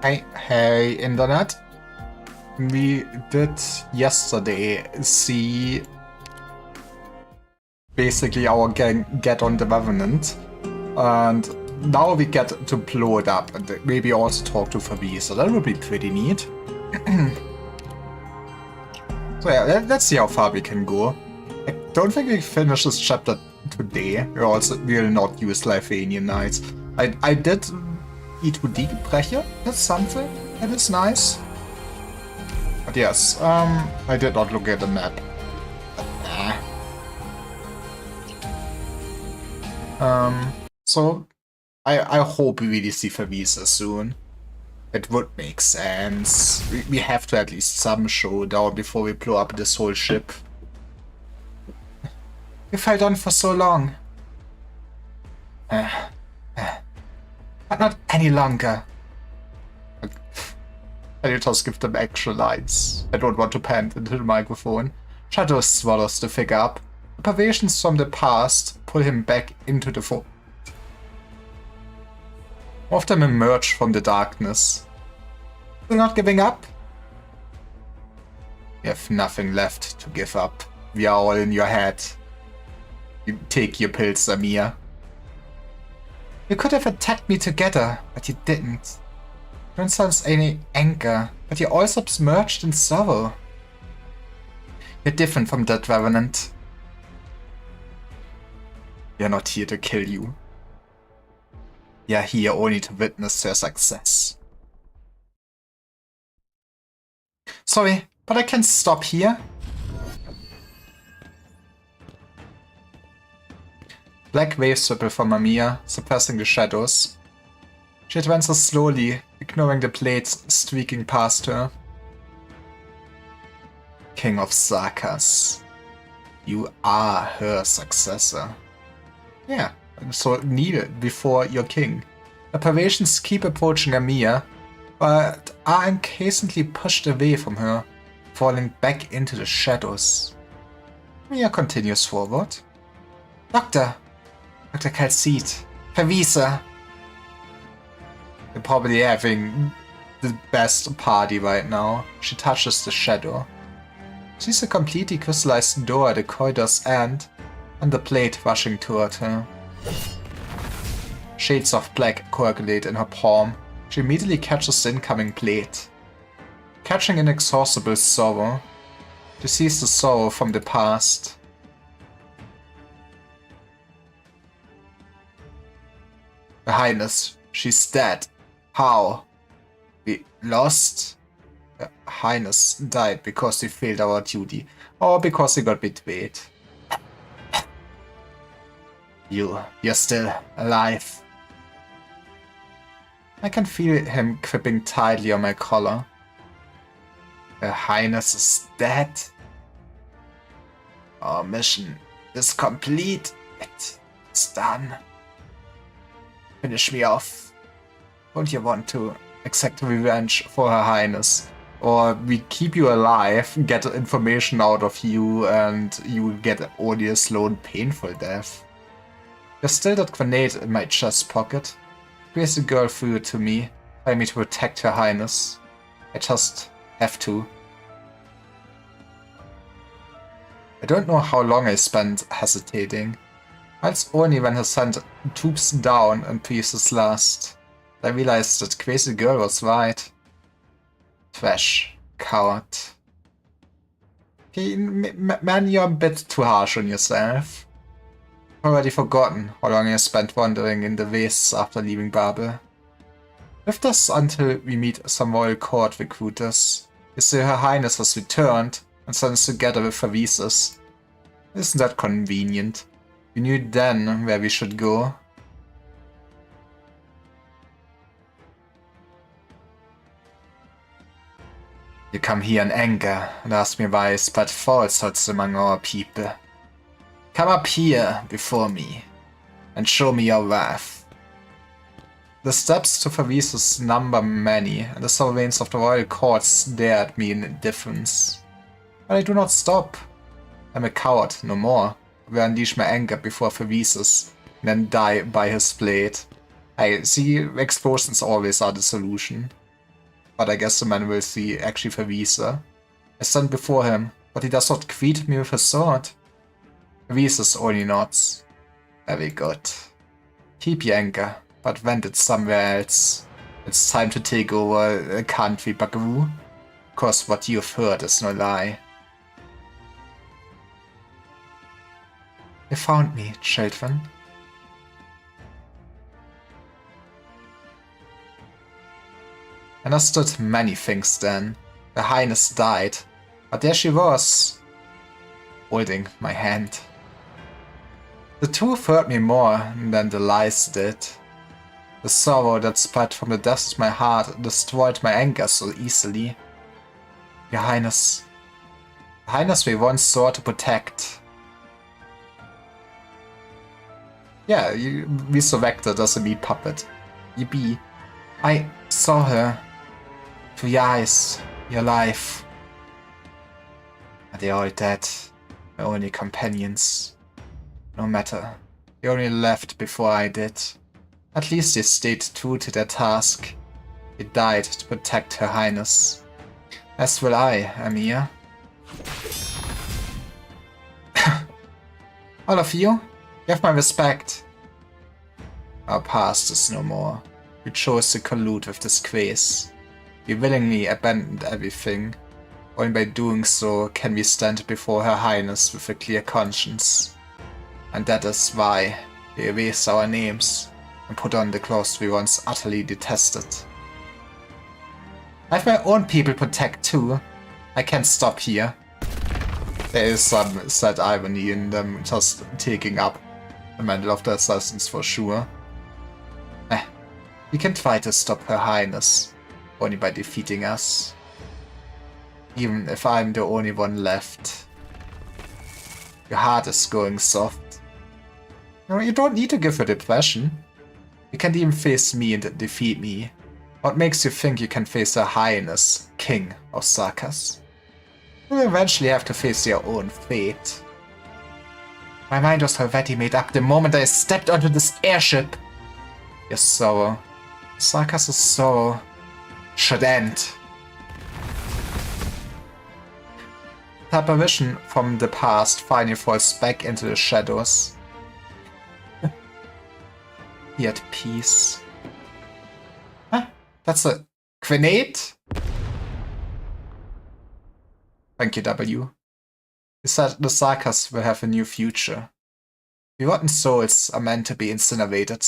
Hey, Internet. We did yesterday see basically our gang get on the Revenant, and now we get to blow it up and maybe also talk to Fabi, so that would be pretty neat. So yeah, let's see how far we can go. I don't think we finish this chapter today. We also will not use Lifanian Knights. I did E2D Brecher. That's something. That is nice. But yes, I did not look at the map. So I hope we really see Favisa soon. It would make sense. We have to at least some showdown before we blow up this whole ship. We fight on for so long. But not any longer. Can you just give them extra lines? I don't want to pant into the microphone. Shadow swallows the figure up. Pervasions from the past pull him back into the fore. More of them emerge from the darkness. Still not giving up? You have nothing left to give up. We are all in your head. You take your pills, Amir. You could have attacked me together, but you didn't. You don't sense any anger, but you're all submerged in sorrow. You're different from that Revenant. We're not here to kill you. We are here only to witness your success. Sorry, but I can't stop here. Black waves ripple from Amir, suppressing the shadows. She advances slowly, ignoring the blades streaking past her. King of Sarkas. You are her successor. Yeah, so kneel before your king. The Pervasions keep approaching Amir, but are incessantly pushed away from her, falling back into the shadows. Amir continues forward. Dr. Calcite, Favisa. They're probably having the best party right now. She touches the shadow. Sees a completely crystallized door at the corridor's end, and the blade rushing toward her. Shades of black coagulate in her palm. She immediately catches the incoming blade. Catching inexhaustible sorrow, she sees the sorrow from the past. Her Highness, she's dead. How? We lost? Her Highness died because we failed our duty, or because we got betrayed. You're still alive. I can feel him gripping tightly on my collar. Her Highness is dead. Our mission is complete. It's done. Finish me off. Don't you want to exact revenge for Her Highness? Or we keep you alive, get information out of you, and you get only a slow and painful death. There's still that grenade in my chest pocket. Here's the girl threw it to me, telling me to protect Her Highness. I just have to. I don't know how long I spent hesitating. It's only when he sent troops down and breathed his last. I realized that Crazy Girl was right. Trash. Coward. Okay, man, you're a bit too harsh on yourself. Already forgotten how long I spent wandering in the wastes after leaving Babel. Live us until we meet some royal court recruiters. You see Her Highness has returned and sent us together with Favises. Isn't that convenient? We knew then where we should go. You come here in anger and ask me why I spread falsehoods among our people. Come up here before me and show me your wrath. The steps to Favises number many, and the sovereigns of the royal court stare at me in indifference. But I do not stop. I'm a coward, no more. I will unleash my anger before Favises, and then die by his blade. I see explosions always are the solution. But I guess the man will see actually Vervisa. I stand before him, but he does not greet me with a sword. Vervisa's only nods. Very good. Keep your anger, but vent it somewhere else. It's time to take over a country, Buckaroo. Cause what you've heard is no lie. You found me, children. I understood many things then. Her Highness died, but there she was, holding my hand. The truth hurt me more than the lies did. The sorrow that spread from the depths of my heart destroyed my anger so easily. Your Highness. The Highness we once sought to protect. Yeah, we selected as a meat puppet. EB. I saw her. Through your eyes, your life. Are they all dead? My only companions. No matter. They only left before I did. At least they stayed true to their task. They died to protect Her Highness. As will I, Amir. All of you, you have my respect. Our past is no more. We chose to collude with disgrace. We willingly abandoned everything. Only by doing so can we stand before Her Highness with a clear conscience. And that is why we erase our names and put on the clothes we once utterly detested. I have my own people to protect too. I can't stop here. There is some sad irony in them just taking up the mantle of the assassins for sure. We can try to stop Her Highness, only by defeating us. Even if I'm the only one left. Your heart is going soft. No, you don't need to give her depression. You can't even face me and defeat me. What makes you think you can face Her Highness, King of Sarkas? You'll eventually have to face your own fate. My mind was already made up the moment I stepped onto this airship. Your sorrow. Sarkas' sorrow should end. The apparition from the past finally falls back into the shadows. Be at peace. Huh? That's a grenade? Thank you, W. You said the Sarkas will have a new future. The rotten souls are meant to be incinerated.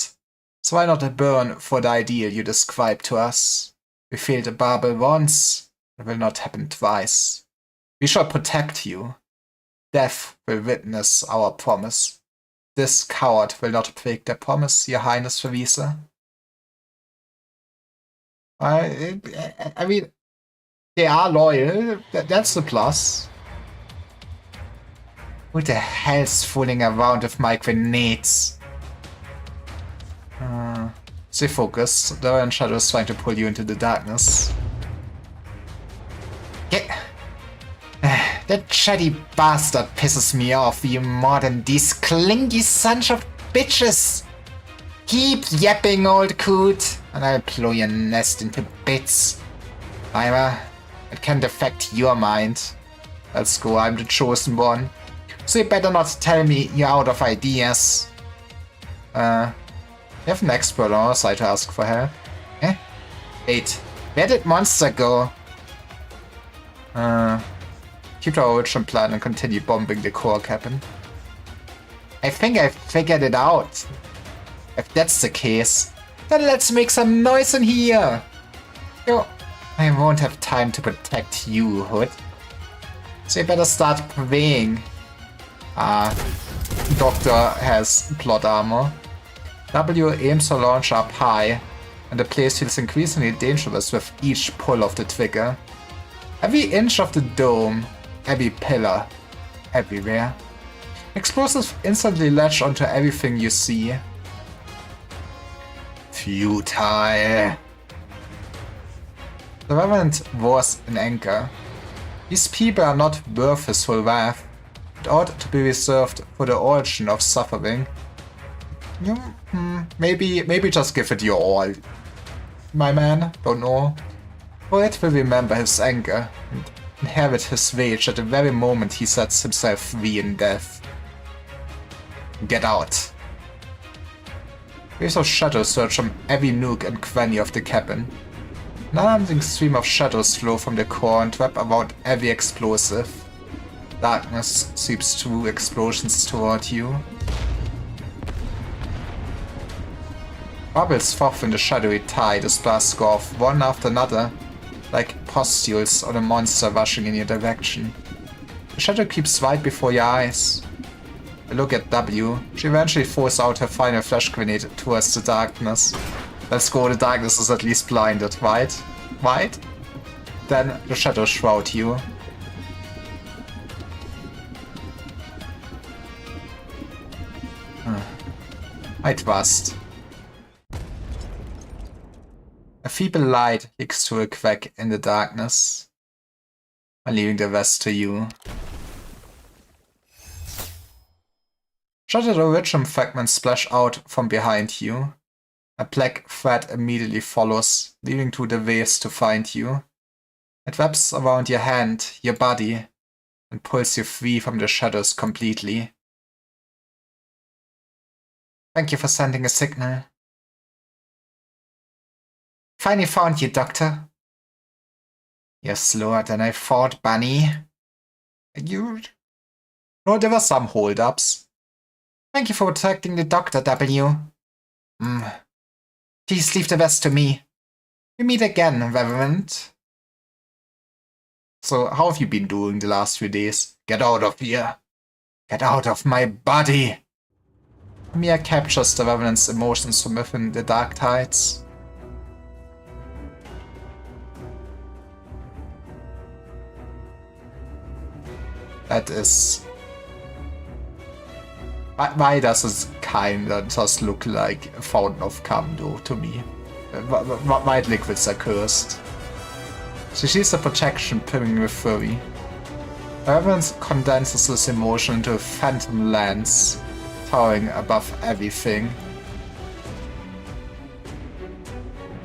So why not a burn for the ideal you described to us? We failed a Babel once, it will not happen twice. We shall protect you. Death will witness our promise. This coward will not break their promise, Your Highness Vervisa. I mean, they are loyal, that's the plus. Who the hell's fooling around with my grenades? Stay focused. The Iron Shadow is trying to pull you into the darkness. Get. That chatty bastard pisses me off even more than these clingy sons of bitches. Keep yapping, old coot, and I'll blow your nest into bits. However, it can't affect your mind. Let's go, I'm the chosen one. So you better not tell me you're out of ideas. You have an expert on our side to ask for help. Eh? Wait, where did Monster go? Keep our original plan and continue bombing the core cabin. I think I figured it out. If that's the case, then let's make some noise in here. Yo, I won't have time to protect you, Hood. So you better start praying. Doctor has plot armor. W aims to launch up high, and the place feels increasingly dangerous with each pull of the trigger. Every inch of the dome, every pillar, everywhere. Explosives instantly latch onto everything you see. Futile. The Reverend was in anger. These people are not worth his full wrath. It ought to be reserved for the origin of suffering. Maybe just give it your all. My man, don't know. For it will remember his anger and inherit his rage at the very moment he sets himself free in death. Get out. Waves of shadows surge from every nook and cranny of the cabin. An unending stream of shadows flow from the core and wrap around every explosive. Darkness sweeps through explosions toward you. Bubbles forth in the shadowy tide as blasts go off one after another, like pustules on a monster rushing in your direction. The shadow keeps right before your eyes. A look at W. She eventually throws out her final flash grenade towards the darkness. Let's go, the darkness is at least blinded, right? Right? Then the shadows shroud you. I trust. A feeble light leaks through a crack in the darkness. I'm leaving the rest to you. Shattered origin fragments splash out from behind you. A black thread immediately follows, leading to the waves to find you. It wraps around your hand, your body, and pulls you free from the shadows completely. Thank you for sending a signal. Finally found you, Doctor. You're slower than I thought, Bunny. No, there were some hold-ups. Thank you for protecting the Doctor, W. Please leave the rest to me. We meet again, Reverend. So, how have you been doing the last few days? Get out of here. Get out of my body. Mia captures the Reverend's emotions from within the dark tides. That is... Why does it kinda just look like a fountain of Kamdo to me? White liquids are cursed. She sees the protection brimming with fury. Reverend condenses this emotion into a phantom lens, towering above everything.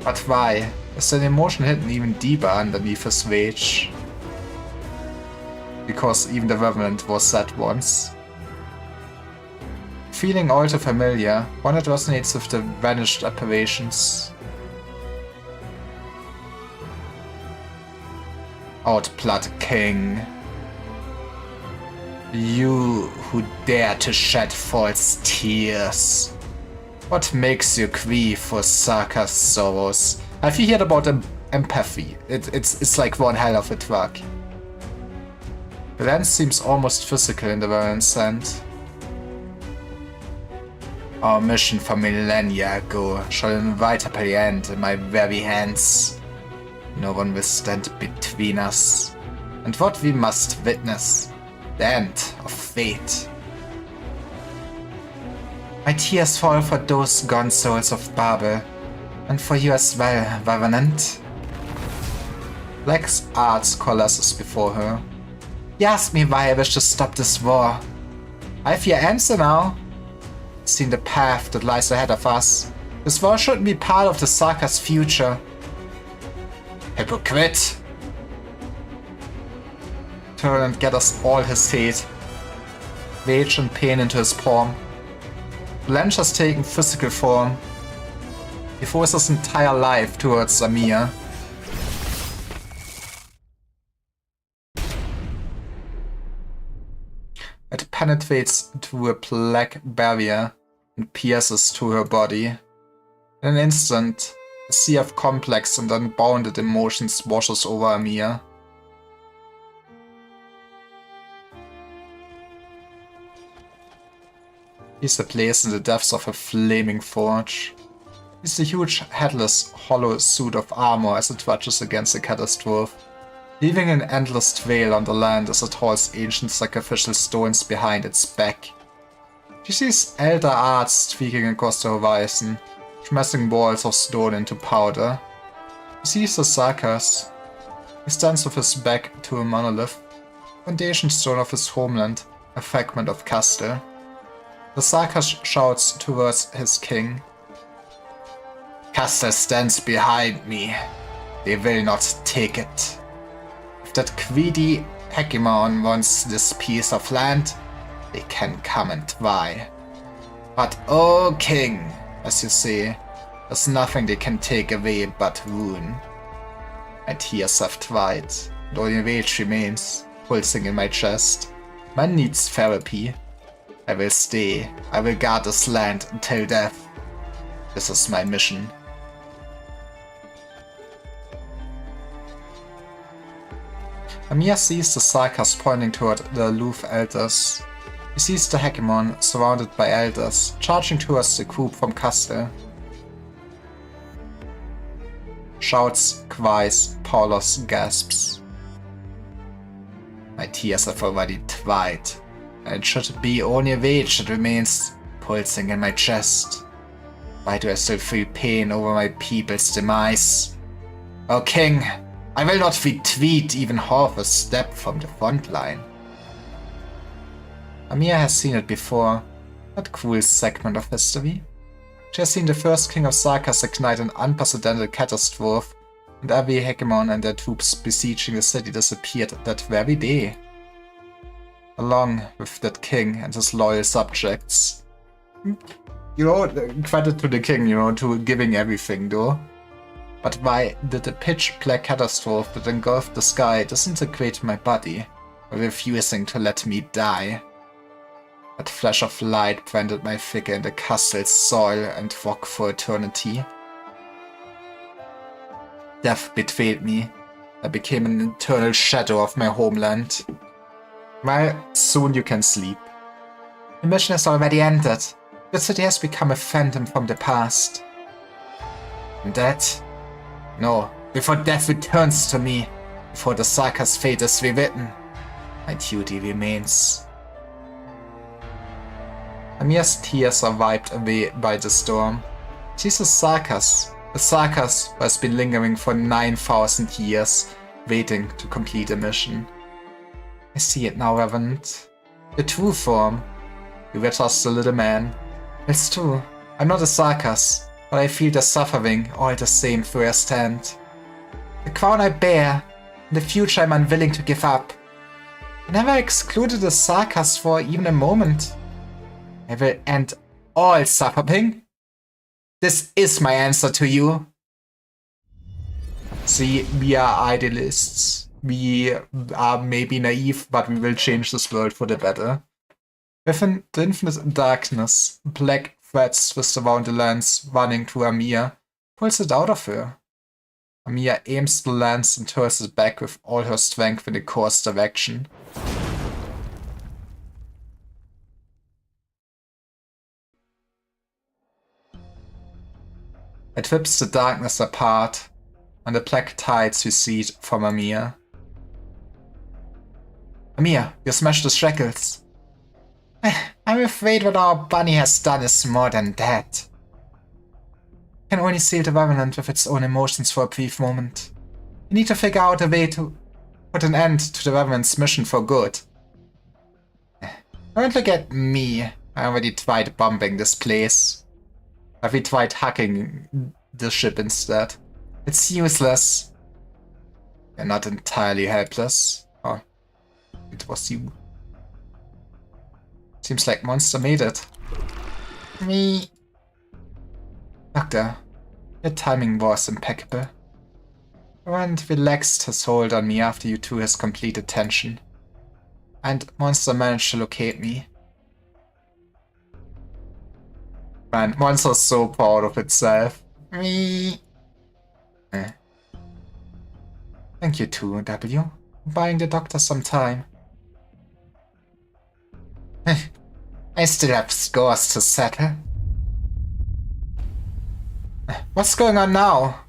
But why? Is the emotion hidden even deeper underneath his rage? Because even the Reverend was that once. Feeling all too familiar, one that resonates with the vanished apparitions. Outblood King. You who dare to shed false tears. What makes you grieve for Saka's sorrows? Have you heard about empathy? It's like one hell of a drug. The lens seems almost physical in the very scent. Our mission from millennia ago shall inevitably end in my very hands. No one will stand between us. And what we must witness, the end of fate. My tears fall for those gone souls of Babel, and for you as well, Revenant. Black's arts coalesces before her. You asked me why I wish to stop this war. I have your answer now. Seen the path that lies ahead of us. This war shouldn't be part of the Saka's future. Hypocrite! Turland gathers all his hate, rage and pain into his palm. The lens has taken physical form. He throws his entire life towards Amir. It penetrates through a black barrier and pierces through her body. In an instant, a sea of complex and unbounded emotions washes over Amir. He's a place in the depths of a flaming forge. He's a huge, headless, hollow suit of armor as it trudges against the catastrophe, leaving an endless trail on the land as it hauls ancient sacrificial stones behind its back. She sees elder arts streaking across the horizon, smashing balls of stone into powder. He sees the Sakas. He stands with his back to a monolith, foundation stone of his homeland, a fragment of Castle. The Saka shouts towards his king. Castle stands behind me. They will not take it. If that greedy Hegemon wants this piece of land, they can come and try. But oh king, as you see, there's nothing they can take away but ruin. My tears have tried, and only rage remains, pulsing in my chest. Man needs therapy. I will stay. I will guard this land until death. This is my mission. Amiya sees the Sarkas pointing toward the aloof elders. He sees the Hegemon surrounded by elders, charging towards the group from Castle. Shouts, cries, Paulos gasps. My tears have already dried, and it should be only rage that remains pulsing in my chest. Why do I still feel pain over my people's demise? O king, I will not retreat even half a step from the front line. Amiya has seen it before, that cruel segment of history. She has seen the first king of Sarkas ignite an unprecedented catastrophe, and every Hegemon and their troops besieging the city disappeared that very day. Along with that king and his loyal subjects. You know, credit to the king, you know, to giving everything though. But why did the pitch-black catastrophe that engulfed the sky disintegrate my body, by refusing to let me die? That flash of light branded my figure in the castle's soil and rock for eternity. Death betrayed me. I became an eternal shadow of my homeland. Well, soon you can sleep. The mission has already ended. The city has become a phantom from the past. And that? No, before death returns to me, before the Sarkas' fate is rewritten, my duty remains. Amiya's tears are wiped away by the storm. She sees the Sarkas who has been lingering for 9,000 years, waiting to complete a mission. I see it now, Revenant. The true form. You were just a little man. It's true, I'm not a Sarkas, but I feel the suffering all the same firsthand. The crown I bear, and the future I'm unwilling to give up. I never excluded the Sarkas for even a moment. I will end all suffering. This is my answer to you. See, we are idealists. We are maybe naive, but we will change this world for the better. Within the infinite darkness, black threads twist around the lance, running to Amiya, pulls it out of her. Amiya aims the lance and hurls it back with all her strength in the course direction. It rips the darkness apart, and the black tides recede from Amiya. Amiya, you smashed the shackles. I'm afraid what our bunny has done is more than that. Can only save the Revenant with its own emotions for a brief moment. We need to figure out a way to put an end to the Revenant's mission for good. Don't look at me. I already tried bombing this place. Have we tried hacking the ship instead? It's useless. You're not entirely helpless. Oh, it was you. Seems like Monster made it. Me. Doctor, your timing was impeccable. Rand relaxed his hold on me after you drew his complete attention. And Monster managed to locate me. Man, Monster's so proud of itself. Me. Thank you too, W. Buying the doctor some time. I still have scores to settle. What's going on now?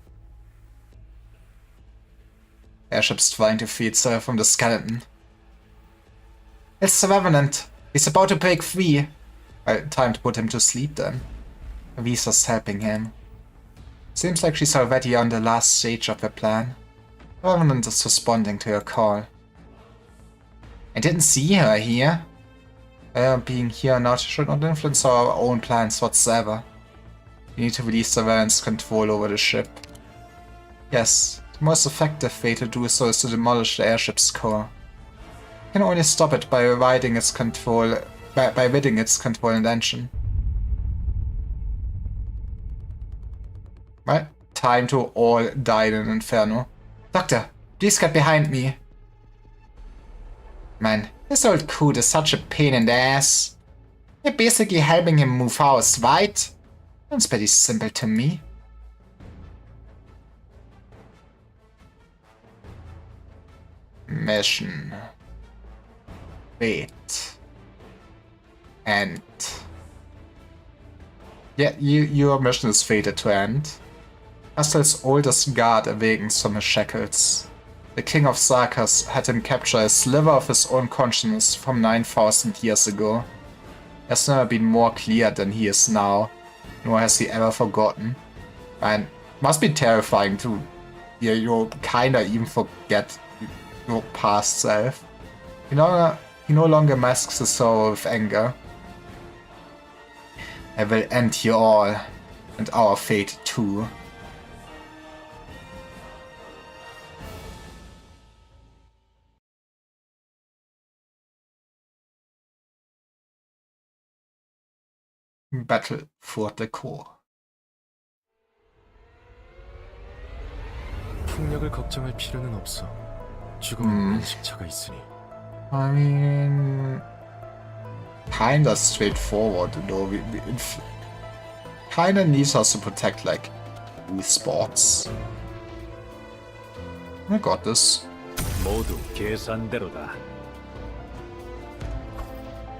Airship's trying to free itself from the skeleton. It's the Revenant. He's about to break free. Well, time to put him to sleep then. Visa's helping him. Seems like she's already on the last stage of her plan. The Revenant is responding to her call. I didn't see her here. Being here or not should not influence our own plans whatsoever. We need to release the Revenant's control over the ship. Yes, The most effective way to do so is to demolish the airship's core. You can only stop it by ridding its control and engine. Right? Time to all die in an inferno. Doctor, please get behind me. Man, this old coot is such a pain in the ass. You're basically helping him move house, right? Sounds pretty simple to me. Mission. Wait. End. Yeah, your mission is fated to end. Castel's oldest guard awakens from his shackles. The King of Sarkas had him capture a sliver of his own consciousness from 9,000 years ago. He has never been more clear than he is now, nor has he ever forgotten. And must be terrifying to, yeah, you kinda even forget your past self. He no longer masks his sorrow with anger. I will end you all, and our fate too. Battle for the core. 폭력을 걱정할 필요는 없어. 죽음은 인식차가 있으니. I mean, kinda straightforward, though. We kinda needs us to protect, like, spots. I got this. 모두 계산대로다.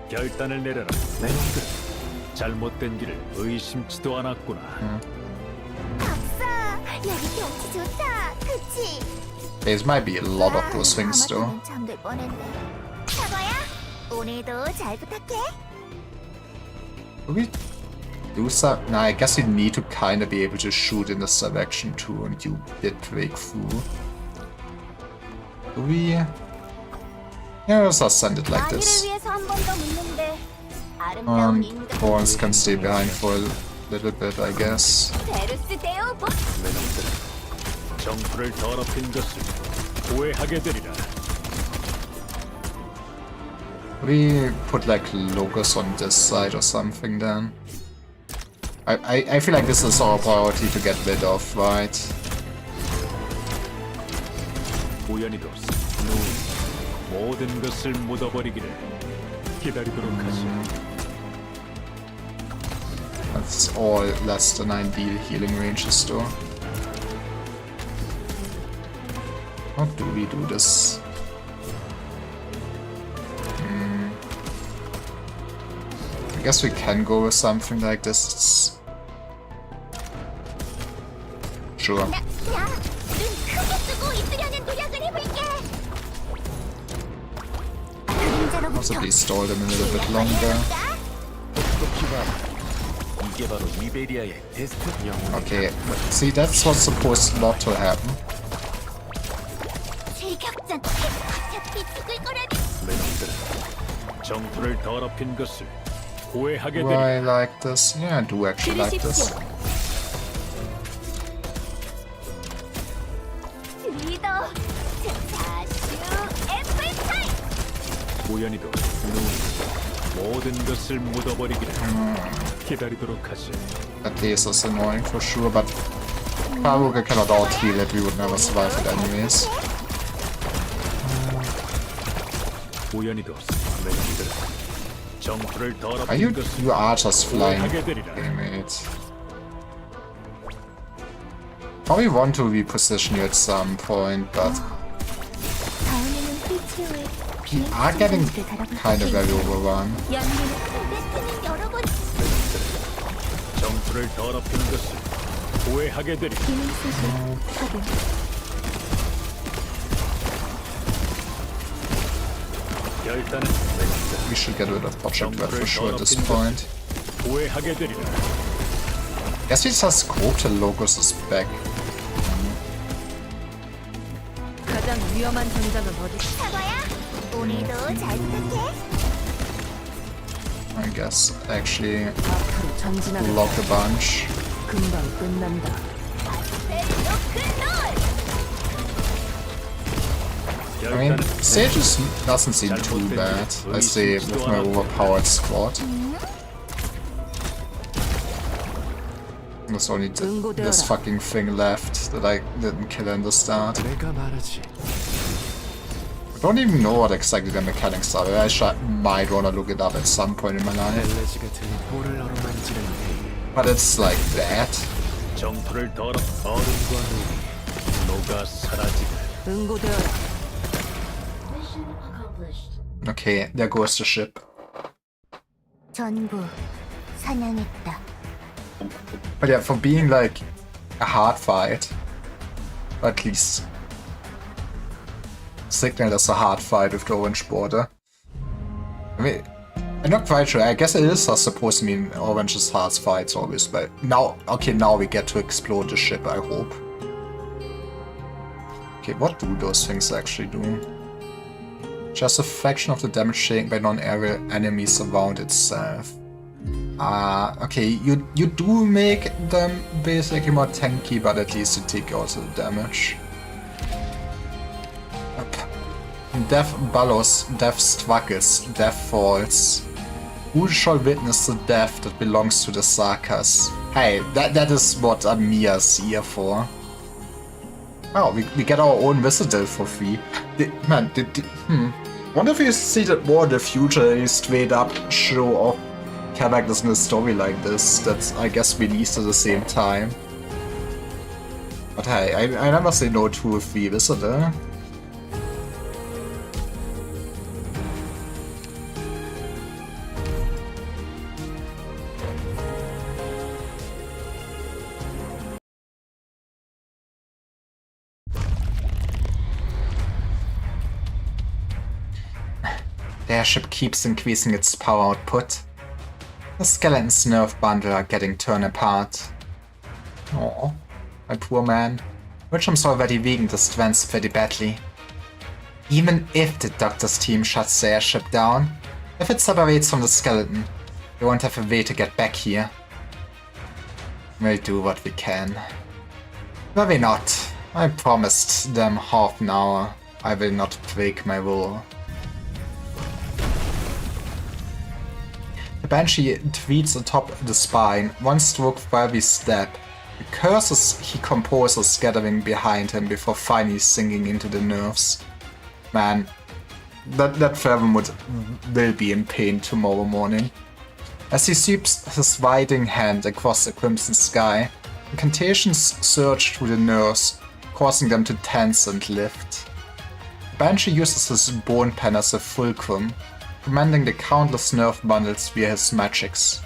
결단을 내려라. 내 놈들 잘못된 길을 의심치도 않았구나. 박사, 여기 경치 좋다. 그치? There might be a lot of those things, though. 잠들 뻔했네. 사과야, 오늘도 잘 부탁해. Do we do some? Nah, I guess you need to kinda be able to shoot in this direction too, and you did break through. Do we? Yeah, let's just send it like this. 위해서 한 번 더 묻는데 아름다운 인간. Thorns can stay behind for a little bit, I guess. 베르스 데오보. 내 놈들은 정부를 더럽힌 것을 후회하게 되리라. We put like logos on this side or something then. I feel like this is our priority to get rid of, right? 우연히도 눈 모든 것을 묻어버리기를 기다리도록 하시. That's all less than ideal healing ranges though. How do we do this? I guess we can go with something like this. Sure. 야, 눈 크게 뜨고 있으려는 노력을 해볼게. Possibly stall them a little bit longer. 이게 바로 이베리아의 테스트 영웅. Okay, see, that's what's supposed not to happen. 실격전 어차피 죽을 거라니. 내 놈들은 정부를 더럽힌 것을 후회하게 Do 되리라. I like this? Yeah, I do actually like this. 리더, 자슈 애플타임. 우연히도 눈 모든 것을 묻어버리기를 기다리도록 하시. That case is annoying for sure, but Faruka cannot out-heal it, we would never survive it anyways. 우연히도 내 놈들은 정부를 Are you, 더럽힌 것을 you are just flying. 후회하게 되리라. Damn it. Probably want to reposition you at some point, but 다음에는 피치오의 we are getting kind of very overrun. 연민의 콘테스트는 여러 번 정부를 더럽힌 것을 후회하게 되리라. 기능 수술 확인. 결단은 내 놈들은 We should get rid of Project Red for sure at this point. 후회하게 되리라. Guess we just hope the Logos is back. 가장 위험한 전장은 어디? 사과야, 오늘도 잘 부탁해. I guess actually 앞으로 전진하는 lock a bunch. 금방 끝난다. 로큰롤. I mean, Sages doesn't seem too bad. I say with my overpowered squad. There's only this fucking thing left that I didn't kill in the start. 내가 말하지. I don't even know what exactly the mechanics are. I might wanna look it up at some point in my life. 엘레지가 들린 볼을 어루만지는 데 But it's like that. 정토를 덜어 얼음과 녹이 녹아 사라지다. 응고되어라. Okay, there goes the ship. 전부 사냥했다. But yeah, for being like a hard fight, at least signaled as a hard fight with the orange border. I mean, I'm not quite sure. I guess it is supposed to mean orange's hard fights always, but now, okay, now we get to explode the ship, I hope. Okay, what do those things actually do? Just a fraction of the damage taken by non-aerial enemies around itself. Okay, you do make them basically more tanky, but at least you take also the damage. Death bellows, death struggles, death falls. Who shall witness the death that belongs to the Sarkas? Hey, that is what Amiya's here for. Oh, we get our own Whistle for free. Wonder if you see that more in the future, you straight up show off characters in a story like this that I guess released at the same time. But hey, I never say no to a free visitor. The airship keeps increasing its power output. The skeleton's nerve bundle are getting torn apart. Oh, my poor man. Richam's already weakened the strength pretty badly. Even if the doctor's team shuts the airship down, if it separates from the skeleton, we won't have a way to get back here. We'll do what we can. Maybe not. I promised them half an hour. I will not break my rule. The Banshee tweets atop the spine, one stroke for every step. The curses he composes gathering behind him before finally sinking into the nerves. Man, that Fairwood will be in pain tomorrow morning. As he sweeps his writhing hand across the crimson sky, incantations surge through the nerves, causing them to tense and lift. The Banshee uses his bone pen as a fulcrum, commanding the countless nerve bundles via his magics.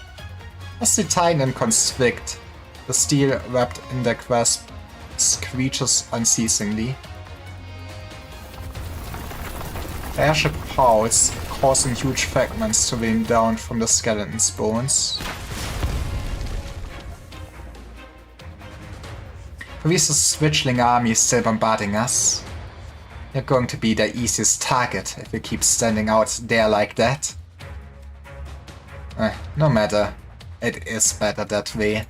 As they tighten and constrict, the steel wrapped in their grasp screeches unceasingly. The airship howls, causing huge fragments to rain down from the skeleton's bones. Reese's switchling army is still bombarding us. You're going to be the easiest target if you keep standing out there like that. No matter. It is better that way.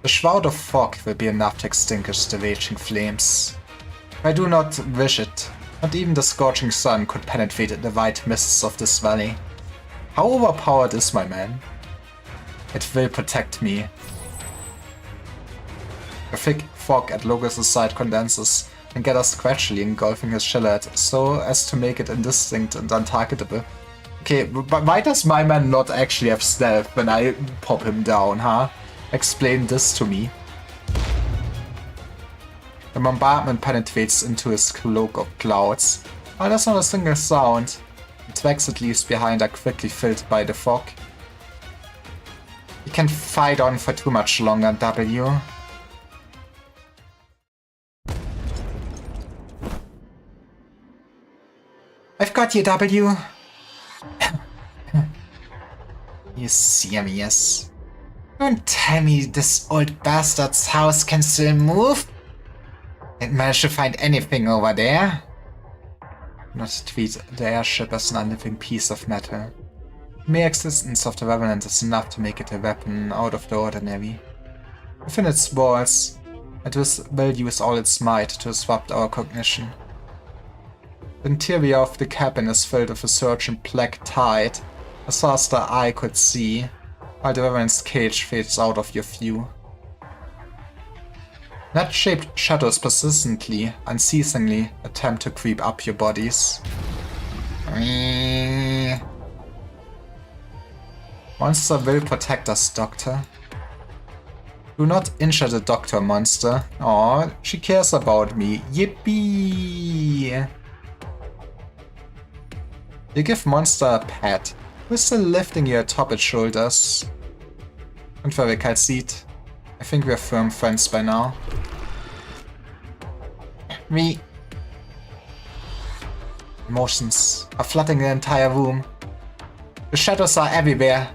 The shroud of fog will be enough to extinguish the raging flames. I do not wish it. Not even the scorching sun could penetrate the white mists of this valley. How overpowered is my man? It will protect me. The thick fog at Logos' side condenses and gathers gradually, engulfing his shillad so as to make it indistinct and untargetable. Okay, but why does my man not actually have stealth when I pop him down, huh? Explain this to me. The bombardment penetrates into his cloak of clouds. While there's not a single sound, the tracks it leaves behind are quickly filled by the fog. You can't fight on for too much longer, W. I've got you, W. You serious? Don't tell me this old bastard's house can still move? Didn't manage to find anything over there. Not treat the airship as an unliving piece of metal. The mere existence of the Revenant is enough to make it a weapon out of the ordinary. Within its walls, it will use all its might to disrupt our cognition. The interior of the cabin is filled with a surging black tide, as far as the eye could see, while the Reverend's cage fades out of your view. Net-shaped shadows persistently, unceasingly attempt to creep up your bodies. Monster will protect us, Doctor. Do not injure the Doctor, monster. Aw, she cares about me. Yippee! You give Monster a pat, who is still lifting you atop its shoulders. Don't worry, Calcite. I think we're firm friends by now. Me. Emotions are flooding the entire room. The shadows are everywhere.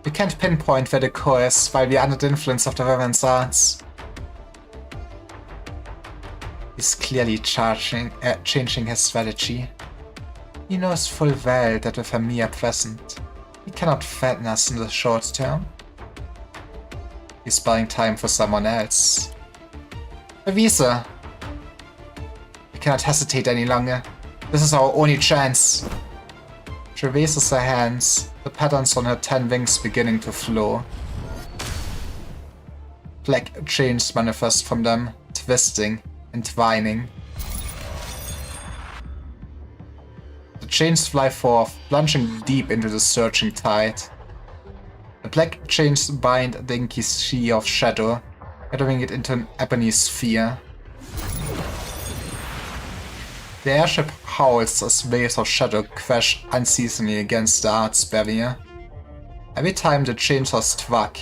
We can't pinpoint where the core is while we're under the influence of the Reverend's arts. He's clearly changing his strategy. He knows full well that with Amir present, he cannot threaten us in the short term. He's buying time for someone else. Avisa! We cannot hesitate any longer. This is our only chance. She raises her hands, the patterns on her 10 wings beginning to flow. Black chains manifest from them, twisting and twining. The chains fly forth, plunging deep into the surging tide. The black chains bind the inky sea of shadow, gathering it into an ebony sphere. The airship howls as waves of shadow crash unceasingly against the art's barrier. Every time the chains are struck,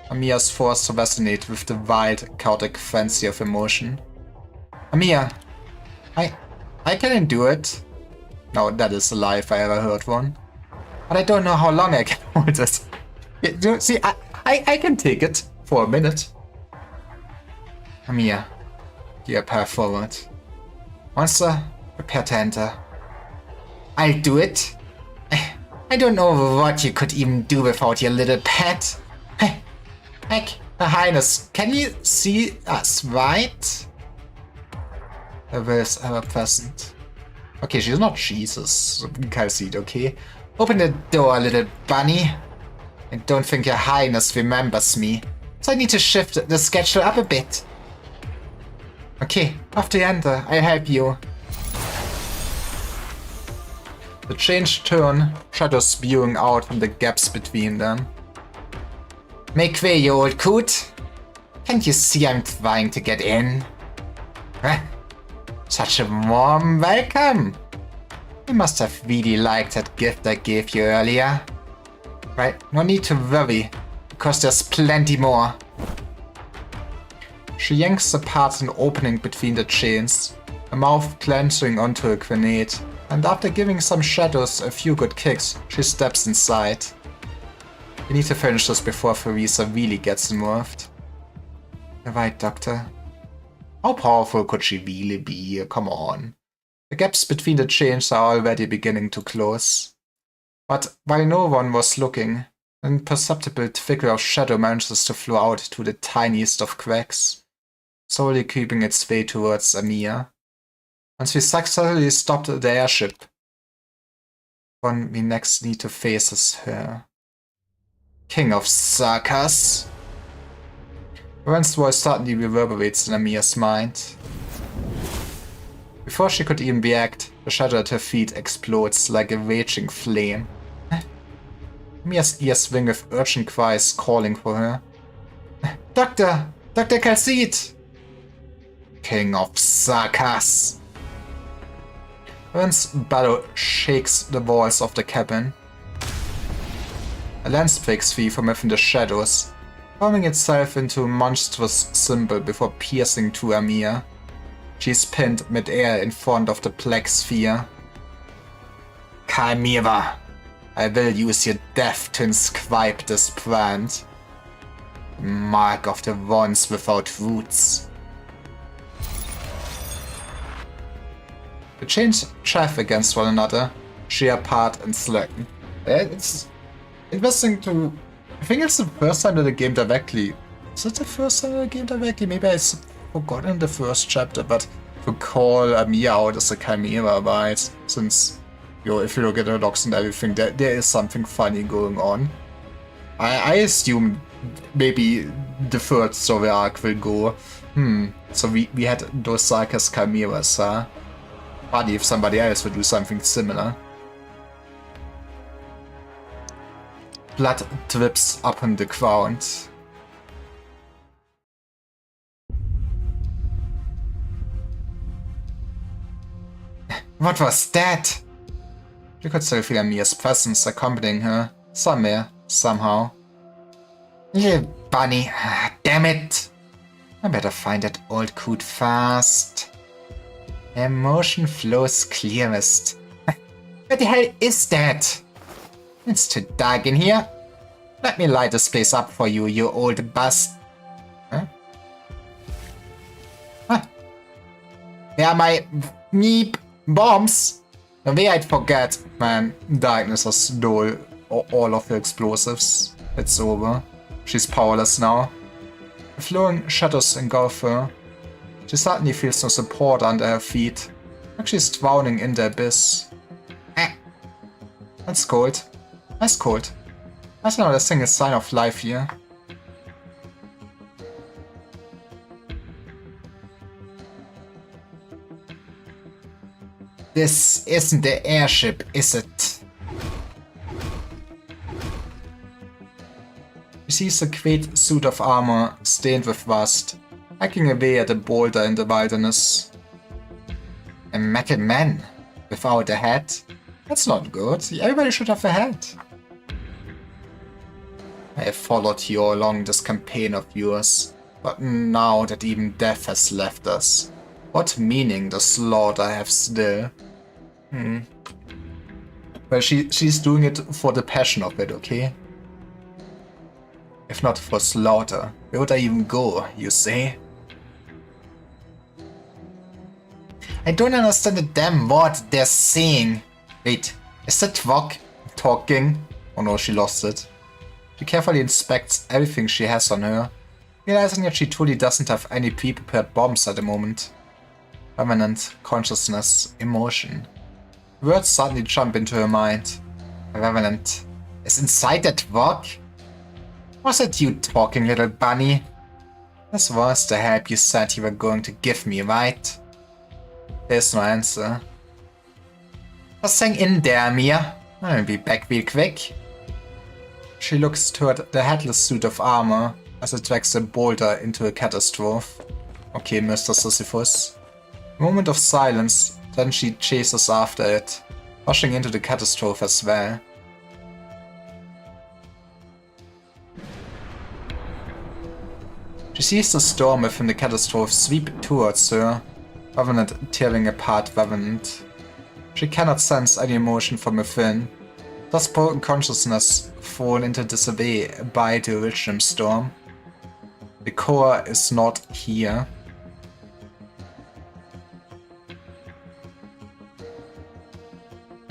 Amir is forced to resonate with the wild, chaotic frenzy of emotion. Amir, I can do it. No, that is a lie if I ever heard one. But I don't know how long I can hold it. You see, I can take it for a minute. Amir, gear path forward. Monster, prepare to enter. I'll do it. I don't know what you could even do without your little pet. Heck, Her Highness, can you see us, right? Her will is ever present. Okay, she's not Jesus, Calcite, okay? Open the door, little bunny. And don't think Your Highness remembers me. So I need to shift the schedule up a bit. Okay, after you enter, I'll help you. The chains turn, shadows spewing out from the gaps between them. Make way, you old coot. Can't you see I'm trying to get in? Huh? Such a warm welcome. You must have really liked that gift I gave you earlier. Right, no need to worry, because there's plenty more. She yanks apart an opening between the chains, her mouth clenching onto a grenade, and after giving some shadows a few good kicks, she steps inside. We need to finish this before Theresa really gets involved. You're right, Doctor. How powerful could she really be? Come on. The gaps between the chains are already beginning to close. But while no one was looking, an imperceptible figure of shadow manages to flow out to the tiniest of cracks, slowly creeping its way towards Amir. Once we successfully stopped the airship, one we next need to face is her. King of Sarkas. Ren's voice suddenly reverberates in Amir's mind. Before she could even react, the shadow at her feet explodes like a raging flame. Amir's ears ring with urgent cries calling for her. Doctor! Dr. Calcite! King of Sarkas! Ren's bellow shakes the walls of the cabin. A lens breaks free from within the shadows, forming itself into a monstrous symbol before piercing to Amir. She is pinned mid-air in front of the black sphere. Chimera, I will use your death to inscribe this brand. The mark of the ones without roots. The chains chafe against one another, shear apart and slacken. It's interesting to... I think it's the first time that the game directly... Is it the first time that the game directly? Maybe I've forgotten the first chapter, but to call Amir out as a chimera, right? Since, if you look at her locks and everything, there is something funny going on. I assume maybe the third story arc will go, so we had Dosaka's chimeras, huh? Funny if somebody else would do something similar. Blood drips up on the ground. What was that? You could still feel Amir's presence accompanying her. Somewhere, somehow. You bunny. Damn it! I better find that old coot fast. Emotion flows clearest. What the hell is that? It's too dark in here. Let me light this place up for you, you old bust. Huh? Huh? Where are my meep bombs? No way I'd forget. Man, darkness has stole all of her explosives. It's over. She's powerless now. The flowing shadows engulf her. She suddenly feels no support under her feet. Like she's drowning in the abyss. That's cold. That's cold. That's not a single sign of life here. This isn't the airship, is it? She sees a great suit of armor stained with rust, hacking away at a boulder in the wilderness. A metal man without a head? That's not good. Everybody should have a head. I have followed you along this campaign of yours, but now that even death has left us, what meaning does slaughter have still? Well, she's doing it for the passion of it, okay? If not for slaughter, where would I even go, you say? I don't understand a damn word they're saying. Wait, is that Tvok talking? Oh no, she lost it. She carefully inspects everything she has on her, realizing that she truly doesn't have any pre-prepared bombs at the moment. Revenant, consciousness, emotion. Words suddenly jump into her mind. Revenant is inside that Tvok? Was it you talking, little bunny? This was the help you said you were going to give me, right? There's no answer. Just hang in there, Amir. I'll be back real quick. She looks toward the headless suit of armor as it drags a boulder into a catastrophe. Okay, Mr. Sisyphus. A moment of silence, then she chases after it, rushing into the catastrophe as well. She sees the storm within the catastrophe sweep towards her, Revenant tearing apart Revenant. She cannot sense any emotion from within, thus broken consciousness thrown into disarray by the Elysium storm. The core is not here.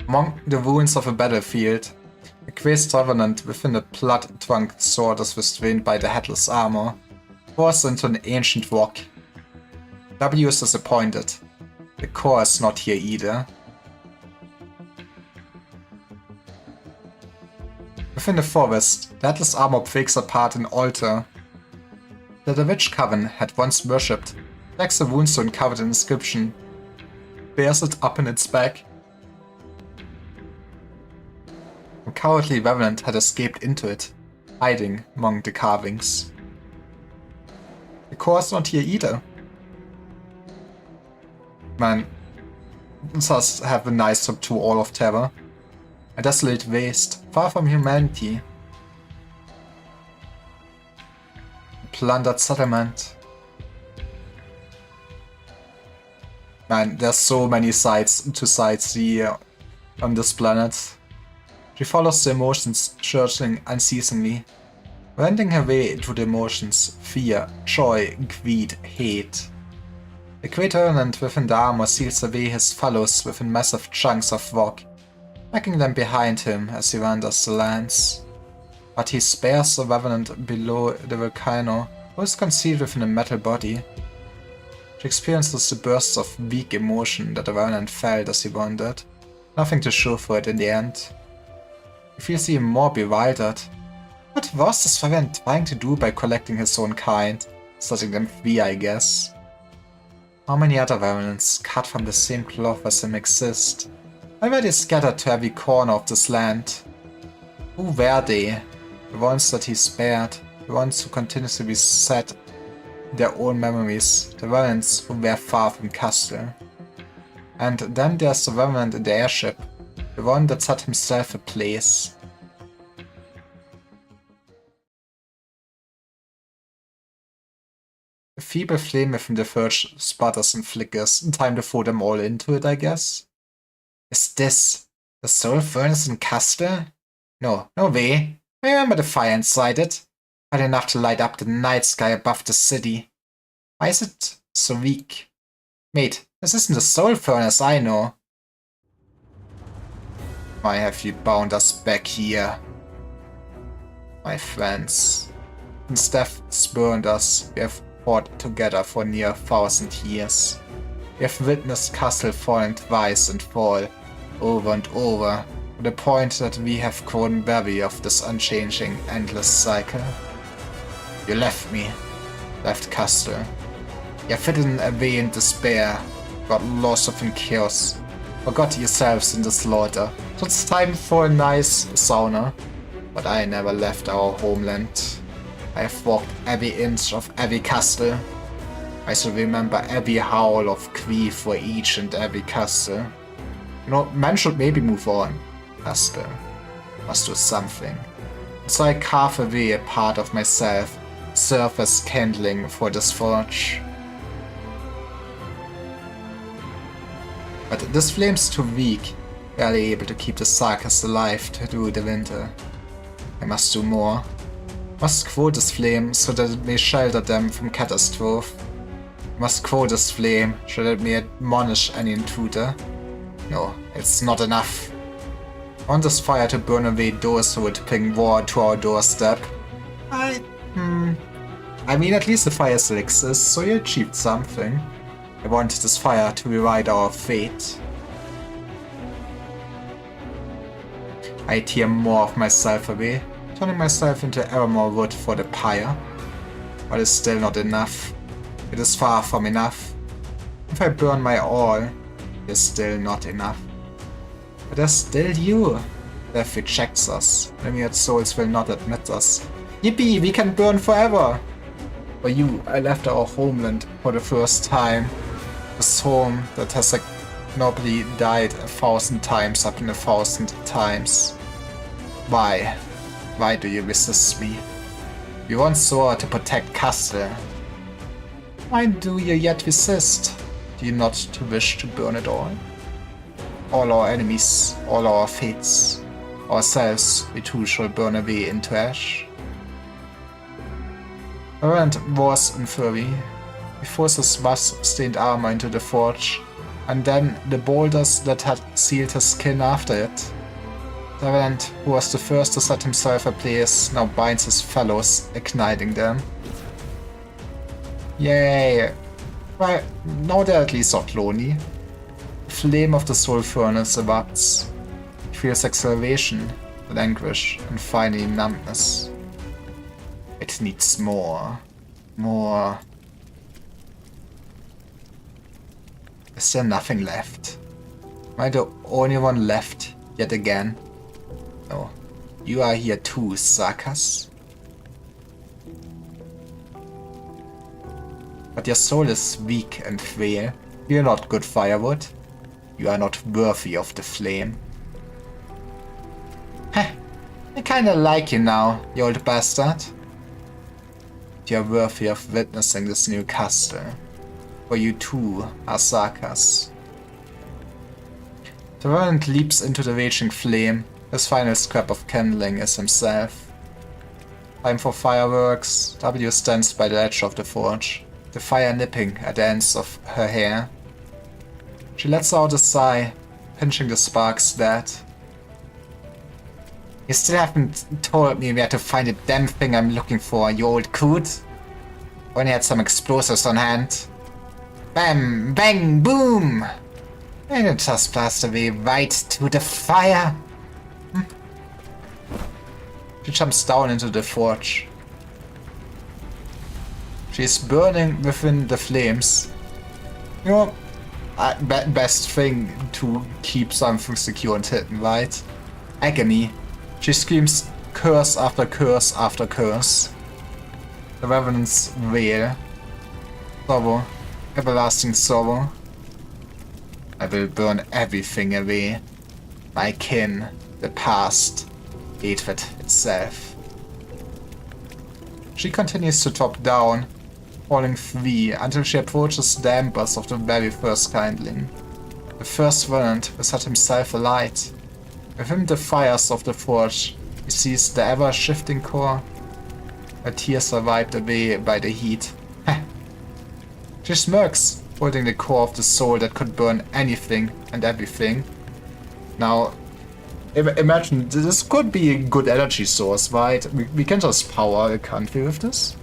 Among the ruins of a battlefield, a crazed Revenant within a blood-drunk sword is restrained by the headless armor, forced into an ancient rock. W is disappointed. The core is not here either. Within the forest, the headless armor breaks apart an altar that the Witch Coven had once worshipped, begs a runestone covered in inscription, bears it up in its back. A cowardly Revenant had escaped into it, hiding among the carvings. The core is not here either. Man, this does have a nice top to all of Terror. A desolate waste, far from humanity. A plundered settlement. Man, there's so many sights to sightsee on this planet. She follows the emotions searching unceasingly, wending her way through the emotions fear, joy, greed, hate. The great Revenant within the armor seals away his fellows within massive chunks of rock, backing them behind him as he wanders the lands. But he spares the Revenant below the volcano, who is concealed within a metal body. She experiences the bursts of weak emotion that the Revenant felt as he wandered. Nothing to show for it in the end. He feels even more bewildered. What was this Revenant trying to do by collecting his own kind? Setting them free, I guess. How many other Revenants cut from the same cloth as him exist? Why were they scattered to every corner of this land? Who were they? The ones that he spared, the ones who continuously beset their own memories, the Revenants who were far from Castle. And then there's the Revenant in the airship, the one that set himself a place. A feeble flame within the verge sputters and flickers, time to throw them all into it, I guess. Is this the soul furnace in Castle? No, no way. I remember the fire inside it. Hot enough to light up the night sky above the city. Why is it so weak? Mate, this isn't the soul furnace, I know. Why have you bound us back here? My friends. Since death spurned us, we have fought together for near 1,000 years. We have witnessed Castle fall and rise and fall, over and over, to the point that we have grown weary of this unchanging, endless cycle. You left me, left Castle. You have hidden away in despair, got lost within chaos, forgot yourselves in the slaughter, so it's time for a nice sauna. But I never left our homeland. I have walked every inch of every castle. I shall remember every howl of grief for each and every castle. You know, man should maybe move on. Castle must do something. So I carve away a part of myself, serve as kindling for this forge. But this flame's too weak, barely able to keep the Sarkis alive through the winter. I must do more. Must grow this flame so that it may shelter them from catastrophe. Must grow this flame so that it may admonish any intruder. No, it's not enough. I want this fire to burn away those who would bring war to our doorstep. I mean, at least the fire still exists, so you achieved something. I want this fire to rewrite our fate. I tear more of myself away, turning myself into ever more wood for the pyre. But it's still not enough. It is far from enough. If I burn my all, it is still not enough. But there's still you. Death rejects us. Myriad souls will not admit us. Yippee, we can burn forever! For you, I left our homeland for the first time. This home that has ignobly died 1,000 times upon 1,000 times. Why? Why do you resist me? You once swore to protect Castle. Why do you yet resist? Do you not wish to burn it all? All our enemies, all our fates, ourselves, we too shall burn away into ash. Revenant was in fury. He forced his rust-stained armor into the forge, and then the boulders that had sealed his skin after it. The Revenant, who was the first to set himself ablaze, now binds his fellows, igniting them. Yay! Well, now they're at least not lonely. The flame of the soul furnace erupts. He feels exhilaration, then anguish, and finally numbness. It needs more. More. Is there nothing left? Am I the only one left yet again? No. You are here too, Sarkis. But your soul is weak and frail. You are not good firewood. You are not worthy of the flame. Heh. I kinda like you now, you old bastard. You are worthy of witnessing this new castle. For you too are Sarkis. The Revenant leaps into the raging flame. His final scrap of kindling is himself. Time for fireworks. W stands by the edge of the forge, the fire nipping at the ends of her hair. She lets out a sigh, pinching the sparks that... You still haven't told me where to find the damn thing I'm looking for, you old coot. Only had some explosives on hand. Bam, bang, boom! And it just blast away right to the fire. She jumps down into the forge. She's burning within the flames. You know, best thing to keep something secure and hidden, right? Agony. She screams curse after curse after curse. The Revenant's wail. Sorrow. Everlasting sorrow. I will burn everything away. My kin, the past, hatred itself. She continues to top down, falling free until she approaches the embers of the very first kindling. The first Revenant will set himself alight. Within the fires of the forge, he sees the ever-shifting core. Her tears are wiped away by the heat. She smirks, holding the core of the soul that could burn anything and everything. Now, imagine, this could be a good energy source, right? We can just power a country with this.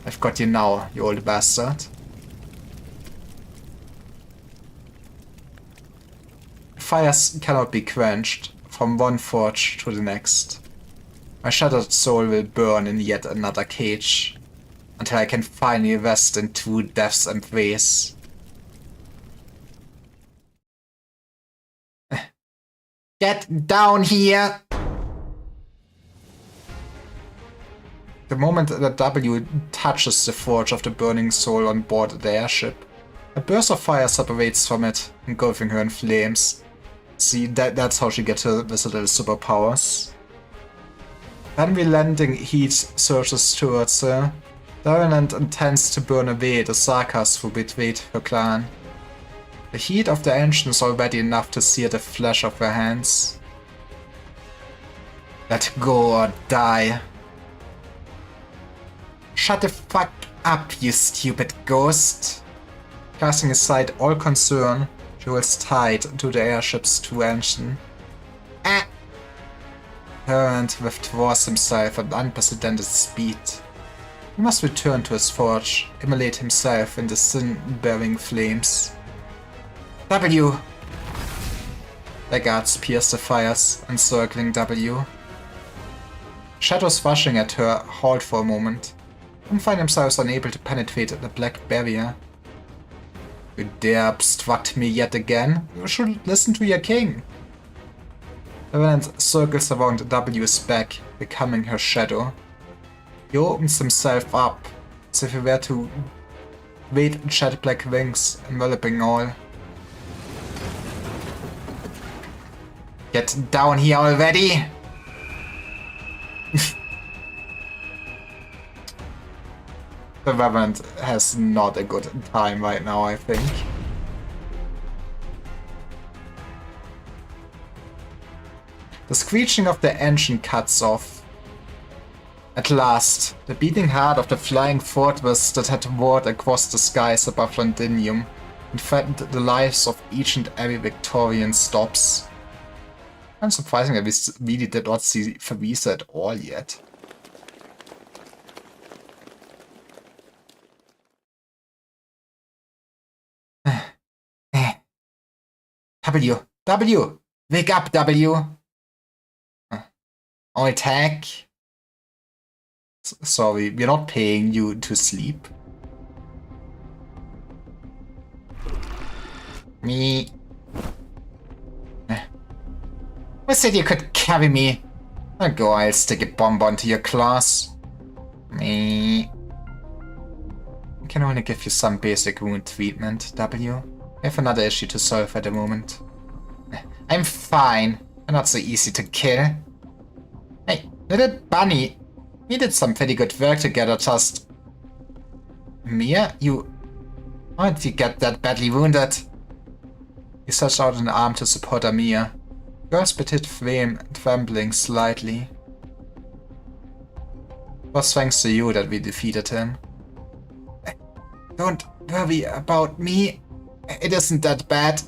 I've got you now, you old bastard. Fires cannot be quenched, from one forge to the next. My shattered soul will burn in yet another cage, until I can finally rest in true death's embrace. Get down here! The moment that W touches the forge of the burning soul on board the airship, a burst of fire separates from it, engulfing her in flames. See, that's how she gets her versatile superpowers. Unrelenting heat surges towards her. The Revenant intends to burn away the Sarkas who betrayed her clan. The heat of the engine is already enough to sear the flesh of her hands. Let go or die. Shut the fuck up, you stupid ghost. Casting aside all concern, she holds tight to the airship's true engine. Ah! Revenant withdraws himself at unprecedented speed. He must return to his forge, immolate himself in the sin-bearing flames. W! The guards pierce the fires, encircling W. Shadows rushing at her halt for a moment, and find themselves unable to penetrate the black barrier. You dare obstruct me yet again? You should listen to your king. The Revenant circles around W's back, becoming her shadow. He opens himself up, as if he were to wait in jet black wings, enveloping all. Get down here already! The Revenant has not a good time right now, I think. The screeching of the engine cuts off. At last, the beating heart of the flying fortress that had roared across the skies above Londinium and threatened the lives of each and every Victorian stops. Unsurprisingly, we really did not see Theresa at all yet. W! Wake up, W! All attack. Sorry, we're not paying you to sleep. Me. Who said you could carry me? I'll go, I'll stick a bomb onto your claws. Me. I can only give you some basic wound treatment, W. I have another issue to solve at the moment. I'm fine. I'm not so easy to kill. Hey, little bunny. We did some pretty good work together, just... Mia? How did you get that badly wounded? He stretched out an arm to support Amir. Girl's petite frame trembling slightly. It was thanks to you that we defeated him. Don't worry about me. It isn't that bad.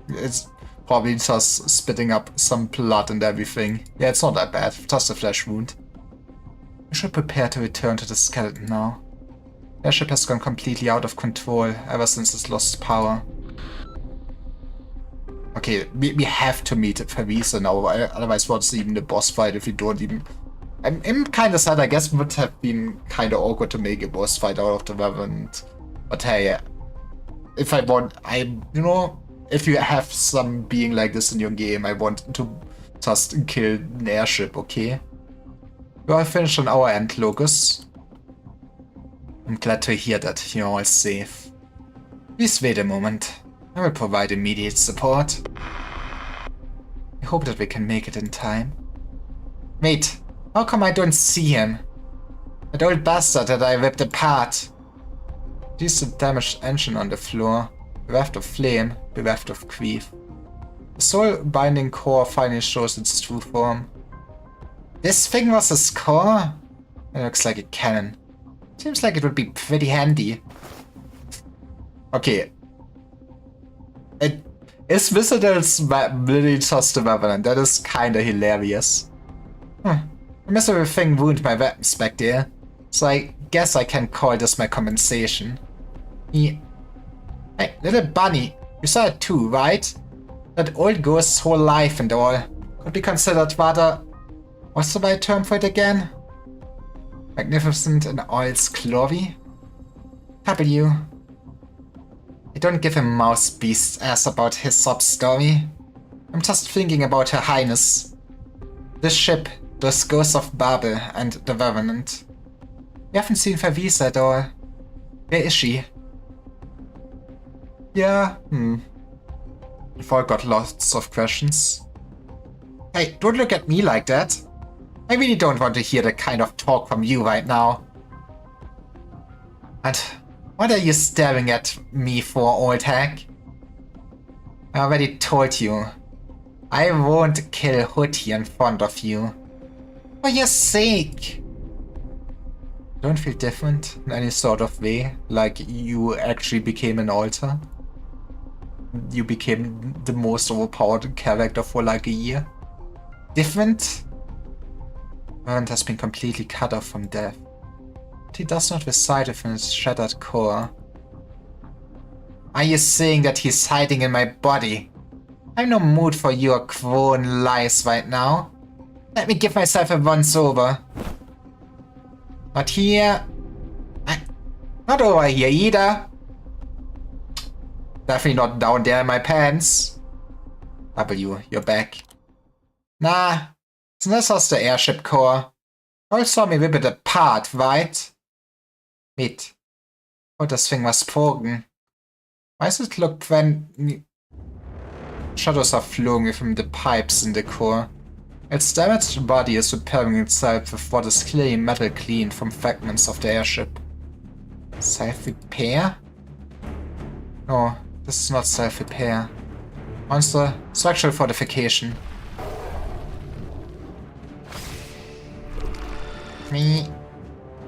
It's probably just spitting up some blood and everything. Yeah, it's not that bad. Just a flesh wound. We should prepare to return to the skeleton now. Their ship has gone completely out of control ever since it's lost power. Okay, we have to meet Favisa now, otherwise what's even the boss fight if we don't even... I'm kind of sad, I guess it would have been kind of awkward to make a boss fight out of the Revenant. But hey, if I want, you know, if you have some being like this in your game, I want to just kill an airship, okay? We are finished on our end, Lucas. I'm glad to hear that you're all safe. Please wait a moment. I will provide immediate support. I hope that we can make it in time. Wait, how come I don't see him? That old bastard that I ripped apart. There's a damaged engine on the floor. Bereft of flame, bereft of grief. The soul binding core finally shows its true form. This thing was his core? It looks like a cannon. Seems like it would be pretty handy. Okay. Is Wizard's really just a Revenant? That is kinda hilarious. The miserable thing ruined my weapons back there, so I guess I can call this my compensation. Hey, little bunny, you saw it too, right? That old ghost's whole life and all could be considered rather... What's the right term for it again? Magnificent in all its glory? W. I don't give a mouse beast's ass about his sub-story. I'm just thinking about Her Highness. This ship, those ghosts of Babel, and the Revenant. We haven't seen Favisa at all. Where is she? Yeah, We've all got lots of questions. Hey, don't look at me like that. I really don't want to hear that kind of talk from you right now. And what are you staring at me for, old hack? I already told you. I won't kill Hooty in front of you. For your sake! Don't feel different in any sort of way, like you actually became an altar? You became the most overpowered character for like a year? Different? Revenant has been completely cut off from death. But he does not reside within his shattered core. Are you saying that he's hiding in my body? I'm no mood for your crone lies right now. Let me give myself a once over. Not here. Not over here either. Definitely not down there in my pants. W, you're back. Nah, this was the airship core. You all saw me rip it apart, right? Wait. Oh, this thing was broken. Why does it look when... Shadows are flowing within the pipes in the core. Its damaged body is repairing itself with what is clearly metal cleaned from fragments of the airship. Self-repair? No, this is not self-repair. Monster, structural fortification. Me.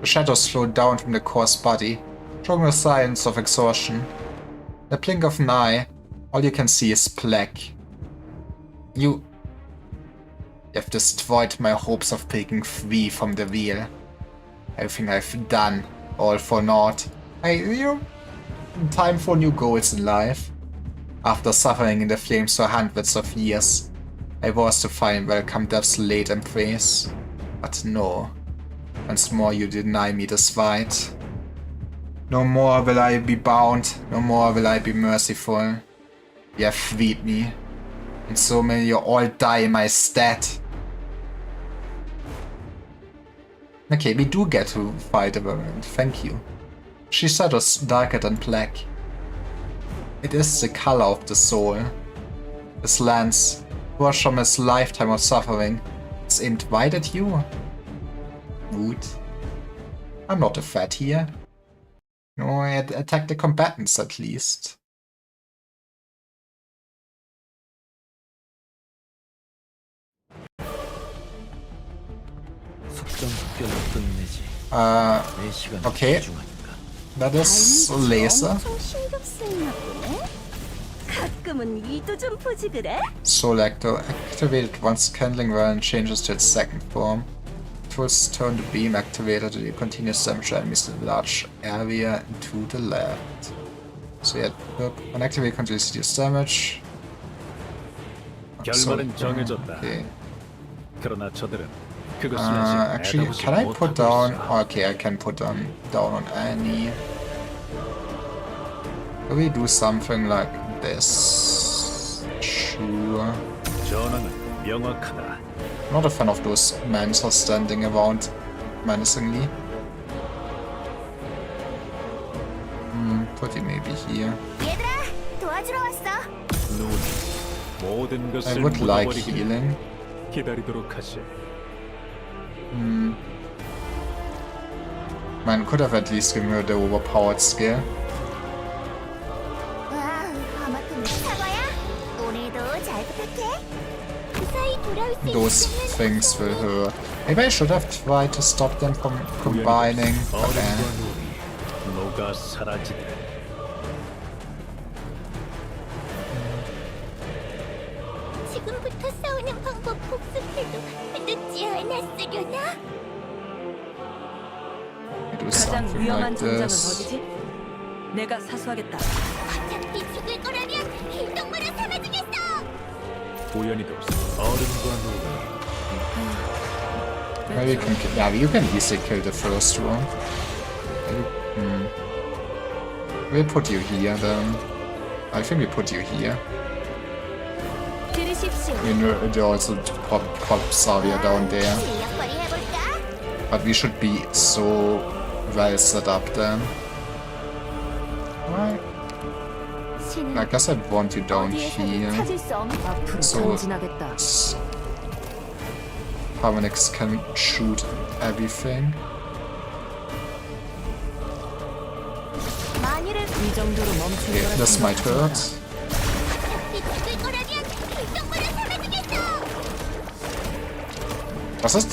The shadows flow down from the core's body, showing the signs of exhaustion. In the blink of an eye, all you can see is black. You have destroyed my hopes of breaking free from the wheel. Everything I've done, all for naught. Time for new goals in life. After suffering in the flames for hundreds of years, I was to find welcome death's late embrace. But no. Once more you deny me this right. No more will I be bound, no more will I be merciful. You have freed me, and so may you all die in my stead. Okay, we do get to fight a Revenant, thank you. She shadows darker than black. It is the color of the soul. His lance, washed from his lifetime of suffering, is aimed right at you. Rude. I'm not a threat here. No, I attack the combatants at least. Okay. That is laser. Soul Actor activated once kindling Valen changes to its second form. rifles turn the beam activated to continuous damage enemies in a large area to the left. So yeah, when activate continuous reduce damage. 결말은 정해졌다. Okay. 그러나 저들은 그것을 아직 Actually, 내다보지 can I put 못하고 down? 있어. Okay, I can put down on Annie. Will we do something like this? Sure. 전황은 명확하다. Not a fan of those Mansa standing around menacingly. Put it maybe here. 얘들아, 도와주러 왔어. 눈 모든 I 것을 would like 묻어버리기를 healing. 기다리도록 하지. Man could have at least given her the overpowered skill. 와, 아마도 사과야. 오늘도 잘 부탁해. 무사히 돌아올 수 Those 있으면 things will hurt. Maybe I should have tried to stop them from combining. But 어른과 눈이 녹아 사라지네. 지금부터 싸우는 방법 복습해도 늦지 않았으려나? do 가장 something 위험한 like 전장은 this. 어디지? 내가 사수하겠다. 어차피 죽을 거라면 hil동물을 삼아주겠어! 우연히도 어른과 눈이 Maybe you can kill. Yeah, you can easily kill the first one. We'll put you here then. I think we put you here. 들으십시오. We know also pop Savia down there. 실력발휘 해볼까? But we should be so well set up then. Right. I guess I want you down here. 찾을 수 없는 앞으로 So- 전진하겠다. Harmonix can shoot everything. 만일을 이 정도로 멈출 Okay, 거라 this might hurt. 어차피 죽을 거라면 hil동물을 삼아주겠어! Does it?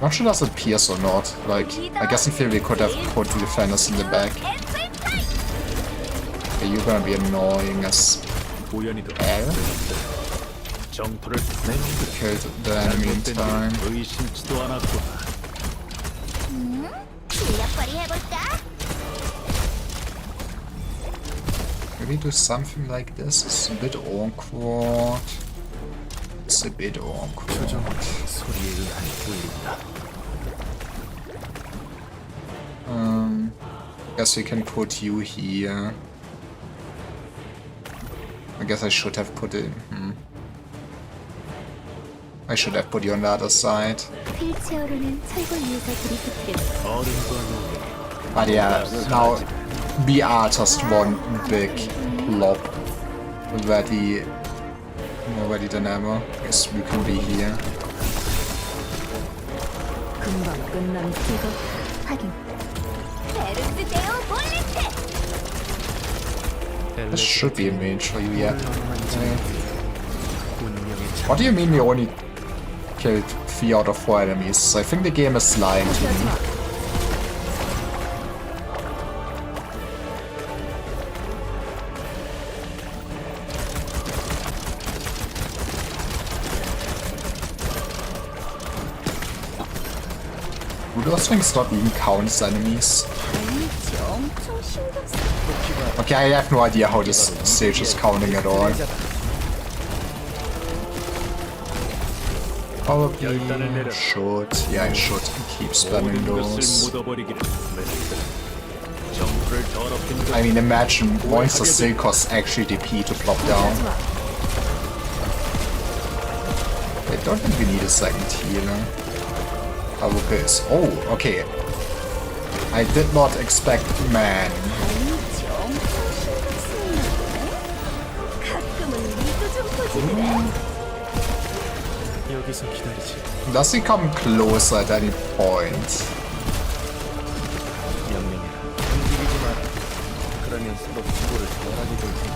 Not sure does it pierce or not. Like, I guess in theory we could have put the defenders in the back. Okay, you're gonna be annoying as 우연히도 hell. 정토를 Killed the enemy in 잘못된 time. 일을 의심치도 않았구나. 실력발휘 해볼까? Maybe do something like this. It's a bit awkward. It's a bit awkward. 소리에 의한 보인다. Guess we can put you here. I guess I should have put it. I should have put you on the other side. 휠체어로는 철골 위에서 들이붓겠어. 어른과 눈이 But yeah, now we are just one big blob. More ready than ever. Guess we can be here. 금방 끝난 이거 확인. 베르스 데오 볼레트! This should be a mage for you, yeah. 운명의 자 What do you mean we only killed 3 out of 4 enemies? I think the game is lying to me. Do those things not even count as enemies? 아니지, 엄청 신경 써. Okay, I have no idea how this stage is counting at all. Probably should. Yeah, I should keep spamming 모든 것을 those. 묻어버리기를 정토를 더럽힌 I mean, imagine monster still costs actually DP to plop down. I don't think we need a second healer. Haruka is. Oh, okay. I did not expect man. 아니지, 엄청 신경 쓰이는데? 가끔은 니도 좀 보지그래? 여기서 기다리지. Does he come closer at any point? 명령해라. 움직이지 마라. 그러면 서로 수고를 덜하게 될 테니.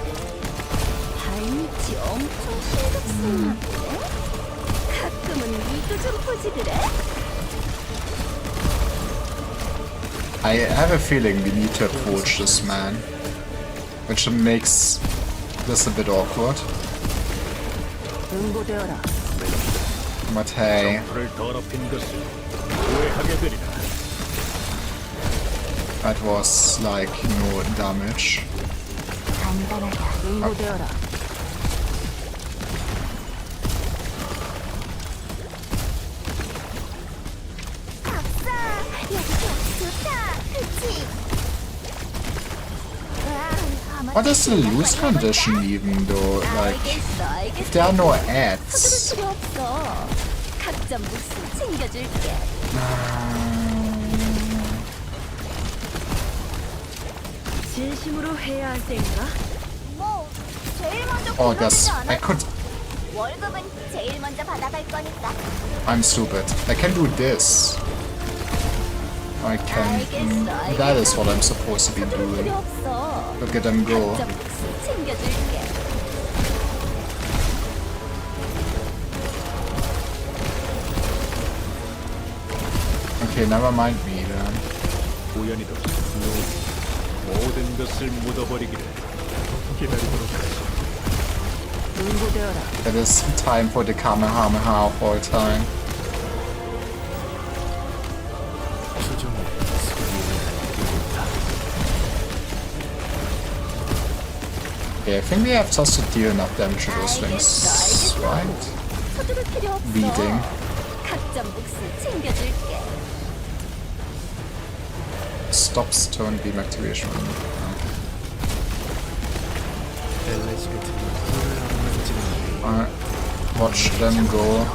아니지, 엄청 신경 쓰이는데? 가끔은 니도 좀 보지그래? I have a feeling we need to approach this man, which makes this a bit awkward. 응고되어라. But hey, 정부를 더럽힌 것을 후회하게 되리라. that was like no damage. 간단하다. 응고되어라. 박사, 여기 경치 좋다. 그치? 와, What is the loose condition even though? Like, 알겠어, 알겠어. there are no 서두를 ads. 필요 없어. 각점 몫을 챙겨줄게. 진심으로 해야 할 때인가? 뭐, 제일 먼저 Oh, 고르지 yes, 않아? I could. 월급은 제일 먼저 받아갈 거니까. I'm stupid. I can do this. I can. That is what I'm supposed to be 서두를 doing. 필요 없어. Look at them go. 각점 몫을 챙겨줄게. Okay, never mind me then. 우연히도 모든 것을 묻어버리기를 기다리도록 하지. 응고되어라. It is time for the Kamehameha of all time. 조정의 소리를 Okay, I think we have just to deal enough damage to those things, right? 서두를 필요 없어. Beating. 각점 몫을 챙겨줄게. Stops turn beam activation. 엘리지베트는 불을 안 Watch them go.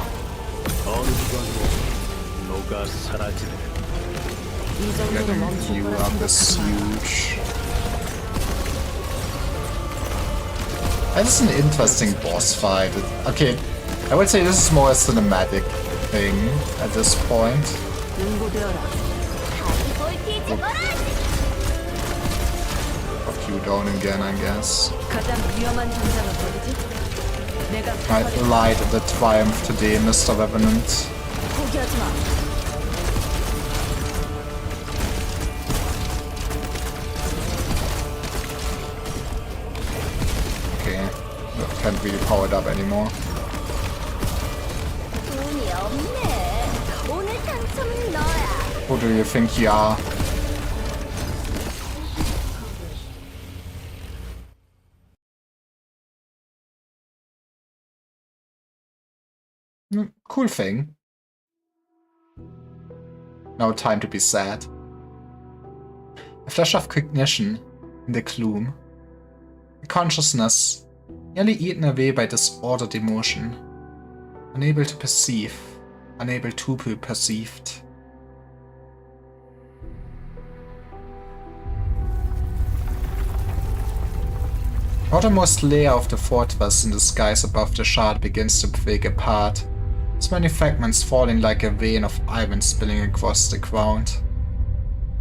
어느 순간으로 녹아 사라지네. 이 정도로 Getting 멈출 you 거라 up is 생각하나? huge. That is an interesting boss fight. Okay, I would say this is more a cinematic thing at this point. 응고되어라. 다시 볼티 죽어라. Fuck you down again, I guess. 가장 위험한 전장은 어디지? 내가 I 사과를 lied the triumph today, Mr. Revenant. 포기하지 마. Okay, can't really power it up anymore. 돈이 없네. 오늘 당첨은 너야. Who do you think you are? Cool thing. Now time to be sad. A flash of cognition in the gloom. A consciousness nearly eaten away by disordered emotion. Unable to perceive. Unable to be perceived. Outermost layer of the fortress in the skies above the shard begins to break apart, its many fragments falling like a vein of iron spilling across the ground.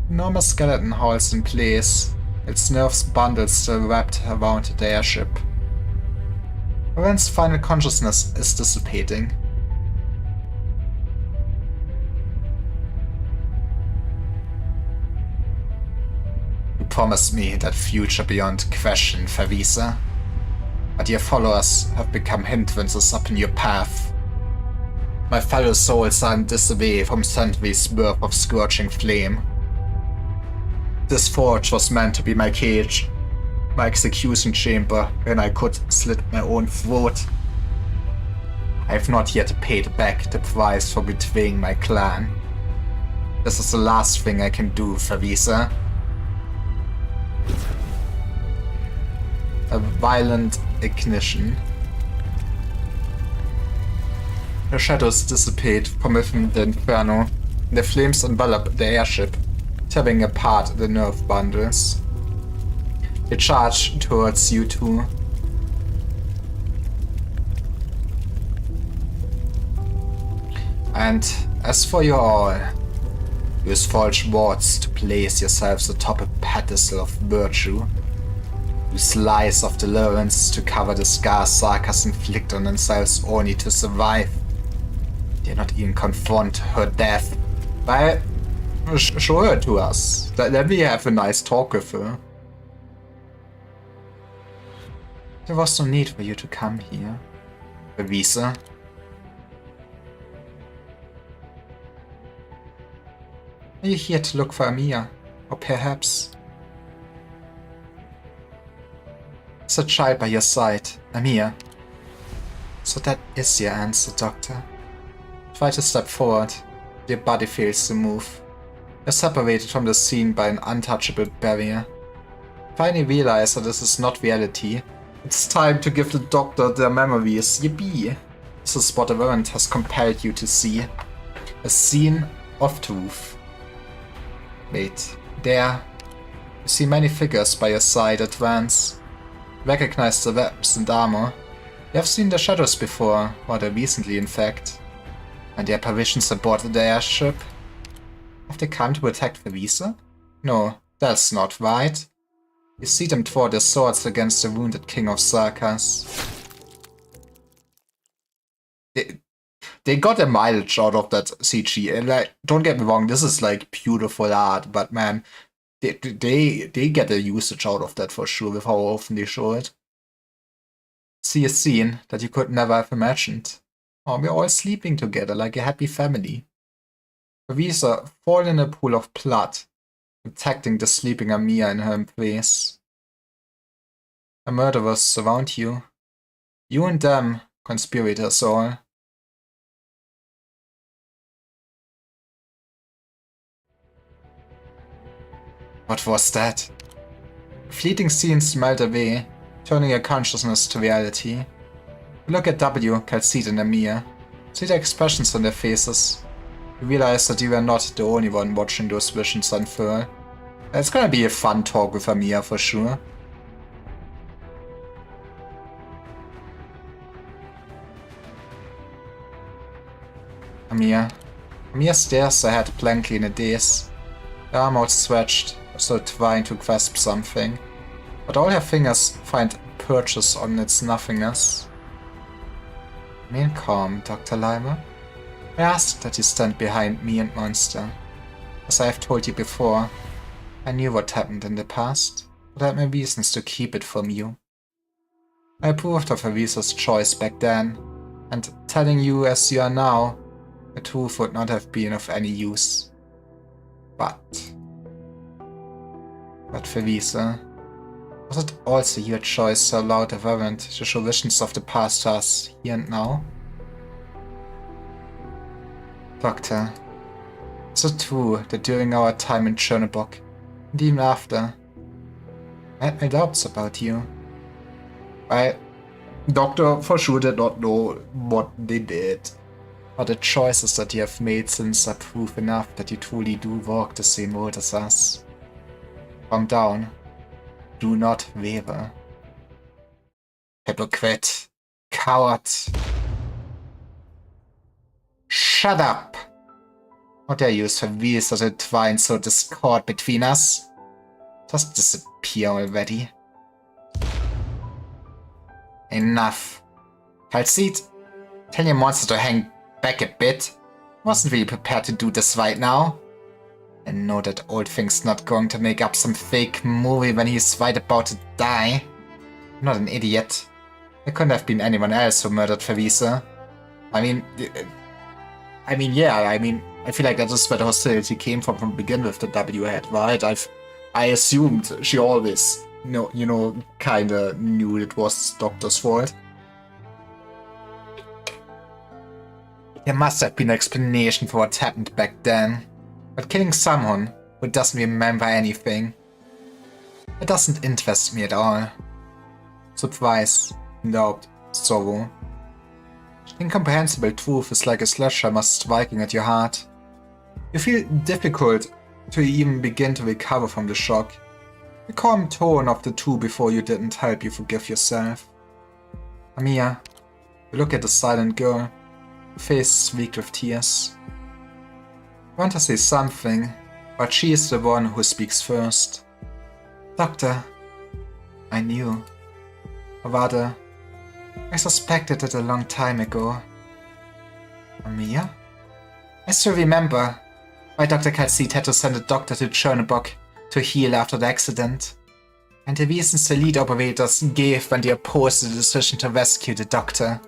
Enormous skeleton holds in place, its nerves bundles still wrapped around the airship. Oren's final consciousness is dissipating. You promised me that future beyond question, Favisa. But your followers have become hindrances upon your path. My fellow souls are in disarray from centuries' worth of scorching flame. This forge was meant to be my cage, my execution chamber when I could slit my own throat. I have not yet paid back the price for betraying my clan. This is the last thing I can do, Favisa. A violent ignition. The shadows dissipate from within the inferno, and the flames envelop the airship, tearing apart the nerve bundles. They charge towards you two. And as for you all, use false words to place yourselves atop a pedestal of virtue. Use lies of tolerance to cover the scars Sarkas inflict on themselves only to survive. Dare not even confront her death. But show her to us. Let me have a nice talk with her. There was no need for you to come here, Favisa. Are you here to look for Amir? Or perhaps... There's a child by your side, Amir. So that is your answer, Doctor. Try to step forward. Your body fails to move. You're separated from the scene by an untouchable barrier. Finally realize that this is not reality. It's time to give the Doctor their memories. Yippee! This is what the Reverend has compelled you to see. A scene of truth. Wait, there. You see many figures by your side advance. Recognize the weapons and armor. You have seen the shadows before, rather recently in fact. And the apparitions aboard the airship. Have they come to protect Verisa? No, that's not right. You see them draw their swords against the wounded king of Sarkas. They got a mileage out of that CG. And like, don't get me wrong, this is like beautiful art, but man, they get a usage out of that for sure with how often they show it. See a scene that you could never have imagined. Oh, we're all sleeping together like a happy family. Verisa fall in a pool of blood, protecting the sleeping Amir in her embrace. The murderers surround you. You and them, conspirators all. What was that? Fleeting scenes melt away, turning your consciousness to reality. You look at W, Calcid and Amir. See the expressions on their faces. You realize that you are not the only one watching those visions unfurl. It's gonna be a fun talk with Amir for sure. Amir stares ahead blankly in a daze. Her arm outstretched, as though trying to grasp something, but all her fingers find purchase on its nothingness. Remain calm, Dr. Leimer. I ask that you stand behind me and Monster. As I have told you before, I knew what happened in the past, but I had my reasons to keep it from you. I approved of Arisa's choice back then, and telling you as you are now, the truth would not have been of any use. But Verisa, was it also your choice to allow the Reverend to show visions of the past to us here and now? Doctor, is it true that during our time in Chernobog, and even after, I had my doubts about you? Doctor for sure did not know what they did, but the choices that you have made since are proof enough that you truly do walk the same road as us. Calm down. Do not waver. Hypocrite. Coward. Shut up! How dare you use Verisa to try and sow discord between us? Just disappear already. Enough. Calcid, tell your monster to hang back a bit. I wasn't really prepared to do this right now. I know that old thing's not going to make up some fake movie when he's right about to die. I'm not an idiot. It couldn't have been anyone else who murdered Verisa. I feel like that is where the hostility came from the beginning with the W head, right? I assumed she always, kinda knew it was Doctor's fault. There must have been an explanation for what happened back then. But killing someone who doesn't remember anything, it doesn't interest me at all. Surprise, doubt, sorrow. Incomprehensible truth is like a sledgehammer striking at your heart. You feel difficult to even begin to recover from the shock. The calm tone of the two before you didn't help you forgive yourself. Amir, you look at the silent girl, her face streaked with tears. You want to say something, but she is the one who speaks first. Doctor, I knew. Or rather, I suspected it a long time ago. Amir? I still remember why Dr. Calcid had to send a doctor to Chernobog to heal after the accident, and the reasons the lead operators gave when they opposed the decision to rescue the doctor.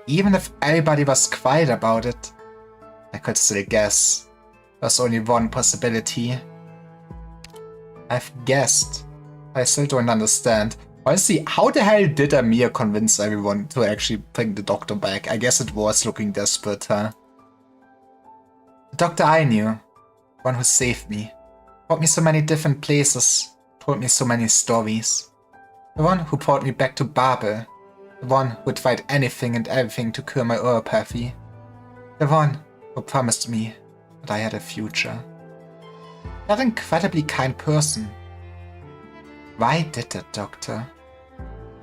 Even if everybody was quiet about it, I could still guess. There's only one possibility. I've guessed. I still don't understand. Honestly, how the hell did Amir convince everyone to actually bring the doctor back? I guess it was looking desperate, huh? The doctor I knew. One who saved me. Brought me so many different places. Told me so many stories. The one who brought me back to Babel. The one who would fight anything and everything to cure my neuropathy. The one who promised me that I had a future. That incredibly kind person. Why did that doctor?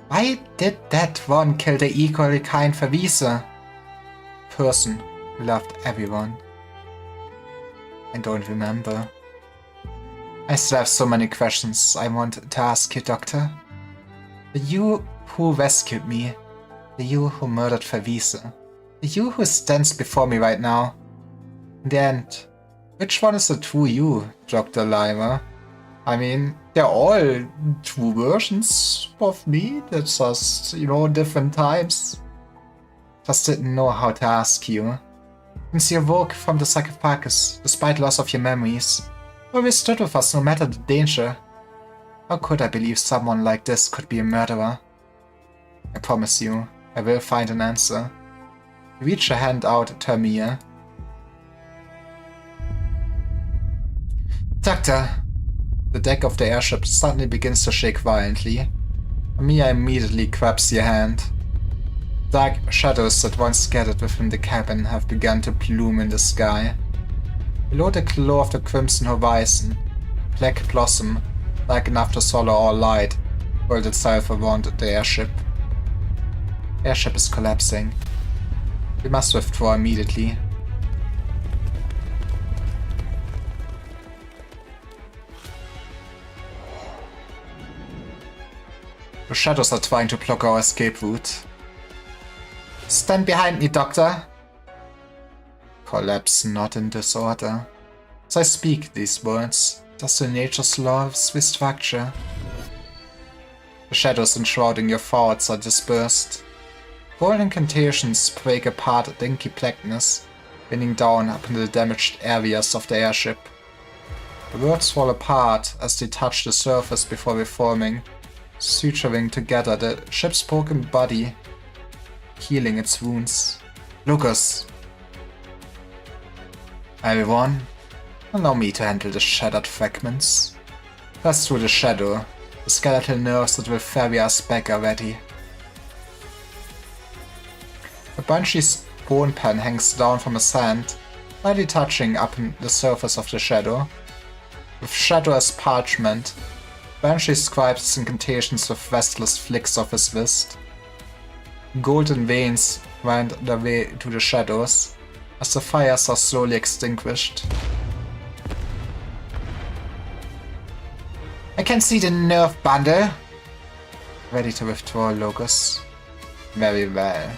Why did that one kill the equally kind Verwieser? Person who loved everyone. I don't remember. I still have so many questions I want to ask you, Doctor. The you who rescued me. The you who murdered Verwieser. The you who stands before me right now. In the end, which one is the true you, Dr. Lima? I mean, they're all true versions of me. That's just, different times. Just didn't know how to ask you. Since you awoke from the sarcophagus, despite loss of your memories, you always stood with us no matter the danger. How could I believe someone like this could be a murderer? I promise you, I will find an answer. You reach your hand out to Amir. Doctor! The deck of the airship suddenly begins to shake violently. Amir immediately grabs your hand. Dark shadows that once gathered within the cabin have begun to plume in the sky. Below the glow of the crimson horizon, black blossom, dark enough to swallow all light, whirled itself around the airship. The airship is collapsing. We must withdraw immediately. The shadows are trying to block our escape route. Stand behind me, Doctor! Collapse not in disorder. As I speak these words, does the nature's laws restructure. The shadows enshrouding your thoughts are dispersed. Golden incantations break apart the inky blackness, raining down upon the damaged areas of the airship. The words fall apart as they touch the surface before reforming, suturing together the ship's broken body, healing its wounds. Lucas! Everyone, allow me to handle the shattered fragments. Pass through the shadow, the skeletal nerves that will ferry us back are ready. A banshee's bone pen hangs down from his hand, lightly touching upon the surface of the shadow. With shadow as parchment, Banshee scribes his incantations with restless flicks of his wrist. Golden veins wind their way to the shadows, as the fires are slowly extinguished. I can see the nerve bundle. Ready to withdraw, Locus. Very well.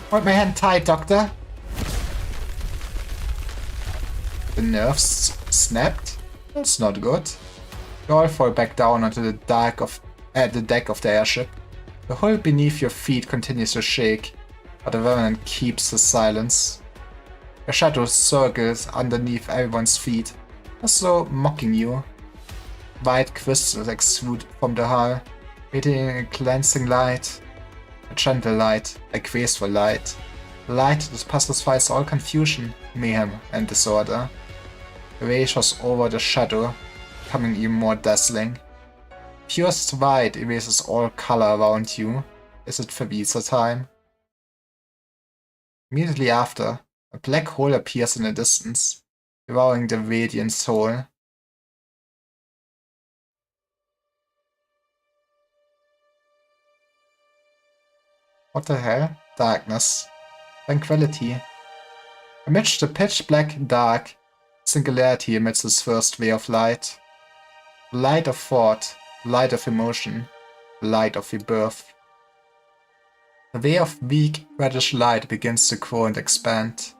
Hold my hand tight, Doctor. The nerves snapped? That's not good. You all fall back down onto the deck of the airship. The hull beneath your feet continues to shake, but the Revenant keeps his silence. A shadow circles underneath everyone's feet, as though mocking you. White crystals exude from the hull, radiating a glancing light. A gentle light, a graceful light. A light that pacifies all confusion, mayhem, and disorder. The ray shows over the shadow, becoming even more dazzling. Purest white erases all color around you. Is it Verwieser time? Immediately after, a black hole appears in the distance, devouring the radiant soul. What the hell? Darkness. Tranquility. Amidst the pitch black dark, singularity emits its first ray of light. The light of thought, the light of emotion, the light of rebirth. The ray of weak, reddish light begins to grow and expand,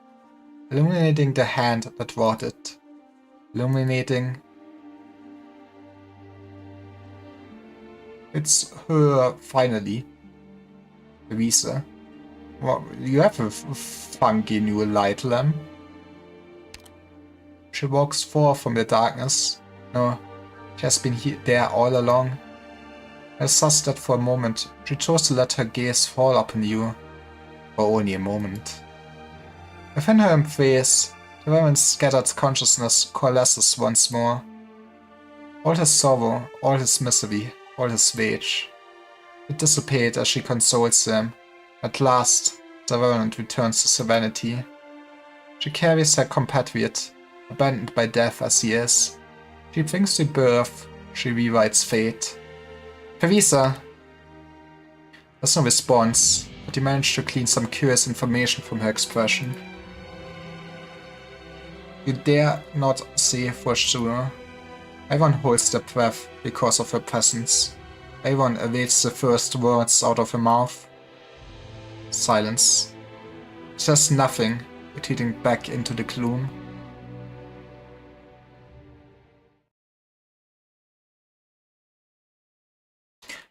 illuminating the hand that wrought it. Illuminating... It's her, finally. Verwieser. Well, you have a funky new light lamp. She walks forth from the darkness. No, she has been there all along. I sussed that for a moment. She chose to let her gaze fall upon you. For only a moment. Within her embrace, the woman's scattered consciousness coalesces once more. All his sorrow, all his misery, all his rage. It dissipates as she consoles him. At last, the Revenant returns to serenity. She carries her compatriot, abandoned by death as he is. She brings rebirth, she rewrites fate. Teresa! There's no response, but he managed to glean some curious information from her expression. You dare not say for sure. Everyone holds their breath because of her presence. Everyone awaits the first words out of her mouth. Silence. She says nothing, retreating back into the gloom.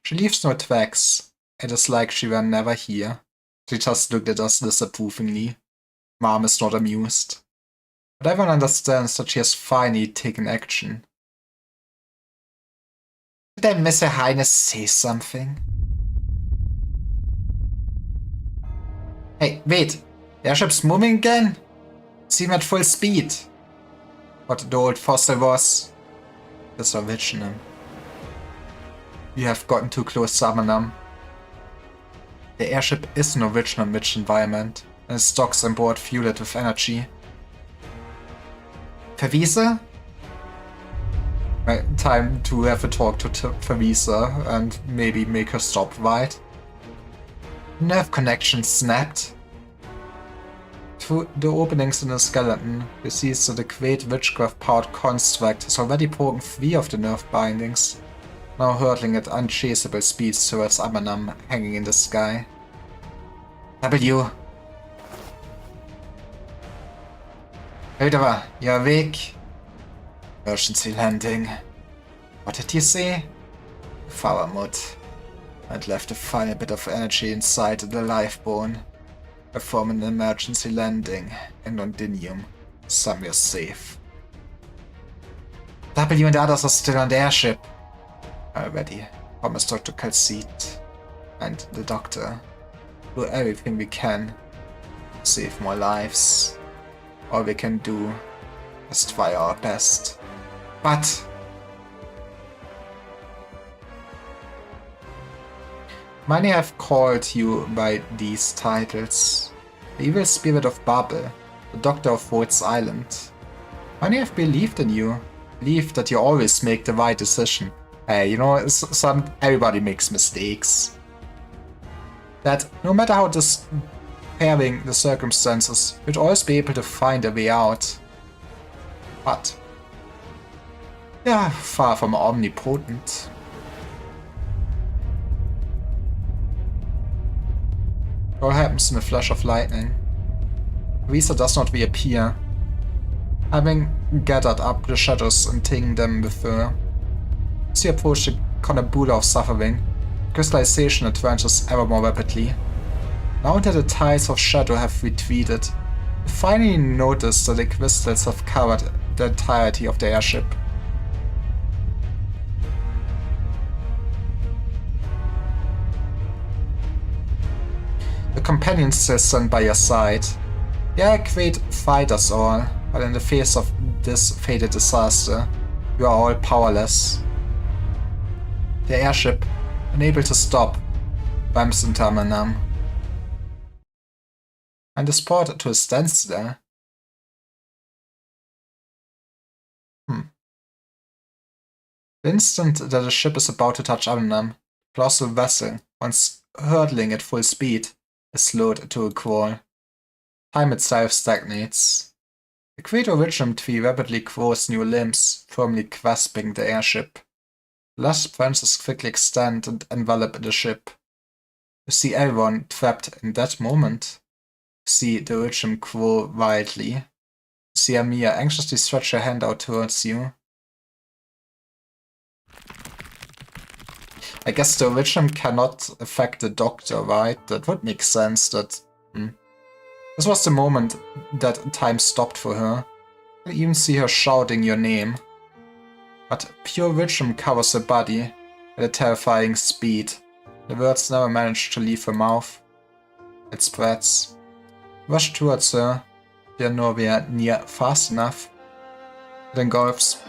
She leaves no tracks. It is like she were never here. She just looked at us disapprovingly. Mom is not amused. But everyone understands that she has finally taken action. Did I miss Her Highness say something? Hey, wait! The airship's moving again? Seem at full speed. What the old fossil was. This original. We have gotten too close to Amanam. The airship is an original-rich environment, and its docks on board fuel it with energy. Favisa? Time to have a talk to Favisa and maybe make her stop, right? Nerve connection snapped. Through the openings in the skeleton, we see that the great witchcraft-powered construct has already broken free of the nerve bindings, now hurtling at unchaseable speeds towards Amanam hanging in the sky. W. Hildeva, you're awake? Emergency landing. What did you say? Faramut. I'd left a final bit of energy inside the life bone. Perform an emergency landing in Londinium. Somewhere safe. W and the others are still on the airship. Already. Promised Dr. Calcite and the doctor. Do everything we can. Save more lives. All we can do is try our best. But many have called you by these titles. The evil spirit of Babel, the doctor of Rhodes Island. Many have believed in you, believed that you always make the right decision. Hey, you know, everybody makes mistakes. That no matter how despairing the circumstances, you'd always be able to find a way out. But they are far from omnipotent. It all happens in a flash of lightning. Risa does not reappear, having gathered up the shadows and taken them with her. As you approach the Conabula of suffering, crystallization advances ever more rapidly. Now that the tides of shadow have retreated, you finally notice that the crystals have covered the entirety of the airship. The companions still stand by your side. They are great fighters all, but in the face of this fated disaster, you are all powerless. The airship, unable to stop, bumps into Amanam and is brought to a standstill. The instant that the ship is about to touch Amanam, the colossal vessel, once hurtling at full speed, is slowed to a crawl. Time itself stagnates. The great originum tree rapidly grows new limbs, firmly grasping the airship. The lush branches quickly extend and envelop the ship. You see everyone trapped in that moment. You see the originum grow wildly. You see Amir anxiously stretch her hand out towards you. I guess the originum cannot affect the doctor, right? That would make sense that... This was the moment that time stopped for her. You even see her shouting your name. But pure wisdom covers her body at a terrifying speed. The words never manage to leave her mouth. It spreads. Rush towards her. They are nowhere near fast enough. It engulfs.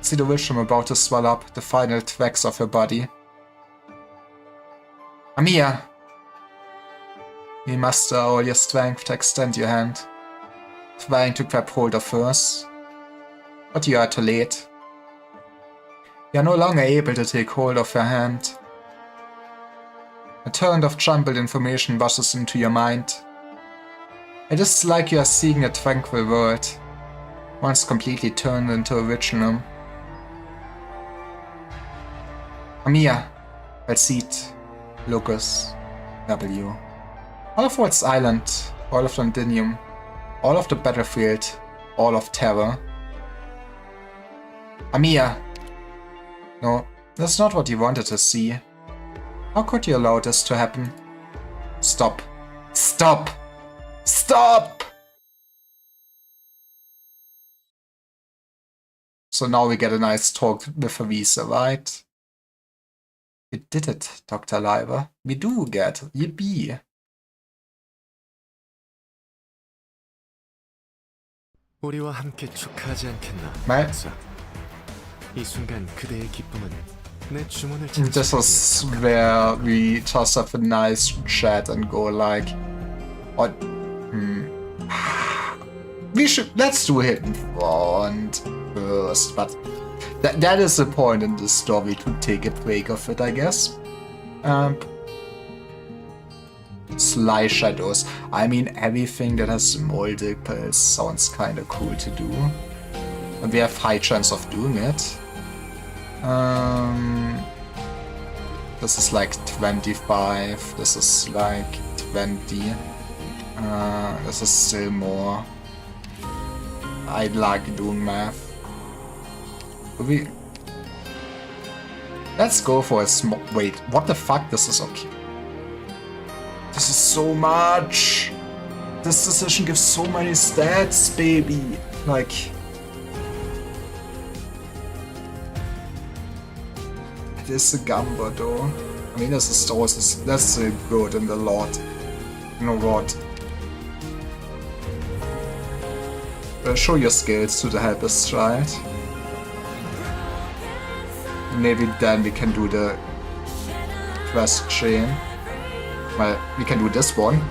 See the wisdom about to swell up the final twigs of her body. Amiya! You muster all your strength to extend your hand, trying to grab hold of hers. But you are too late. You are no longer able to take hold of her hand. A torrent of jumbled information rushes into your mind. It is like you are seeing a tranquil world, once completely turned into a original. Amiya, Belsit, Lucas, W. All of Waltz Island, all of Londinium, all of the battlefield, all of terror. Amiya! No, that's not what you wanted to see. How could you allow this to happen? Stop. Stop! Stop! So now we get a nice talk with Avisa, right? We did it, Dr. Leiber. We do get. Yippee! 우리와 함께 축하하지 않겠나? 말? 이 순간 그대의 기쁨은 내 주문을 This is where we just have a nice chat and go like, what? Let's do Hidden Front first, but that is the point in the story, to take a break of it, I guess. Sly Shadows. I mean, everything that has multiples sounds kinda cool to do. And we have high chance of doing it. This is like 25, this is like 20. This is still more. I like doing math. Let's go for a small. Wait, what the fuck? This is okay. This is so much. This decision gives so many stats, baby. Like, it is a Gamba though. I mean, this is also, that's still good in the lot. You know what? Show your skills to the helpers, right? Maybe then we can do the quest chain. Well, we can do this one.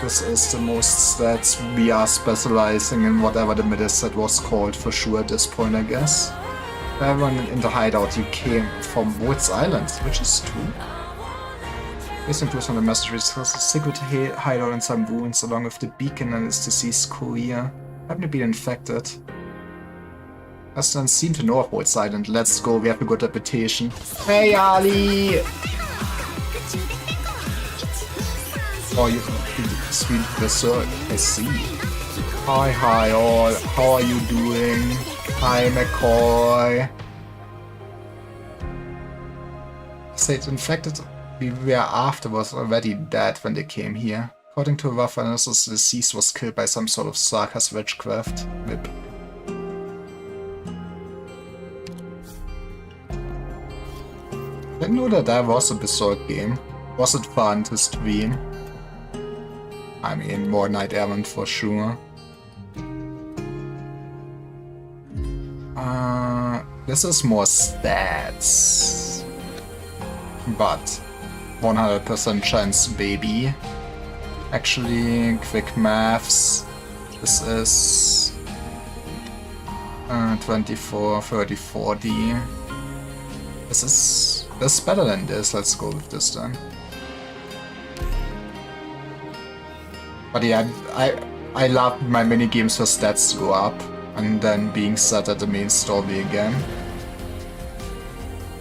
This is the most stats we are specializing in, whatever the middle set was called for sure at this point, I guess. Everyone in the hideout, you came from Waltz Island, which is true. This improves on the messages, has a secret hideout and some wounds along with the beacon and its deceased courier. Haven't you been infected? Doesn't seem to know of Waltz Island. Let's go, we have a good reputation. Hey Ali! Oh, you sweet berserk, I see. Hi all, how are you doing? Hi McCoy. Stayed infected. We were afterwards already dead when they came here. According to rough analysis, the deceased was killed by some sort of Sarkaz witchcraft. Rip. Didn't know that was a Berserk game. Was it fun to stream? I mean, more Night Errant for sure. This is more stats. But 100% chance, baby. Actually, quick maths. This is 24, 30, 40. This is better than this. Let's go with this then. But yeah, I love my mini games for stats to go up and then being set at the main story again.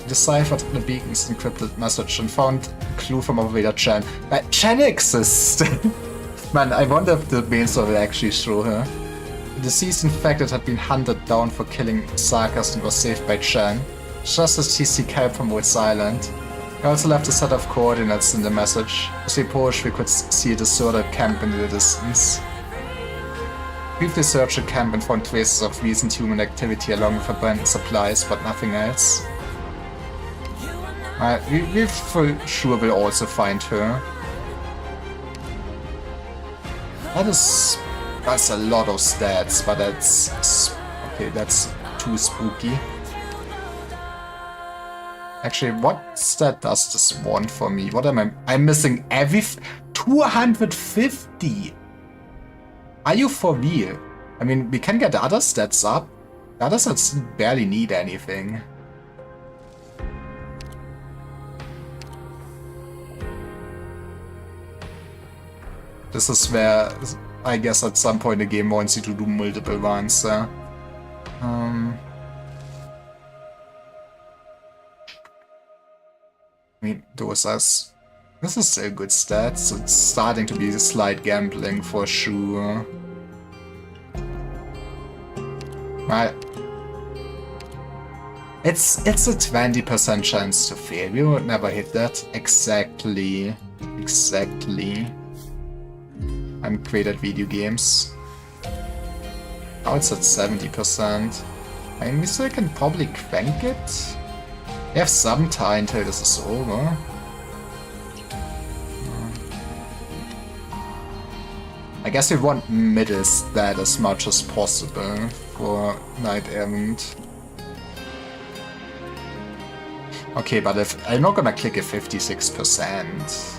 Deciphered the beacon's encrypted message and found a clue from Operator Chen. Chen exists! Man, I wonder if the main story actually show her. The deceased infected had been hunted down for killing Sarkaz and was saved by Chen, just as he seek help from Waltz Island. I also left a set of coordinates in the message. As we approached, we could see a deserted camp in the distance. Briefly searched the camp and found traces of recent human activity along with abandoned supplies, but nothing else. We for sure will also find her. That's a lot of stats, but okay, that's too spooky. Actually, what stat does this want for me? What am I'm missing every 250. Are you for real? I mean, we can get the other stats up. The other stats barely need anything. This is where I guess at some point the game wants you to do multiple runs. I mean, this is still good stats. It's starting to be slight gambling for sure. It's a 20% chance to fail. We would never hit that. Exactly. I'm great at video games. Now it's at 70%. I mean, we still can probably crank it. We have some time until this is over. I guess we want middle stat as much as possible for Night Errant. Okay, but if I'm not gonna click a 56%.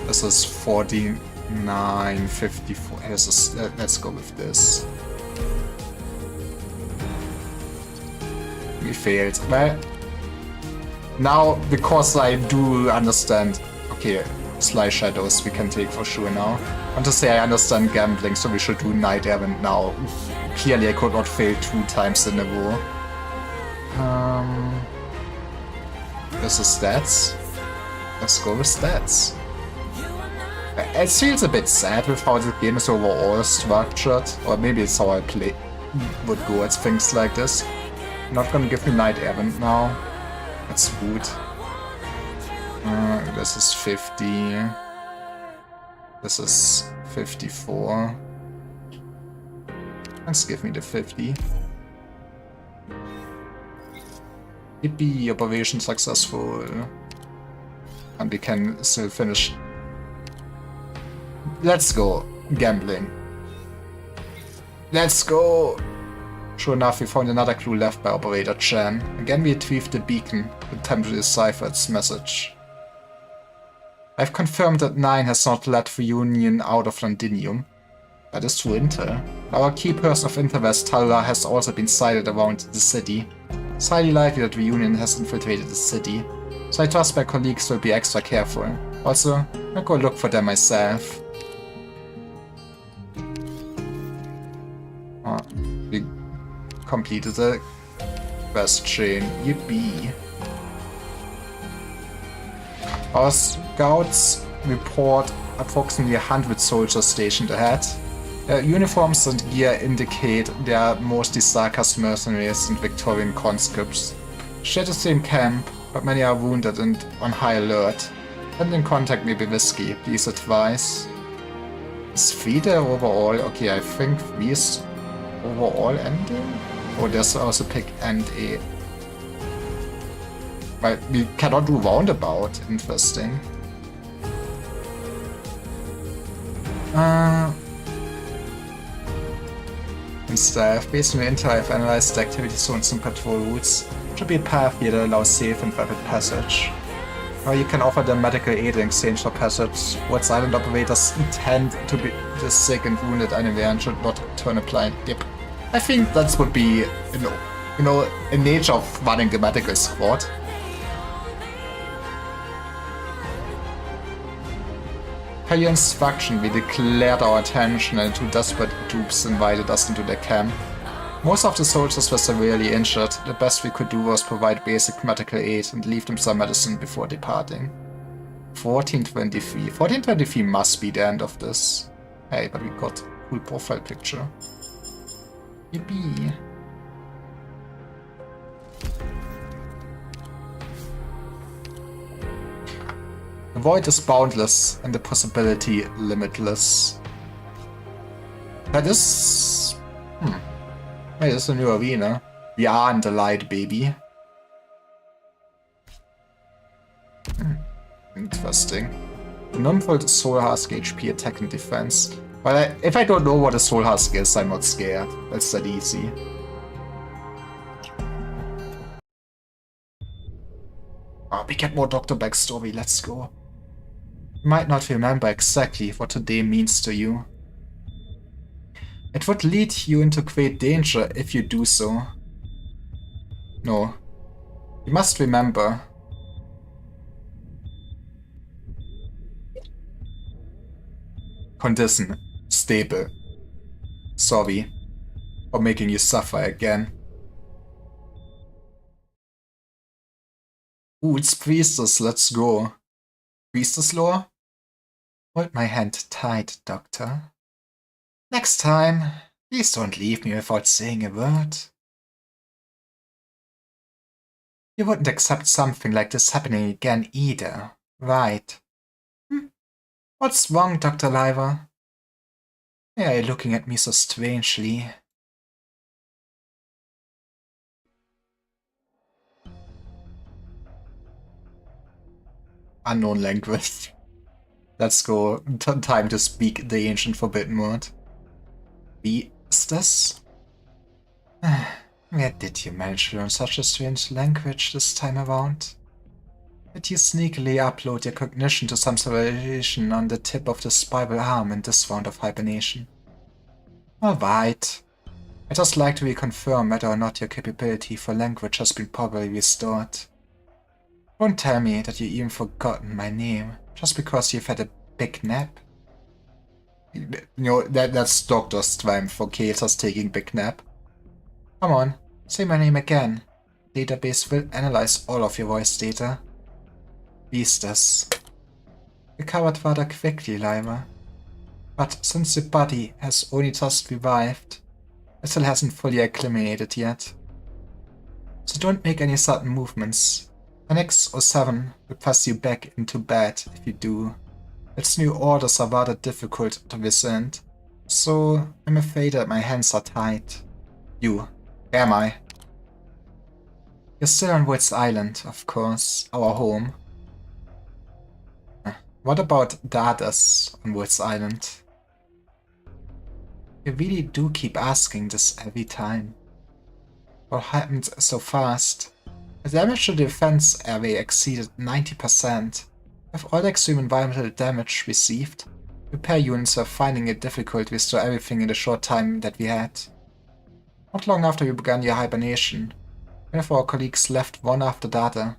This is 49.54. Let's go with this. We failed. Well, now, because I do understand... Okay, Sly Shadows we can take for sure now. I want to say I understand gambling, so we should do Night Errant now. Clearly I could not fail 2 times in a row. This is stats. Let's go with stats. It feels a bit sad with how the game is overall structured, or maybe it's how I would go at things like this. Not gonna give me Night Errant now. That's good. This is 50. This is 54. Let's give me the 50. Yippee, operation successful. And we can still finish. Let's go. Gambling. Let's go. Sure enough, we found another clue left by Operator Chan. Again, we retrieved the beacon, attempt to decipher its message. I've confirmed that 9 has not let Reunion out of Londinium. That is through intel. Our key person of interest, Talra, has also been sighted around the city. It's highly likely that Reunion has infiltrated the city, so I trust my colleagues will be extra careful. Also, I'll go look for them myself. We completed the quest chain. Yippee. Our scouts report approximately 100 soldiers stationed ahead. Their uniforms and gear indicate they are mostly Sarkas mercenaries and Victorian conscripts. Shared the same camp, but many are wounded and on high alert. Handling contact may be risky, please advise. Is 3 there overall? Okay, I think 3 is overall ending? Oh, there's also pick and A. But we cannot do roundabout. Interesting. Instead, based on the intel, I've analyzed the activity zones and patrol routes. Should be a path here that allows safe and rapid passage. Or you can offer them medical aid in exchange for passage. What's island operators intend to be the sick and wounded anywhere and should not turn a blind dip. I think that would be, a nature of running the medical squad. Per your instruction, we declared our attention and 2 desperate troops invited us into their camp. Most of the soldiers were severely injured. The best we could do was provide basic medical aid and leave them some medicine before departing. 1423. 1423 must be the end of this. Hey, but we got a cool profile picture. Yippee. The void is boundless and the possibility limitless. That is... Wait, that's a new arena. We are in the light, baby. Interesting. The non-fold soul husk HP attack and defense. But if I don't know what a soul husk is, I'm not scared. That's that easy. Oh, we get more Doctor backstory, let's go. You might not remember exactly what today means to you. It would lead you into great danger if you do so. No. You must remember. Condition. Stable. Sorry. For making you suffer again. Ooh, it's Priestess, let's go. Priestess lore? Hold my hand tight, Doctor. Next time, please don't leave me without saying a word. You wouldn't accept something like this happening again either, right? What's wrong, Dr. Liver? Why are you looking at me so strangely? Unknown language. Let's go. Time to speak the ancient forbidden word. Beastus? Where did you manage to learn such a strange language this time around? Did you sneakily upload your cognition to some civilization on the tip of the spiral arm in this round of hibernation? Alright. I'd just like to reconfirm whether or not your capability for language has been properly restored. Don't tell me that you even forgotten my name, just because you've had a big nap. You know, that's Dr. Strength for Ketas taking big nap. Come on, say my name again. Database will analyze all of your voice data. Beastus. Recovered rather quickly, Lima. But since your body has only just revived, it still hasn't fully acclimated yet. So don't make any sudden movements. Annex 07 will pass you back into bed if you do. Its new orders are rather difficult to rescind, so I'm afraid that my hands are tied. You. Am I? You're still on Woods Island, of course, our home. What about the others on Woods Island? You really do keep asking this every time. What happened so fast? The damage to the defense area exceeded 90%. With all the extreme environmental damage received, repair units are finding it difficult to restore everything in the short time that we had. Not long after you began your hibernation, one of our colleagues left one after the other.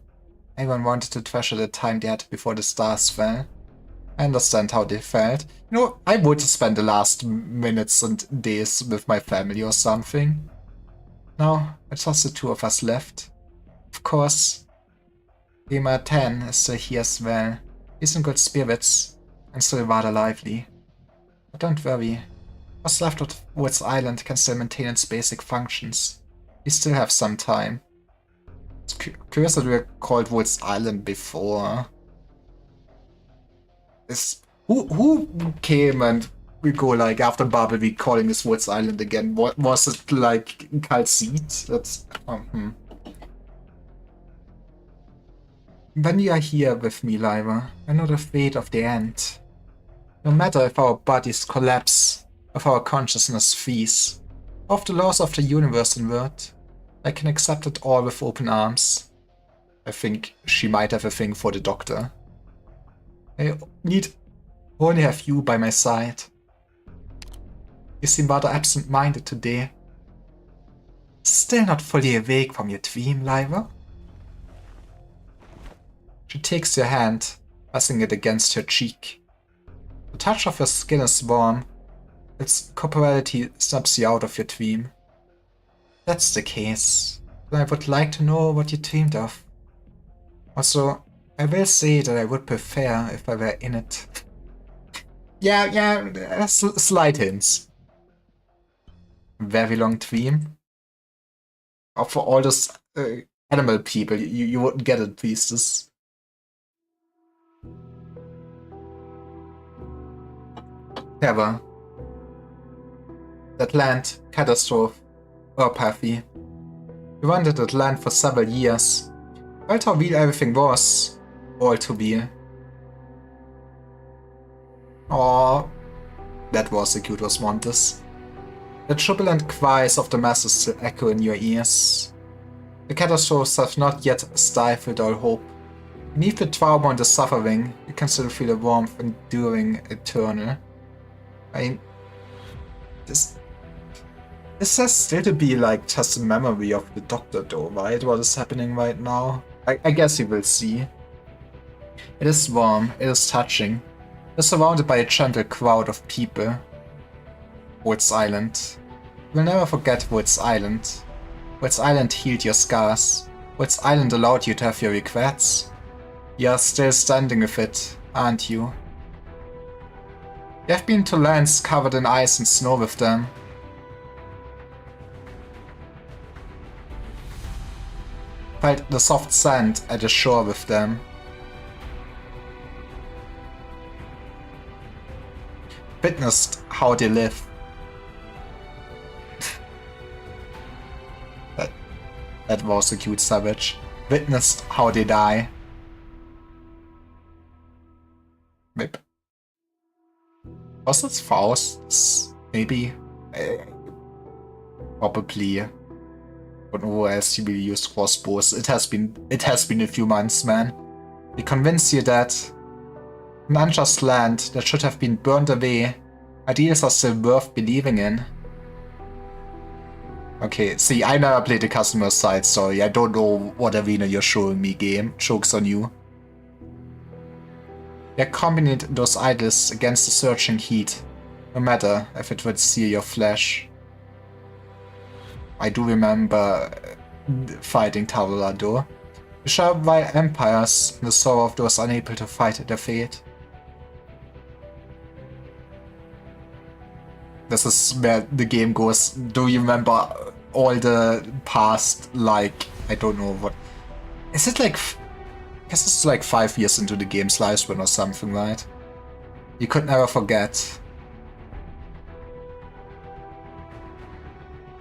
Everyone wanted to treasure the time they had before the stars fell. I understand how they felt. You know, I would spend the last minutes and days with my family or something. Now, it's just the two of us left. Of course, Gamer 10 is still here as well. He's in good spirits and still rather lively. But don't worry, what's left of Woods Island can still maintain its basic functions. We still have some time. It's curious that we were called Woods Island before. Who came and we go like after Barbie calling this Woods Island again? What was it like? Calcite? That's When you are here with me, Lyra, I know the fate of the end. No matter if our bodies collapse, if our consciousness freeze, or if the laws of the universe invert, I can accept it all with open arms. I think she might have a thing for the Doctor. I need only have you by my side. You seem rather absent-minded today. Still not fully awake from your dream, Lyra? She takes your hand, pressing it against her cheek. The touch of her skin is warm. Its corporality snaps you out of your dream. If that's the case, then I would like to know what you dreamed of. Also, I will say that I would prefer if I were in it. Yeah, slight hints. Very long theme. Or for all those animal people, you wouldn't get it, Priestess. Never. That land, catastrophe, apathy. We wanted that land for several years. Felt how real everything was. All too real. Aww. That was the cute Osmontes. The jubilant cries of the masses still echo in your ears. The catastrophes have not yet stifled all hope. Beneath the trauma and the suffering, you can still feel the warmth enduring eternal. I mean, this has still to be like just a memory of the Doctor though, right? What is happening right now? I guess you will see. It is warm, it is touching. You're surrounded by a gentle crowd of people. Woods Island. You'll never forget Woods Island. Woods Island healed your scars. Woods Island allowed you to have your regrets. You're still standing with it, aren't you? You have been to lands covered in ice and snow with them. Felt the soft sand at the shore with them. Witnessed how they live. That was a cute savage. Witnessed how they die. Maybe. Was it Faust? Maybe. Probably. Don't know who else you will use crossbows. It has been a few months, man. They convince you that an unjust land that should have been burned away, ideals are still worth believing in. Okay, see, I never played the customer side story. I don't know what arena you're showing me, game. Joke's on you. You accompanied those idols against the surging heat, no matter if it would sear your flesh. I do remember fighting Tavola though. You shall by empires in the sorrow of those unable to fight their fate. This is where the game goes. Do you remember all the past, like, I don't know what... Is it like... I guess it's like 5 years into the game's lifespan or something, right? You could never forget.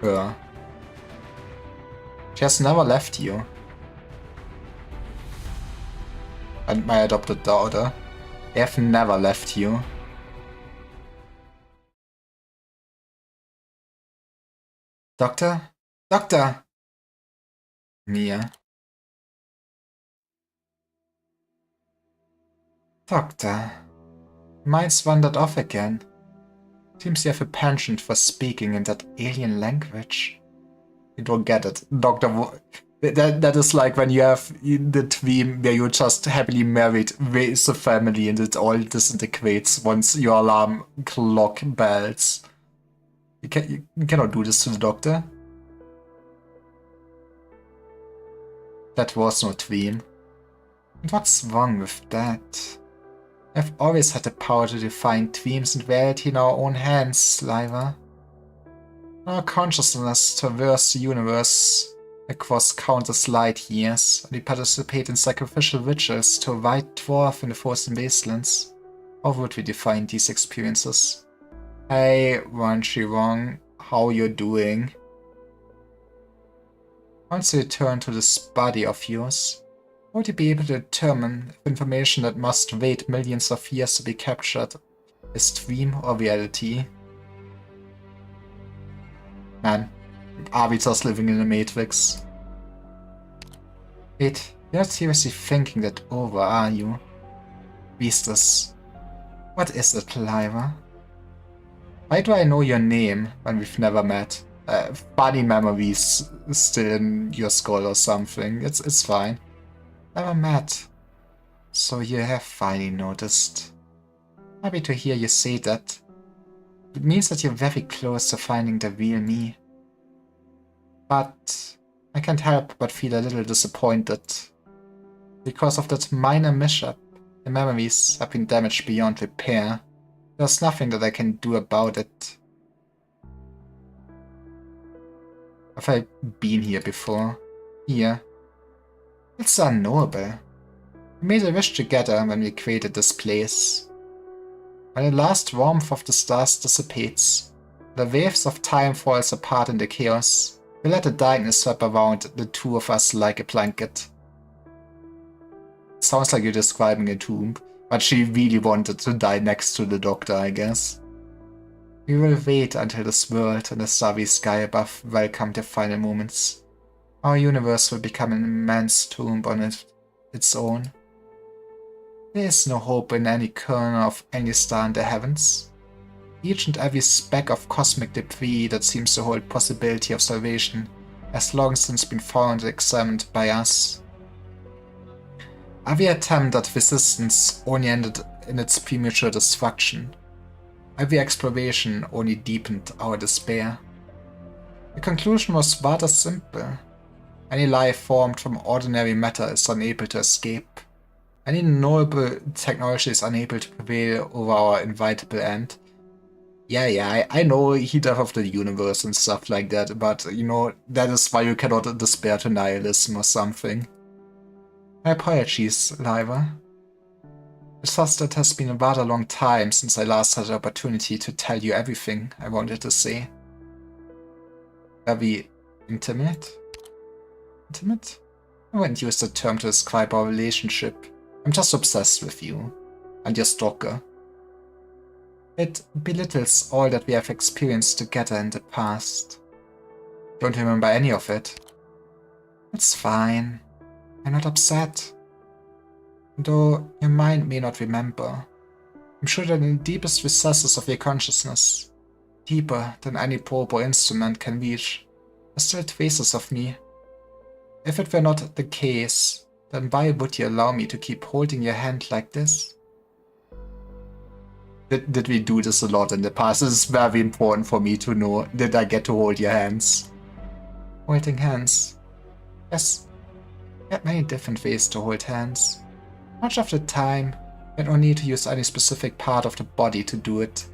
Her. She has never left you. And my adopted daughter. They have never left you. Doctor? Doctor! Mia. Doctor. Mind's wandered off again. Seems you have a penchant for speaking in that alien language. You don't get it. Doctor, that is like when you have the dream where you're just happily married, raise a family, and it all disintegrates once your alarm clock bells. You cannot do this to the Doctor. That was no dream. And what's wrong with that? I've always had the power to define dreams and reality in our own hands, Sliver. Our consciousness traverses the universe across countless light years, and we participate in sacrificial rituals to a white dwarf in the frozen wastelands. How would we define these experiences? Hey, Wrong, how you doing? Once you return to this body of yours, would you be able to determine if information that must wait millions of years to be captured is dream or reality? Man, are we just living in a matrix? Wait, you're not seriously thinking that over, are you? Beastus. What is it, Lyra? Why do I know your name when we've never met? Funny memories still in your skull or something. It's fine. Never met. So you have finally noticed. Happy to hear you say that. It means that you're very close to finding the real me. But I can't help but feel a little disappointed. Because of that minor mishap, the memories have been damaged beyond repair. There's nothing that I can do about it. Have I been here before? Here. It's unknowable. We made a wish together when we created this place. When the last warmth of the stars dissipates, the waves of time falls apart in the chaos, we let the darkness wrap around the two of us like a blanket. It sounds like you're describing a tomb, but she really wanted to die next to the doctor, I guess. We will wait until this world and the starry sky above welcome their final moments. Our universe will become an immense tomb on its own. There is no hope in any corner of any star in the heavens. Each and every speck of cosmic debris that seems to hold possibility of salvation has long since been found and examined by us. Every attempt at resistance only ended in its premature destruction. Every exploration only deepened our despair. The conclusion was rather simple. Any life formed from ordinary matter is unable to escape. Any knowable technology is unable to prevail over our inevitable end. Yeah, I know he death of the universe and stuff like that, but you know, that is why you cannot despair to nihilism or something. My apologies, Lyra. It's just that it has been a rather long time since I last had the opportunity to tell you everything I wanted to say. Are we intimate? Intimate? I wouldn't use the term to describe our relationship. I'm just obsessed with you, and your stalker. It belittles all that we have experienced together in the past. Don't remember any of it. It's fine. I'm not upset. Though your mind may not remember, I'm sure that in the deepest recesses of your consciousness, deeper than any probe or instrument can reach, are still traces of me. If it were not the case, then why would you allow me to keep holding your hand like this? Did we do this a lot in the past? This is very important for me to know. Did I get to hold your hands? Holding hands. Yes, we had many different ways to hold hands. Much of the time, we don't need to use any specific part of the body to do it.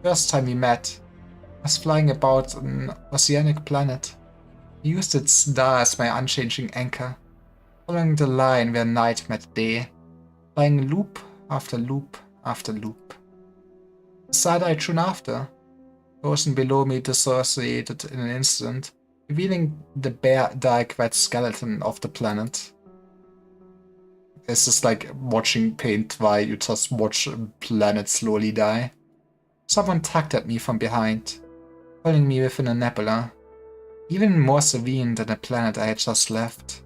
First time we met, I was flying about an oceanic planet. I used its star as my unchanging anchor, following the line where night met day, flying loop after loop after loop. The side I tune after, the ocean below me dissociated in an instant, revealing the bare, dark red skeleton of the planet. It's just like watching paint dry, you just watch a planet slowly die. Someone tugged at me from behind, pulling me within a nebula, even more serene than the planet I had just left.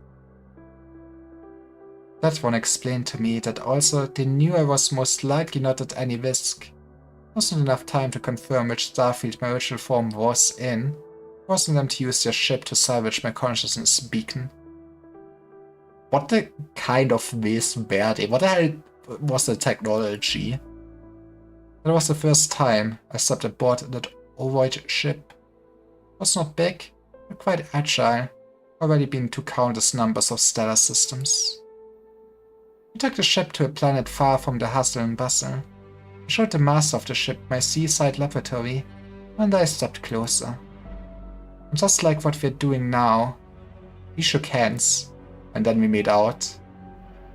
That one explained to me that also they knew I was most likely not at any risk. Wasn't enough time to confirm which starfield my original form was in, forcing them to use their ship to salvage my consciousness beacon. What the kind of waste were they? What the hell was the technology? That was the first time I stepped aboard that ovoid ship. It was not big, but quite agile, already been to countless numbers of stellar systems. We took the ship to a planet far from the hustle and bustle. I showed the master of the ship my seaside laboratory, and I stepped closer. And just like what we're doing now, we shook hands, and then we made out.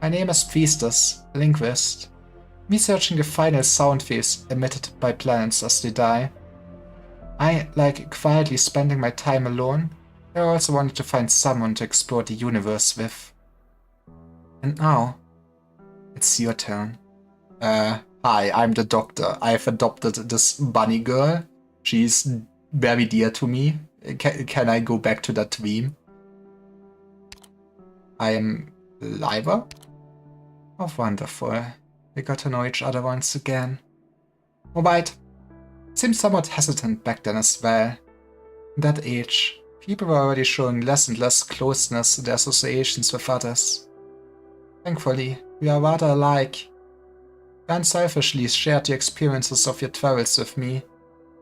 My name is Priestess, linguist, researching the final sound waves emitted by planets as they die. I like quietly spending my time alone, but I also wanted to find someone to explore the universe with. And now, it's your turn. Hi, I'm the doctor. I've adopted this bunny girl. She's very dear to me. Can I go back to that dream? I am Lyra? Oh, wonderful. We got to know each other once again. Alright. Seemed somewhat hesitant back then as well. In that age, people were already showing less and less closeness in their associations with others. Thankfully, we are rather alike. You unselfishly shared the experiences of your travels with me,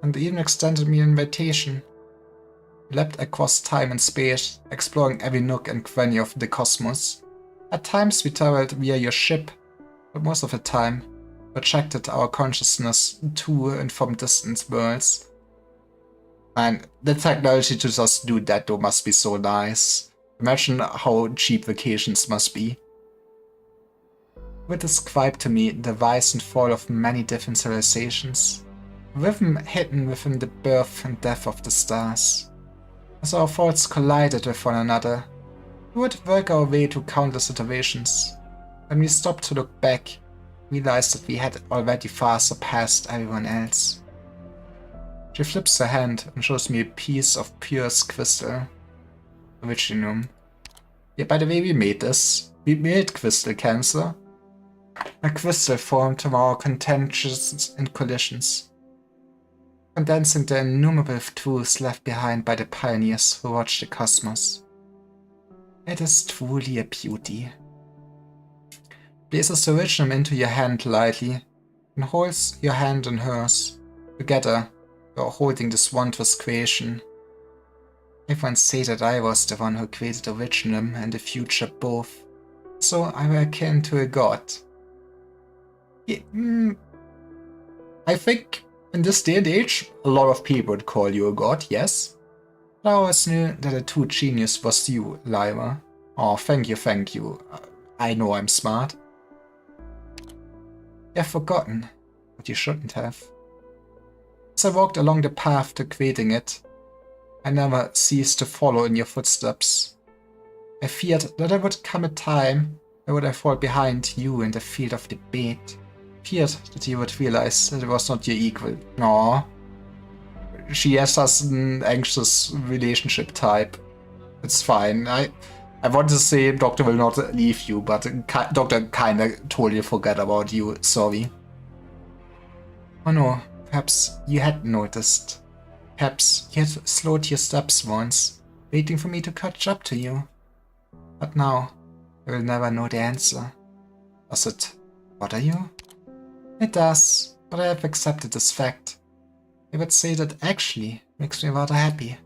and even extended me an invitation. We leapt across time and space, exploring every nook and cranny of the cosmos. At times we traveled via your ship, but most of the time, projected our consciousness to and from distant worlds. And the technology to just do that though must be so nice. Imagine how cheap vacations must be. Would describe to me the rise and fall of many different civilizations, rhythm hidden within the birth and death of the stars. As our thoughts collided with one another, we would work our way to countless iterations. When we stopped to look back, realized that we had already far surpassed everyone else. She flips her hand and shows me a piece of purest crystal. Originum. Yeah, by the way, we made this. We made crystal cancer. A crystal formed from our contentions and collisions, condensing the innumerable truths left behind by the pioneers who watched the cosmos. It is truly a beauty. Places the originum into your hand lightly, and holds your hand in hers. Together, we are holding this wondrous creation. Everyone say that I was the one who created originum and the future both, so I were akin to a god. I think in this day and age, a lot of people would call you a god, yes? But I always knew that a true genius was you, Lyra. Oh, thank you. I know I'm smart. You have forgotten, but you shouldn't have. As I walked along the path to creating it, I never ceased to follow in your footsteps. I feared that there would come a time where would I fall behind you in the field of debate. Feared that you would realize that it was not your equal. Aww. She has us an anxious relationship type. It's fine. I want to say Doctor will not leave you, but Doctor kinda totally forgot about you. Sorry. Oh no, perhaps you had noticed. Perhaps you had slowed your steps once, waiting for me to catch up to you. But now, you will never know the answer. Does it bother you? It does, but I have accepted this fact. I would say that actually makes me rather happy.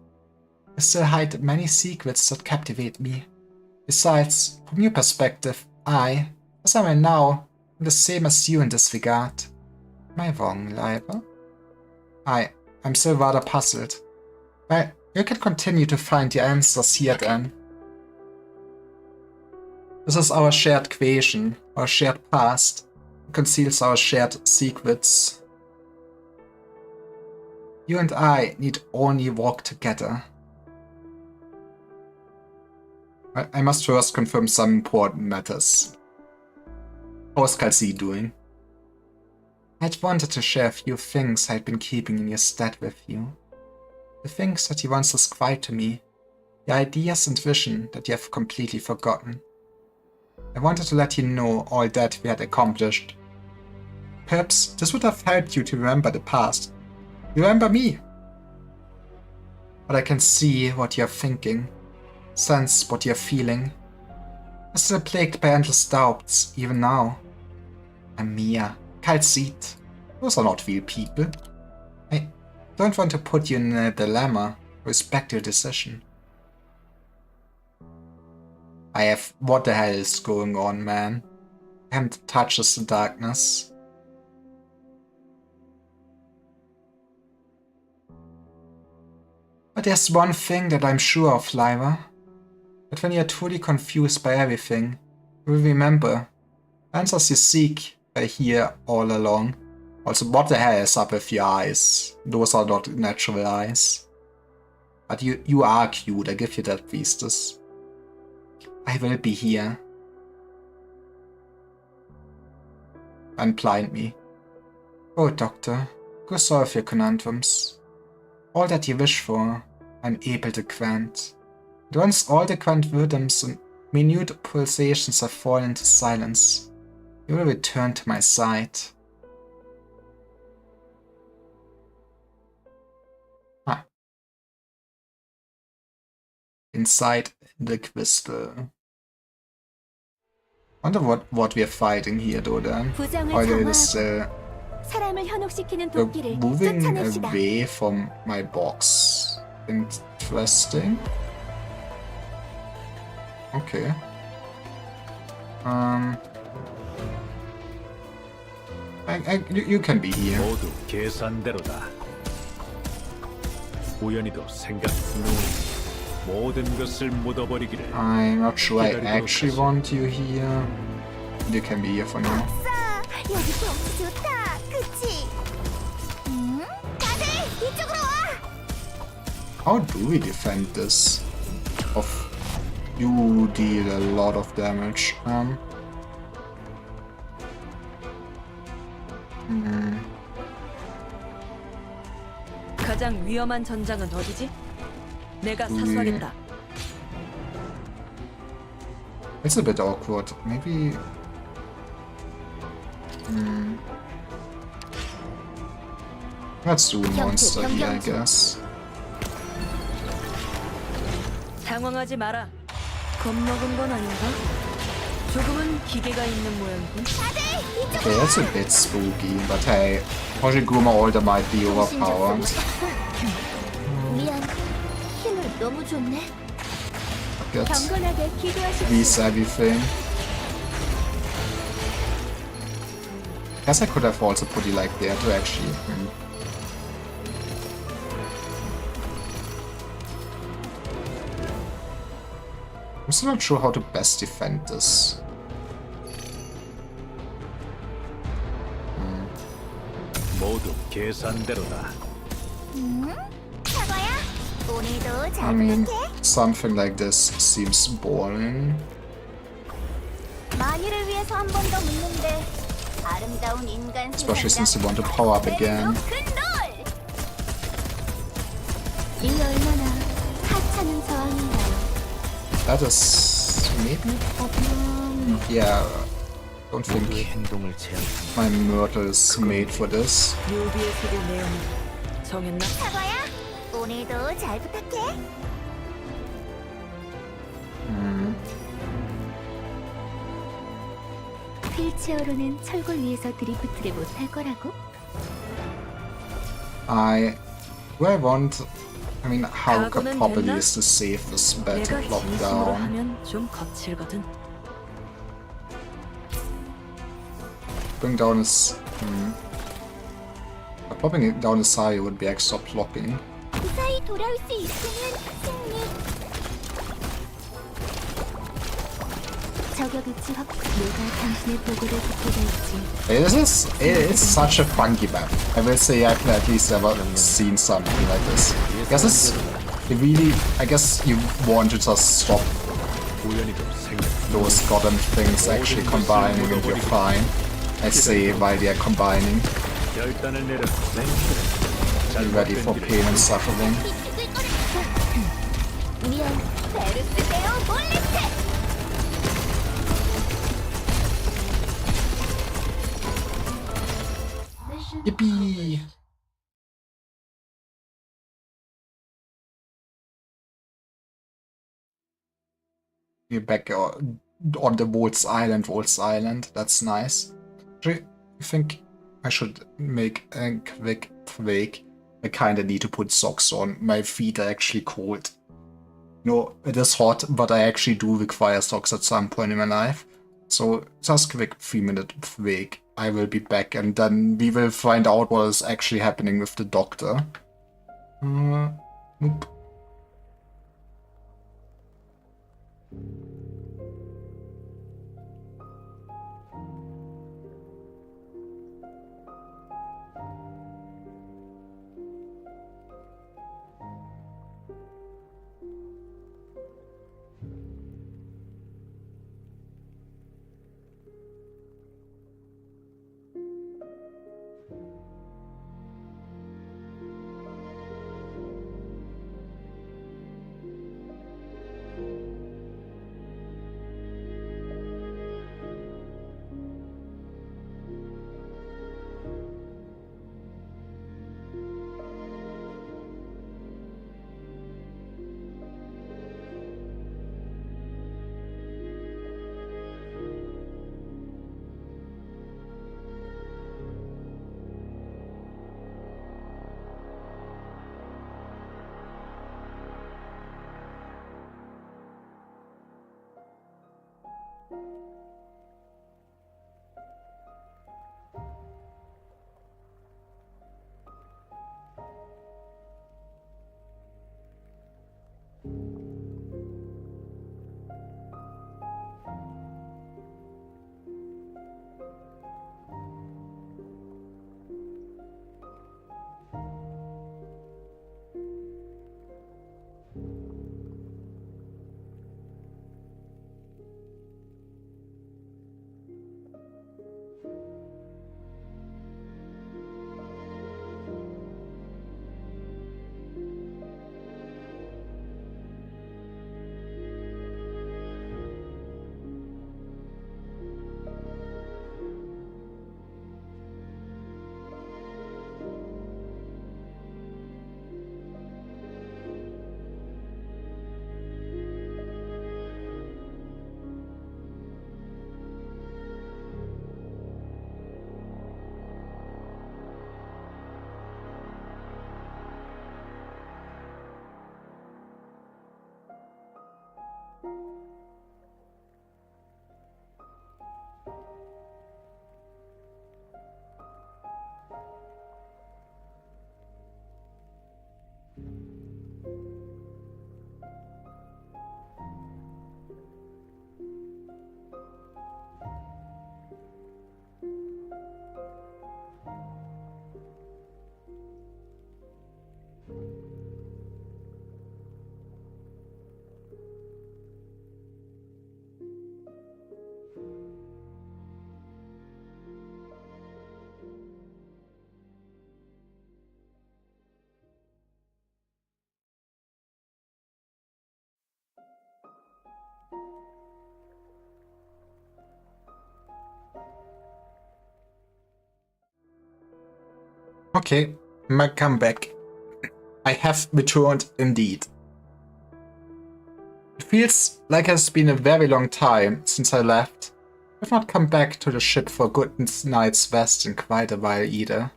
I still hide many secrets that captivate me. Besides, from your perspective, I, as am I now, am the same as you in this regard. Am I wrong, Lyra? I'm still rather puzzled. Well, you can continue to find your answers here then. This is our shared creation, our shared past. It conceals our shared secrets. You and I need only walk together. I must first confirm some important matters. How's Kelsey doing? I'd wanted to share a few things I'd been keeping in your stead with you. The things that you once described to me. The ideas and vision that you have completely forgotten. I wanted to let you know all that we had accomplished. Perhaps this would have helped you to remember the past. Remember me. But I can see what you're thinking. Sense what you're feeling. I'm still plagued by endless doubts, even now. Amir, Kal'Tsit, those are not real people. I don't want to put you in a dilemma. Respect your decision. What the hell is going on, man? Hand touches the darkness. But there's one thing that I'm sure of, Lyra. That when you're truly confused by everything, you will remember. Answers you seek are here all along. Also, what the hell is up with your eyes? Those are not natural eyes. But you are cute, I give you that, priestess. I will be here. Unblind me. Oh, Doctor, go solve your conundrums. All that you wish for, I'm able to grant. And once all the grand rhythms and minute pulsations have fallen into silence, you will return to my side. Inside the crystal. Wonder what we are fighting here though then. Oh, it is 사람을 현혹시키는 You're 도끼를 moving 쫓아냅시다. away from my box. Interesting. Okay. You can be here. 모두 계산대로다. 우연히도 생각 모든 것을 묻어버리기를. I'm not sure I actually want you here. You can be here for now. 아싸, 여기 경치 좋다. 그치? 다들 이쪽으로 와. How do we defend this? You deal a lot of damage. 가장 위험한 전장은 어디지? 내가 사수하겠다. It's a bit awkward. Maybe. Let's do monster here, I guess. 당황하지 마라. 겁먹은 건 아닌가? 조금은 기계가 있는 모양이군. Okay, that's a bit spooky, but hey, Hojiguma Older might be overpowered. 미안, 힘을 너무 줬네. Get 경건하게 기도하십시오. these everything. Guess I could have also put you like there to actually. I'm still not sure how to best defend this. 모두 계산대로다. 사과야, 오늘도 I 잘 mean, 부탁해. something like this seems boring. 만일을 위해서 한 번 더 묻는데 아름다운 인간 Especially 세상이라 since you want to power up again. 큰돌! 이 얼마나 하찮은 저항인가요? That is maybe a problem. Yeah, don't 모두의 think 행동을 제한한다. my myrtle is made for this. 묘비의 세계 내용 정했나? 사과야, 오늘도 잘 부탁해. 휠체어로는 철골 위에서 드리프트를 못할 거라고? Do I want? I mean, how 각오는 probably 됐나? is the safest bet to 내가 plop 진심으로 down? 하면 좀 거칠거든. Putting down is. Popping it down a side would be extra plopping. 무사히 돌아올 수 있으면 승리. 저격 위치 확. 내가 당신의 보고를 듣게 될지. It's such a funky map. I will say I've at least ever seen something like this. I guess you want to just stop 우연히도 생각 those goddamn things actually combining and you're fine. I say while they're combining. 결단을 내려라. Be ready for pain and suffering. 미안, 베르스 베어 몰레트. Yippee! We're back on the Wolf's Island. That's nice. I think I should make a quick break. I kinda need to put socks on. My feet are actually cold. No, it is hot, but I actually do require socks at some point in my life. So just quick 3-minute break. I will be back and then we will find out what is actually happening with the doctor. Nope. Okay, my comeback. I have returned indeed. It feels like it's been a very long time since I left. I've not come back to the ship for a good night's rest in quite a while either.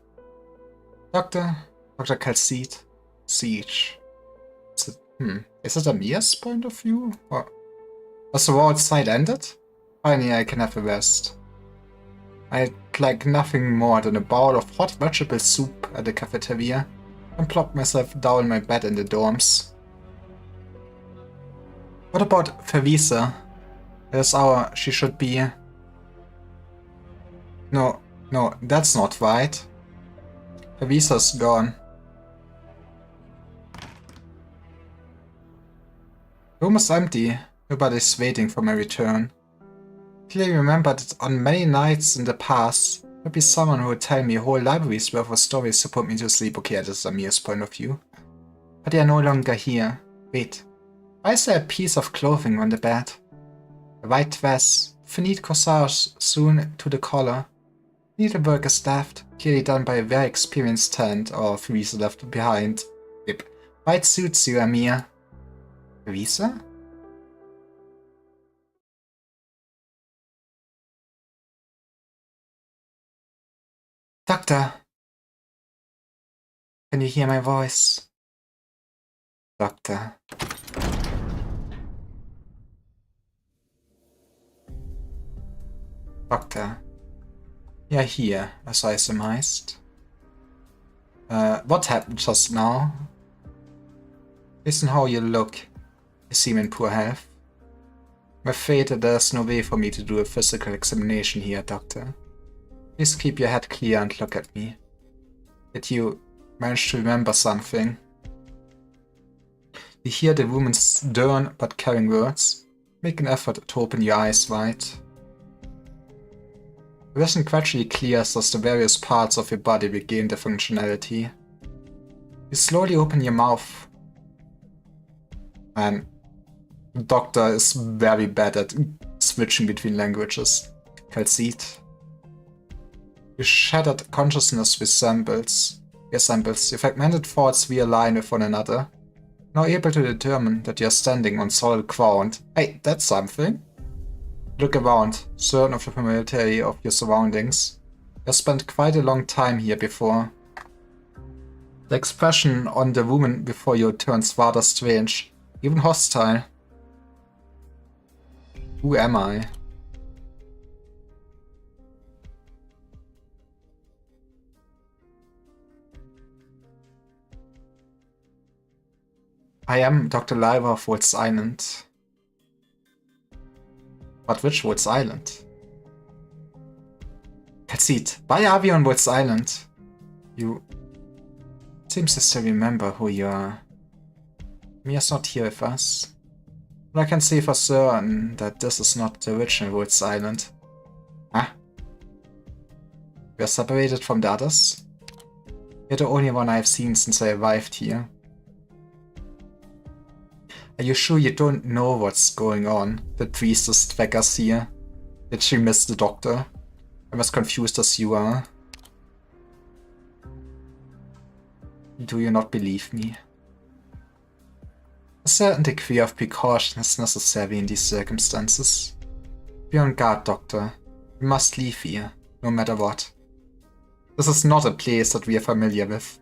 Dr. Calcite, Siege. Is it Amir's point of view? Or was the war outside ended? Finally I can have a rest. I'd like nothing more than a bowl of hot vegetable soup at the cafeteria and plop myself down in my bed in the dorms. What about Fervisa? That's our... she should be... No, that's not right. Fervisa's gone. Room is empty. Nobody's waiting for my return. Clearly remember that on many nights in the past, there'd be someone who would tell me a whole library's worth of stories to put me to sleep. Okay, that is Amir's point of view. But they are no longer here. Wait. Why is there a piece of clothing on the bed? A white dress, finite corsage sewn to the collar. Needlework is deft, clearly done by a very experienced hand, or Fervisa left behind. Yep. White suits you, Amir. Fervisa? Doctor! Can you hear my voice? Doctor. Doctor. You're here, as I surmised. What happened just now? Listen how you look. You seem in poor health. I'm afraid that there's no way for me to do a physical examination here, Doctor. Please keep your head clear and look at me. Did you manage to remember something? You hear the woman's stern but caring words. Make an effort to open your eyes wide. The vision gradually clears as the various parts of your body regain their functionality. You slowly open your mouth. Man, the doctor is very bad at switching between languages. Calcite. Your shattered consciousness resembles. Your fragmented thoughts realign with one another. Now able to determine that you are standing on solid ground. Hey, that's something. Look around, certain of the familiarity of your surroundings. You spent quite a long time here before. The expression on the woman before you turns rather strange, even hostile. Who am I? I am Dr. Lyra of Wolf's Island. But which Wolf's Island? Calcite, why are we on Wolf's Island? You... seems to still remember who you are. Mia's not here with us. But I can say for certain that this is not the original Wolf's Island. Huh? We are separated from the others? You're the only one I've seen since I arrived here. Are you sure you don't know what's going on? The priestess Dvekas here. Did she miss the doctor? I'm as confused as you are. Do you not believe me? A certain degree of precaution is necessary in these circumstances. Be on guard, Doctor. We must leave here, no matter what. This is not a place that we are familiar with.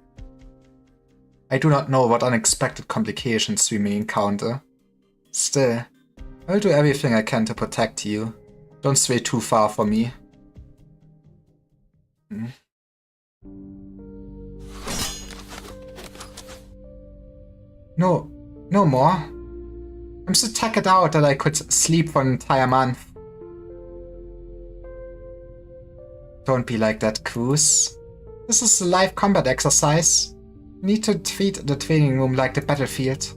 I do not know what unexpected complications we may encounter. Still, I will do everything I can to protect you. Don't stray too far from me. No more. I'm so tuckered out that I could sleep for an entire month. Don't be like that, Cruz. This is a live combat exercise. Need to treat the training room like the battlefield.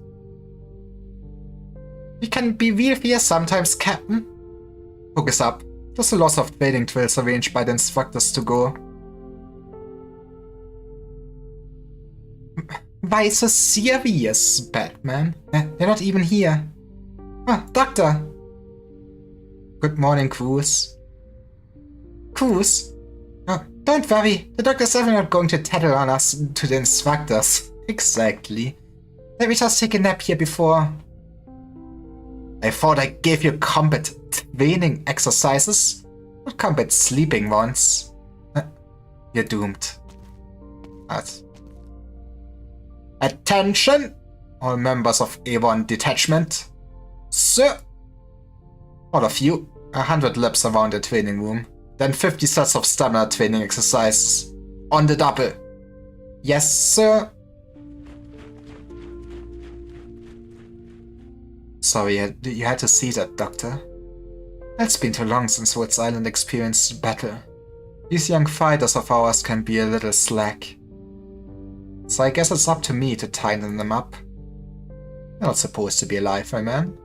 We can be real fierce sometimes, Captain. Focus up. There's a lot of training drills arranged by the instructors to go. Why so serious, Batman? They're not even here. Ah, Doctor! Good morning, Cruz. Cruz? Oh, don't worry. The doctor's ever not going to tattle on us to the instructors. Exactly. Let me just take a nap here before... I thought I gave you combat training exercises, not combat sleeping ones. You're doomed. What? Attention! All members of A1 detachment. Sir! All of you, 100 laps around the training room. Then 50 sets of stamina training exercises. On the double. Yes, sir. Sorry, you had to see that, Doctor. It's been too long since Woods Island experienced battle. These young fighters of ours can be a little slack. So I guess it's up to me to tighten them up. You're not supposed to be alive, my man.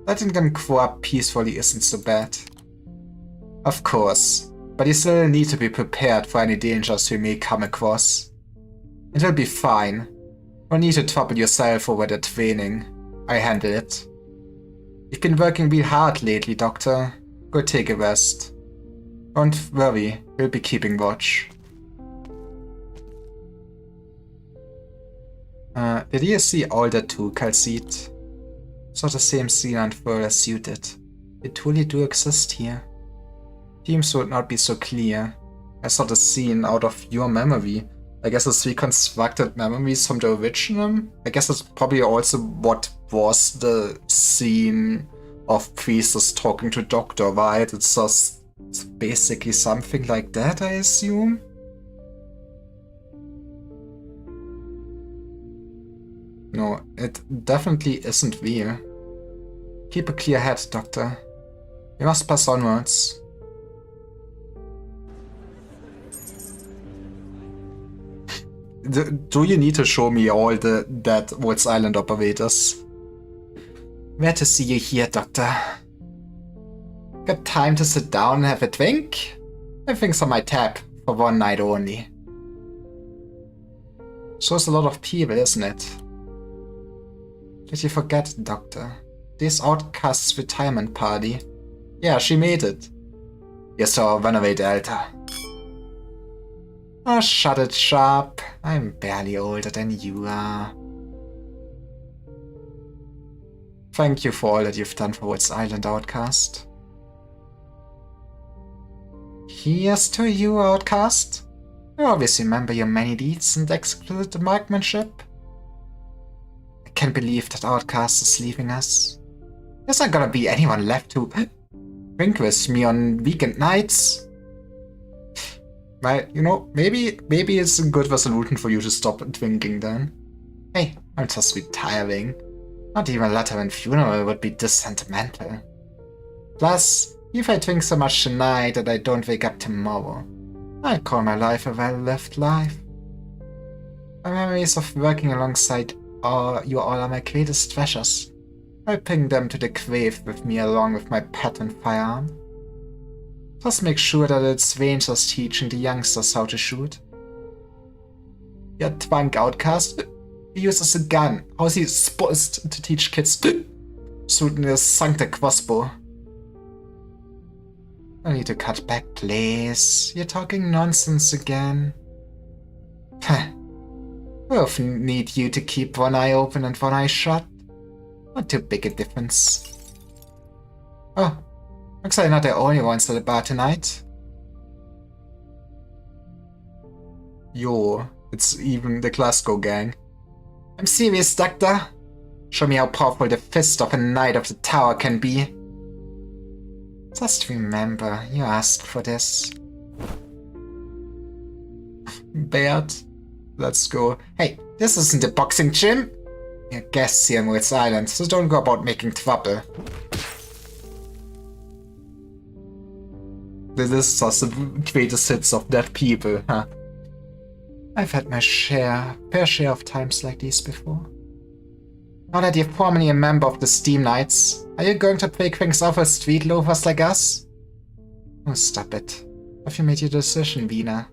Letting them grow up peacefully isn't so bad. Of course, but you still need to be prepared for any dangers you may come across. It will be fine. No need to trouble yourself over the training. I handle it. You've been working real hard lately, Doctor. Go take a rest. Don't worry, we'll be keeping watch. Did you see all that too, Calcite? Saw the same scene unfold as you did. They truly do exist here. Themes would not be so clear. I saw the scene out of your memory. I guess it's reconstructed memories from the original. I guess it's probably also what was the scene of Priestess talking to Doctor, right? It's just basically something like that, I assume. No, it definitely isn't real. Keep a clear head, Doctor. We must pass onwards. Do you need to show me all the dead Woods Island operators? Glad to see you here, Doctor. Got time to sit down and have a drink? Everything's on my tab, for one night only. Shows a lot of people, isn't it? Did you forget, Doctor? This outcast's retirement party. Yeah, she made it. You saw runaway Delta. Oh, shut it, Sharp. I'm barely older than you are. Thank you for all that you've done for Woods Island, Outcast. Here's to you, Outcast. I always remember your many deeds and exquisite marksmanship. I can't believe that Outcast is leaving us. There's not gonna be anyone left to drink with me on weekend nights. Well, you know, maybe it's a good resolution for you to stop drinking then. Hey, I'm just retiring. Not even a Lateran funeral would be this sentimental. Plus, if I drink so much tonight that I don't wake up tomorrow, I call my life a well-lived life. My memories of working alongside you all are my greatest treasures. I'll bring them to the grave with me along with my pet and firearm. Just make sure that it's Rangers teaching the youngsters how to shoot. Your drunk Outcast, he uses a gun. How's he supposed to teach kids to shoot in a Sancta crossbow? I need to cut back, please. You're talking nonsense again. Both need you to keep one eye open and one eye shut. Not too big a difference. Oh, looks like not the only ones at the bar tonight. Yo, it's even the Glasgow gang. I'm serious, Doctor. Show me how powerful the fist of a Knight of the Tower can be. Just remember, you asked for this. Baird, let's go. Hey, this isn't a boxing gym. You're guests here in Woods Island, so don't go about making trouble. This is just the greatest hits of dead people, huh? I've had my fair share of times like these before. Now that you're formally a member of the Steam Knights, are you going to break things off with street loafers like us? Oh, stop it. Have you made your decision, Vina?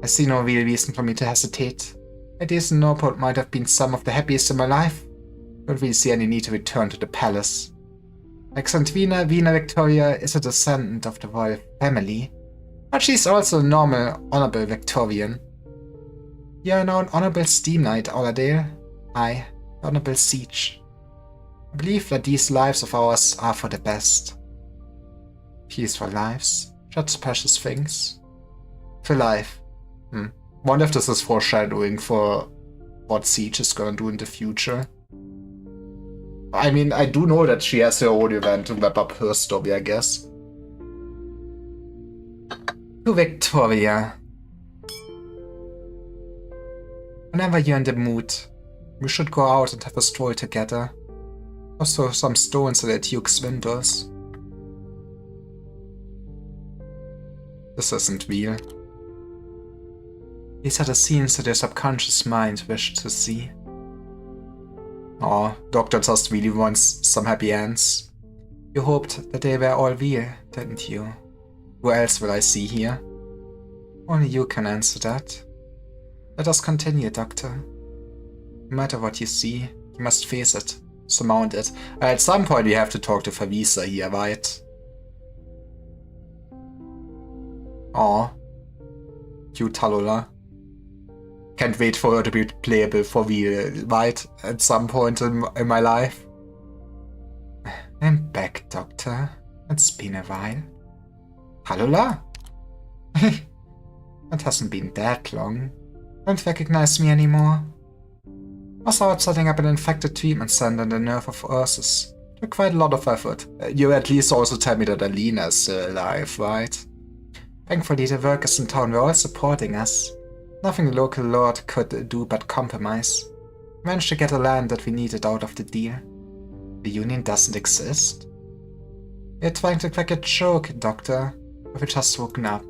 I see no real reason for me to hesitate. A decent Norport might have been some of the happiest in my life. Don't really see any need to return to the palace. Alexandrina Wiener Victoria is a descendant of the royal family, but she's also a normal, honorable Victorian. You are now an honorable steam knight, Aladale. I, honorable siege. I believe that these lives of ours are for the best. Peaceful lives, such precious things. For life. Wonder if this is foreshadowing for what Siege is gonna do in the future. I mean, I do know that she has her own event to wrap up her story, I guess. To Victoria. Whenever you're in the mood, we should go out and have a stroll together. Also some stones at the Duke's windows. This isn't real. These are the scenes that your subconscious mind wished to see. Oh, Doctor just really wants some happy ends. You hoped that they were all real, didn't you? Who else will I see here? Only you can answer that. Let us continue, Doctor. No matter what you see, you must face it, surmount it. At some point we have to talk to Favisa here, right? Aw. Cute Talula. Can't wait for her to be playable for real, right? At some point in my life. I'm back, Doctor. It's been a while. Talula? It hasn't been that long. Don't recognize me anymore. Was out setting up an infected treatment center in the nerve of Ursus. Took quite a lot of effort. You at least also tell me that Alina is still alive, right? Thankfully the workers in town were all supporting us. Nothing the local lord could do but compromise. We managed to get the land that we needed out of the deal. The Union doesn't exist? You're trying to crack a joke, Doctor. We've just woken up.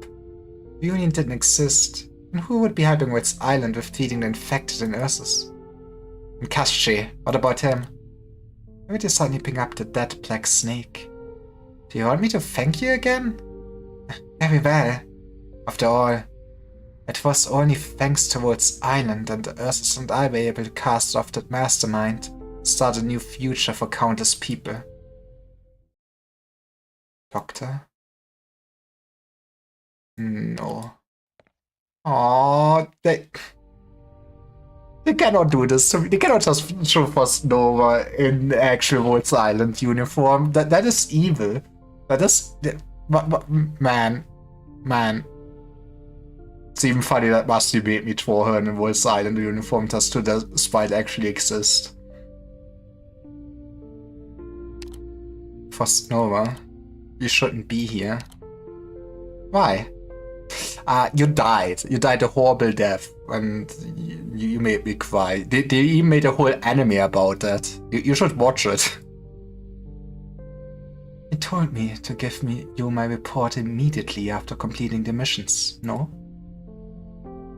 The Union didn't exist. And who would be helping Wits Island with feeding the infected in Ursus? And Kasche, what about him? Maybe they suddenly pick up the dead black snake. Do you want me to thank you again? Very well. After all, it was only thanks to Wits Island and Ursus and I were able to cast off that mastermind, start a new future for countless people. Doctor? No. Oh, they cannot do this to me. They cannot just show us Nova in actual Woods Island uniform. That is evil. That is... Man. It's even funny that Musty made me throw her in a Woods Island uniform just to despite actually exist. For Nova, you shouldn't be here. Why? You died. You died a horrible death, and you made me cry. They even made a whole anime about that. You should watch it. He told me to give you my report immediately after completing the missions, no?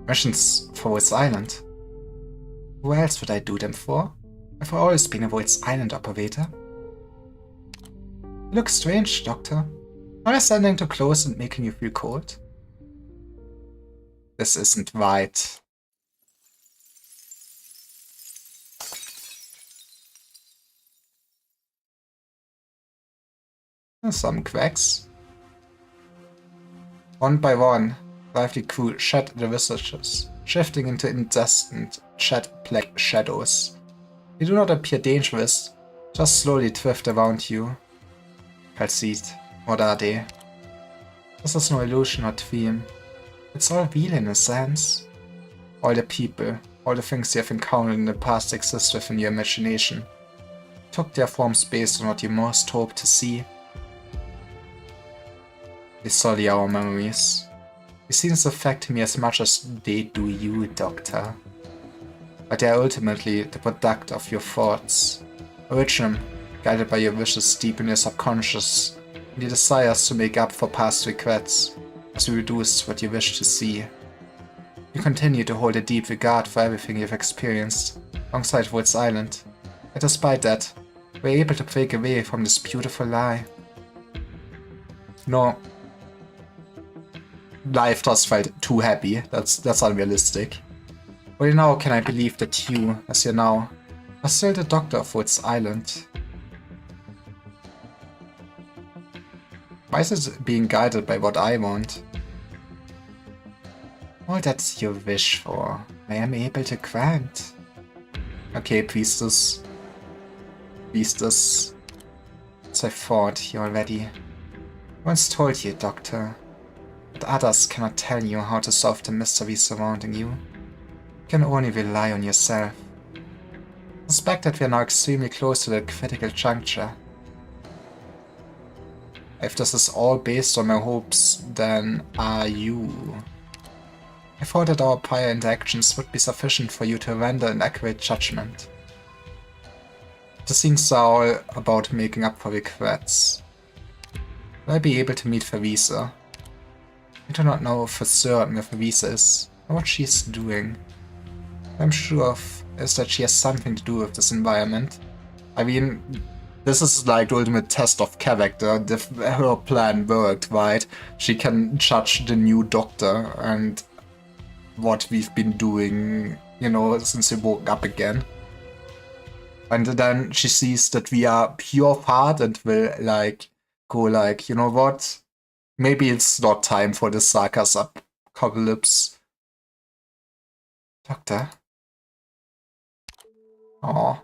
Missions for Woods Island? Who else would I do them for? I've always been a Woods Island operator. You look strange, Doctor. Am I standing too close and making you feel cold? This isn't right. Some cracks. One by one, lively crew shed their visages, shifting into incessant jet black shadows. They do not appear dangerous, just slowly drift around you. Calcite, what are they? This is no illusion or dream. It's all real in a sense. All the people, all the things you have encountered in the past exist within your imagination. Took their forms based on what you most hoped to see. They sully our memories. These scenes affect me as much as they do you, Doctor. But they are ultimately the product of your thoughts. Original, guided by your wishes deep in your subconscious, and your desires to make up for past regrets, as you reduce what you wish to see. You continue to hold a deep regard for everything you've experienced, alongside Woods Island, and despite that, we're able to break away from this beautiful lie. No. Life just felt too happy. That's unrealistic. Only now can I believe that you, as you now, are still the Doctor of Woods Island. Why is it being guided by what I want? All that you wish for, I am able to grant. Okay, priestess. Priestess. As I thought you already. Once told you, Doctor, that others cannot tell you how to solve the mysteries surrounding you. You can only rely on yourself. I suspect that we are now extremely close to the critical juncture. If this is all based on my hopes, then are you? I thought that our prior interactions would be sufficient for you to render an accurate judgment. The scenes are all about making up for regrets. Will I be able to meet Theresa? I do not know for certain where Theresa is, or what she is doing. What I'm sure of is that she has something to do with this environment. I mean, this is like the ultimate test of character. Her plan worked, right? She can judge the new Doctor and what we've been doing, you know, since we woke up again. And then she sees that we are pure of heart and will like go like, you know what? Maybe it's not time for the Sarkaz apocalypse. Doctor? Oh.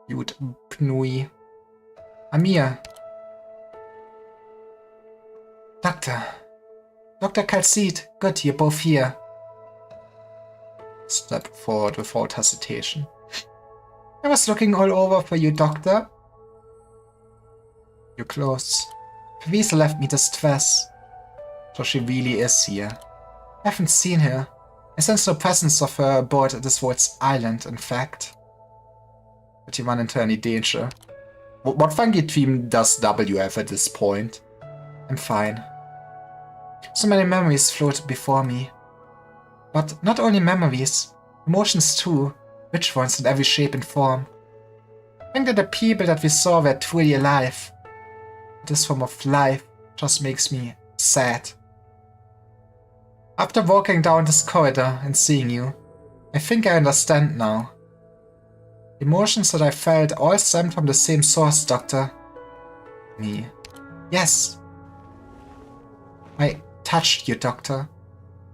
Cute Pnui. Amir. Doctor. Dr. Calcid. Good, you're both here. Step forward without hesitation. I was looking all over for you, Doctor. You're close. Theresa left me distress. So she really is here. I haven't seen her. I sense no presence of her aboard this world's island, in fact. Did you run into any danger? What funky team does W have at this point? I'm fine. So many memories float before me. But not only memories, emotions too, rich ones in every shape and form. I think that the people that we saw were truly alive. This form of life just makes me sad. After walking down this corridor and seeing you, I think I understand now. The emotions that I felt all stem from the same source, Doctor. Me. Yes. I touched you, Doctor.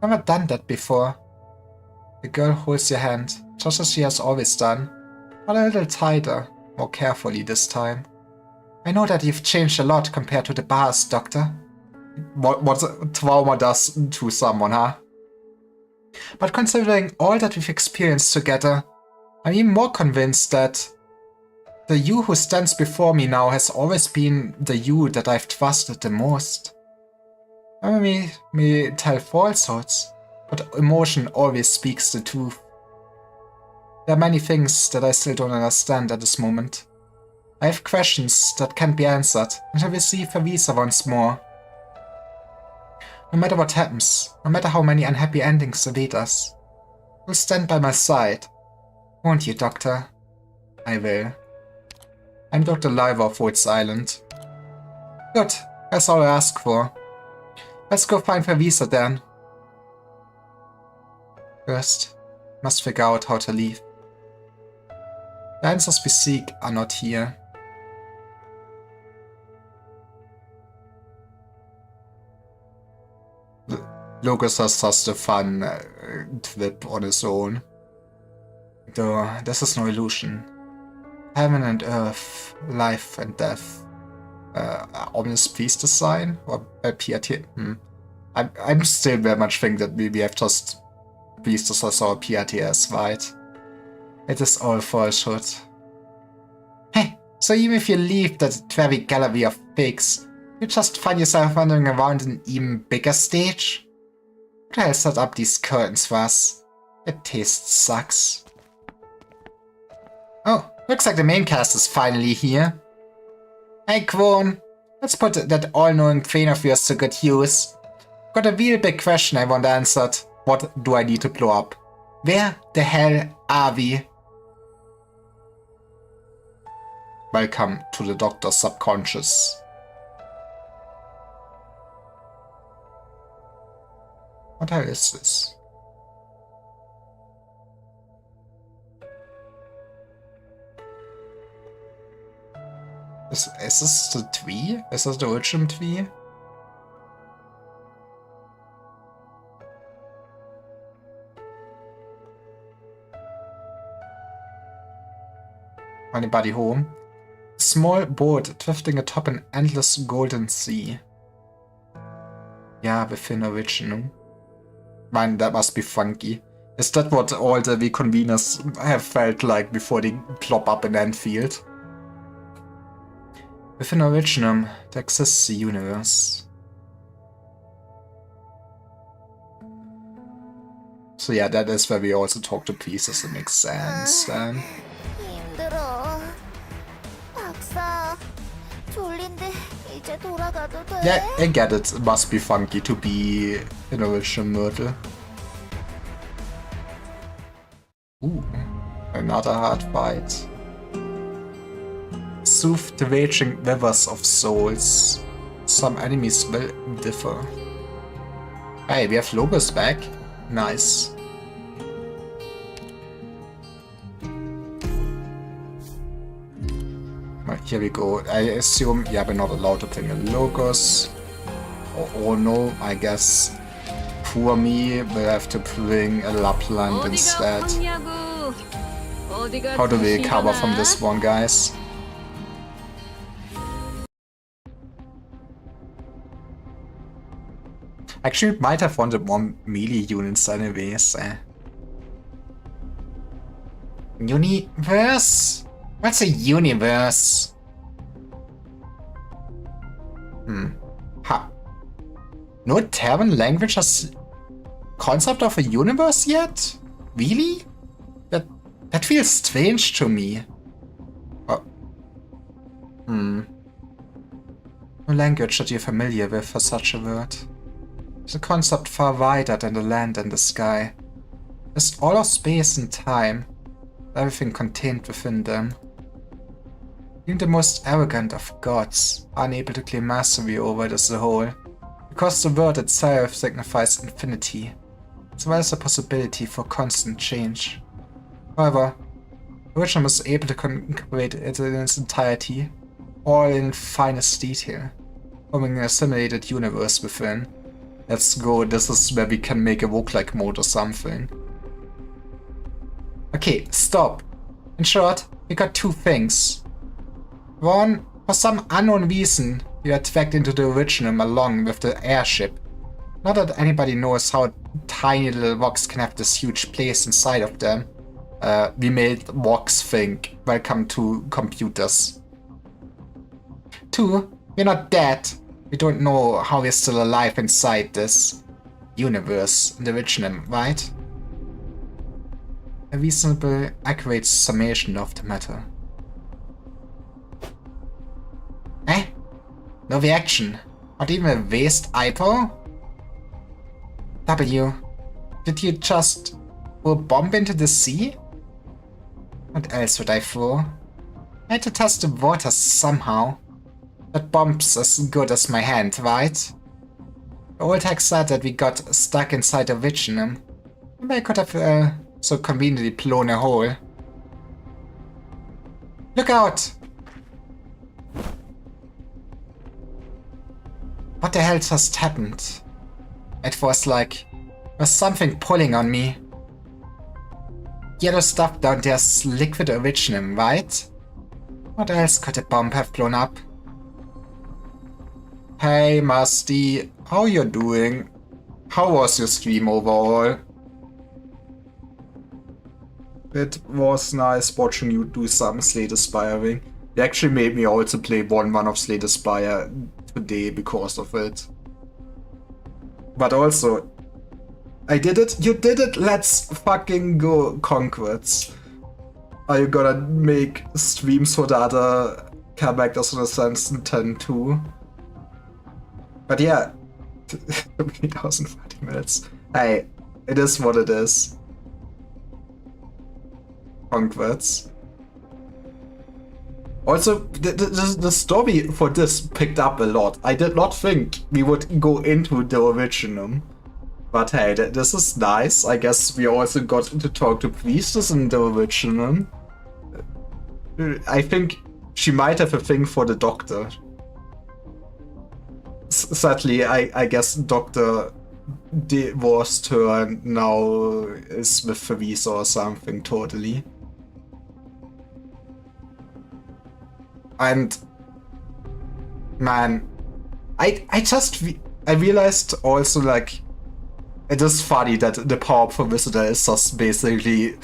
Never done that before. The girl holds your hand, just as she has always done, but a little tighter, more carefully this time. I know that you've changed a lot compared to the past, Doctor. What trauma does to someone, huh? But considering all that we've experienced together, I'm even more convinced that the you who stands before me now has always been the you that I've trusted the most. Memory may tell falsehoods, but emotion always speaks the truth. There are many things that I still don't understand at this moment. I have questions that can't be answered, and I will see Theresa once more. No matter what happens, no matter how many unhappy endings await us, you'll stand by my side. Won't you, Doctor? I will. I'm Dr. Lyra of Woods Island. Good, that's all I ask for. Let's go find Theresa then. First, must figure out how to leave. The answers we seek are not here. Lucas has just a fun trip on his own. Though this is no illusion. Heaven and earth, life and death. Ominous priestess sign? Or PRT? I'm still very much think that we have just priestess as our PRTS, right? It is all falsehood. Hey, so even if you leave that very gallery of pigs, you just find yourself wandering around an even bigger stage? What the hell set up these curtains for us? It taste sucks. Oh, looks like the main cast is finally here. Hey Kwon, let's put that all-knowing brain of yours to good use. Got a real big question I want answered. What do I need to blow up? Where the hell are we? Welcome to the Doctor's subconscious. What the hell is this? Is this the Twee? Is this the original Twee? Anybody home? Small boat drifting atop an endless golden sea. Yeah, within original. Man, that must be funky. Is that what all the reconveners have felt like before they plop up in Enfield? Within Originum, there exists a universe. So yeah, that is where we also talk to pieces. It makes sense then. 힘들어. 박사, 졸린데 이제 돌아가도 돼? Yeah, I get it. It must be funky to be in Original Myrtle. Ooh, another hard fight. Soothe the raging rivers of souls. Some enemies will differ. Hey, we have Logos back. Nice. Right, here we go. I assume, yeah, we're not allowed to bring a Logos. Oh no, I guess poor me will have to bring a Lapland instead. How do we recover from this one, guys? Actually, might have wanted more melee units anyways. Universe? What's a universe? Ha. No Terran language has concept of a universe yet? Really? That feels strange to me. Oh. No language that you're familiar with for such a word. It's a concept far wider than the land and the sky. It's all of space and time, everything contained within them. Even the most arrogant of gods are unable to claim mastery over it as a whole, because the word itself signifies infinity, as well as a possibility for constant change. However, Originum is able to incorporate it in its entirety, all in finest detail, forming a simulated universe within. Let's go, this is where we can make a roguelike mode or something. Okay, stop. In short, we got two things. One, for some unknown reason, we are dragged into the Originum along with the airship. Not that anybody knows how tiny little rocks can have this huge place inside of them. We made rocks think, welcome to computers. Two, we're not dead. We don't know how we're still alive inside this universe in the Originum, right? A reasonable, accurate summation of the matter. Eh? No reaction. Not even a waste eyebrow? W. Did you just throw a bomb into the sea? What else would I throw? I had to test the water somehow. That bomb's as good as my hand, right? The old hack said that we got stuck inside the Originum. Maybe I could have so conveniently blown a hole. Look out! What the hell just happened? It was like there was something pulling on me. Yellow stuff down there's liquid Originum, right? What else could a bomb have blown up? Hey Musty, how you doing? How was your stream overall? It was nice watching you do some Slay the Spiring. It actually made me also play 1-1 of Slay the Spire today because of it. But also, I did it, you did it, let's fucking go Conquerors. Are you gonna make streams for the other characters in Ascension 10 too? But yeah, 3,030 minutes. Hey, it is what it is. Conquerors. Also, the story for this picked up a lot. I did not think we would go into the Originum. But hey, this is nice. I guess we also got to talk to priestess in the Originum. I think she might have a thing for the Doctor. Sadly, I guess Doctor divorced her and now is with Theresa or something totally. And man, I realized also, like, it is funny that the powerful visitor is just basically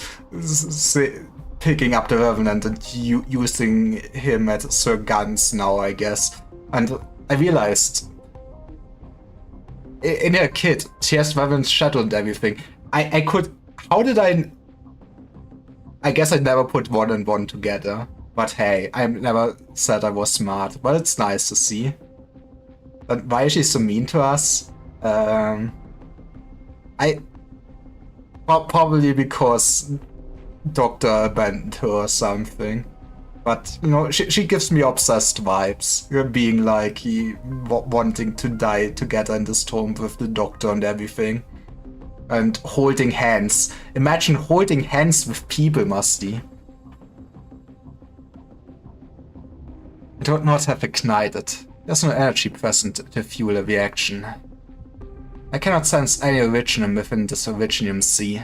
picking up the Revenant and using him as her guns now, I guess. And I realized in her kit, she has Revenant's shadow and everything. I guess I never put 1 and 1 together. But hey, I never said I was smart, but it's nice to see. And why is she so mean to us? Probably because Doctor abandoned her or something. But, you know, she gives me obsessed vibes. Being like, wanting to die together in this tomb with the Doctor and everything. And holding hands. Imagine holding hands with people, Musty. I do not have ignited. There's no energy present to fuel a reaction. I cannot sense any originium within this originium sea.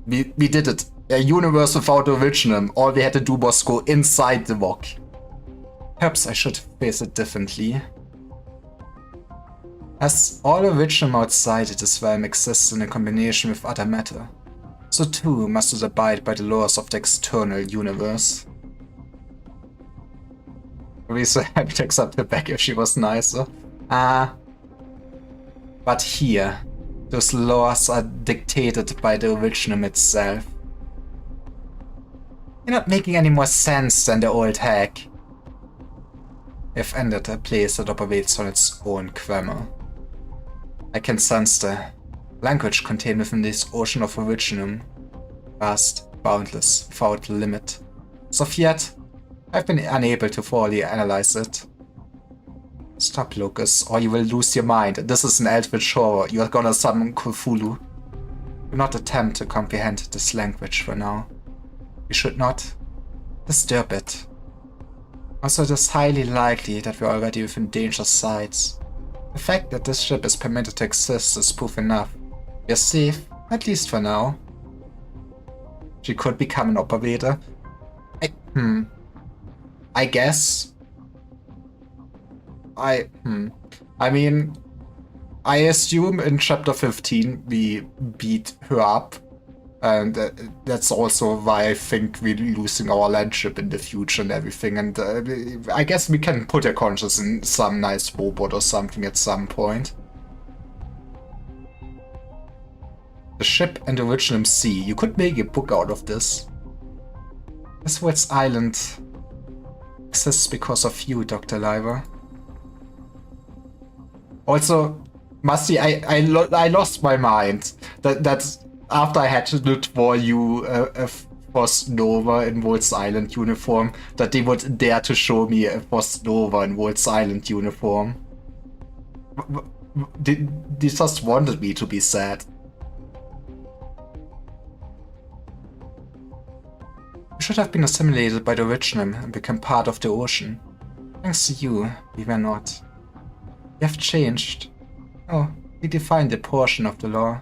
We did it. A universe without originium. All we had to do was go inside the rock. Perhaps I should face it differently. As all originium outside this realm exists in a combination with other matter, so too must it abide by the laws of the external universe. I'd be so happy to accept her back if she was nicer. But here, those laws are dictated by the originium itself. You're not making any more sense than the old hack. I've entered a place that operates on its own grammar. I can sense the language contained within this ocean of originium. Vast, boundless, without limit. So yet, I've been unable to fully analyze it. Stop, Lucas, or you will lose your mind. This is an eldritch horror. You are gonna summon Cthulhu. Do not attempt to comprehend this language for now. You should not disturb it. Also, it is highly likely that we are already within danger sights. The fact that this ship is permitted to exist is proof enough. We are safe, at least for now. She could become an operator. I guess. I mean, I assume in chapter 15 we beat her up. And that's also why I think we're losing our landship in the future and everything. And I guess we can put her conscious in some nice robot or something at some point. The ship and the Originium Sea. You could make a book out of this. This Island exists because of you, Dr. Liver. Also, Musty, I lost my mind. That after I had to draw you a Frost Nova in Walt's Island uniform, that they would dare to show me a Frost Nova in Walt's Island uniform. They just wanted me to be sad. We should have been assimilated by the Originium and become part of the ocean. Thanks to you, we were not. We have changed. Oh, we defined a portion of the law.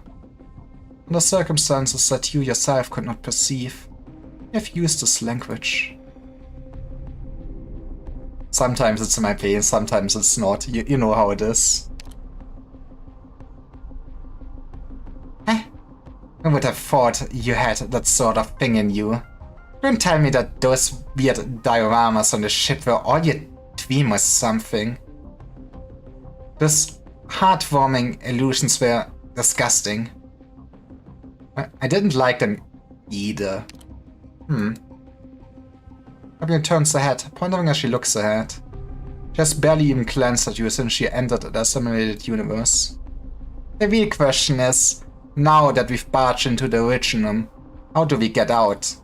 Under circumstances that you yourself could not perceive, we have used this language. Sometimes it's in my veins, sometimes it's not. You know how it is. I would have thought you had that sort of thing in you. Don't tell me that those weird dioramas on the ship were all your dream or something. Those heartwarming illusions were disgusting. I didn't like them either. Fabian turns her head, pondering as she looks ahead. She has barely even glanced at you since she entered the assimilated universe. The real question is, now that we've barged into the Originium, how do we get out?